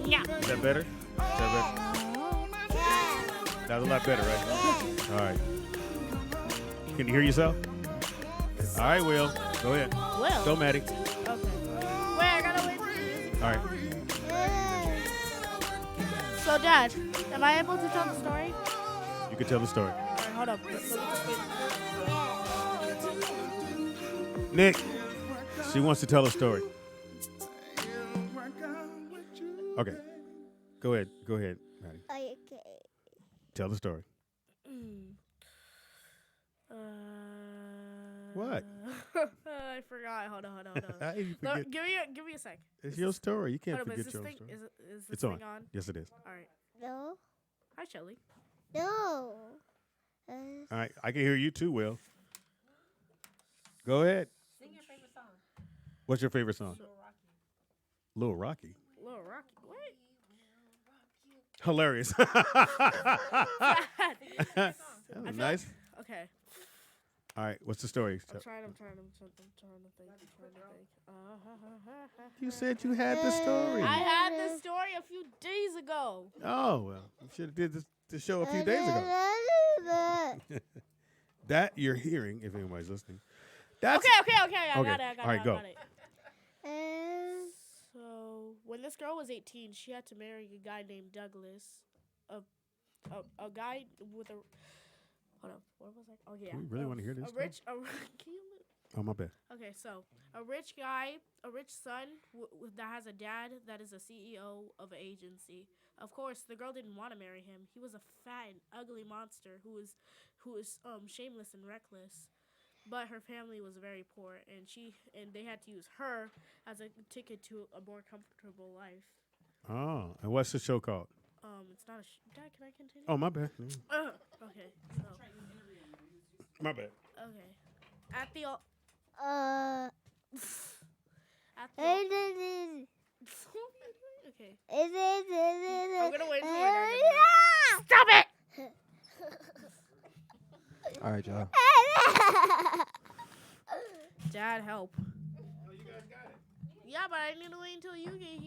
Yeah. Is that better? That was a lot better, right? All right. Can you hear yourself? All right, Will. Go ahead. Will? Go, Maddie. Okay. Wait, I gotta wait for you. All right. So, Dad, am I able to tell the story? You can tell the story. All right, hold up. Nick, she wants to tell a story. Okay. Go ahead, Maddie. Okay. Tell the story. What? I forgot. Hold on. How did you No, forget? give me a sec. It's your story. You can't Hold up, forget is your this thing, story. Is this It's thing on. on? Yes, it is. All right. No. Hi, Shelly. No. All right. I can hear you too, Will. Go ahead. Sing your favorite song. What's your favorite song? Lil Rocky. Lil Rocky. What? Hilarious. Nice. Okay. All right. What's the story? I'm trying to think. You said you had the story. I had this story a few days ago. Oh, well. You should have did the show a few days ago. That you're hearing, if anybody's listening. That's Okay. I got it. All right, go. So when this girl was 18, she had to marry a guy named Douglas, a guy with a. Hold on, what was I? Oh yeah. Do we really want to hear this? A rich. Can Oh, my bad. Okay, so a rich guy, a rich son that has a dad that is a CEO of an agency. Of course, the girl didn't want to marry him. He was a fat and ugly monster who was shameless and reckless. But her family was very poor, and they had to use her as a ticket to a more comfortable life. Oh, and what's the show called? It's not a. Dad, can I continue? Oh, my bad. Okay. So. My bad. Okay. At the. Okay. I'm gonna wait until we're done. Stop it! All right, y'all. Dad, help. Yeah, but I need to wait until you get here.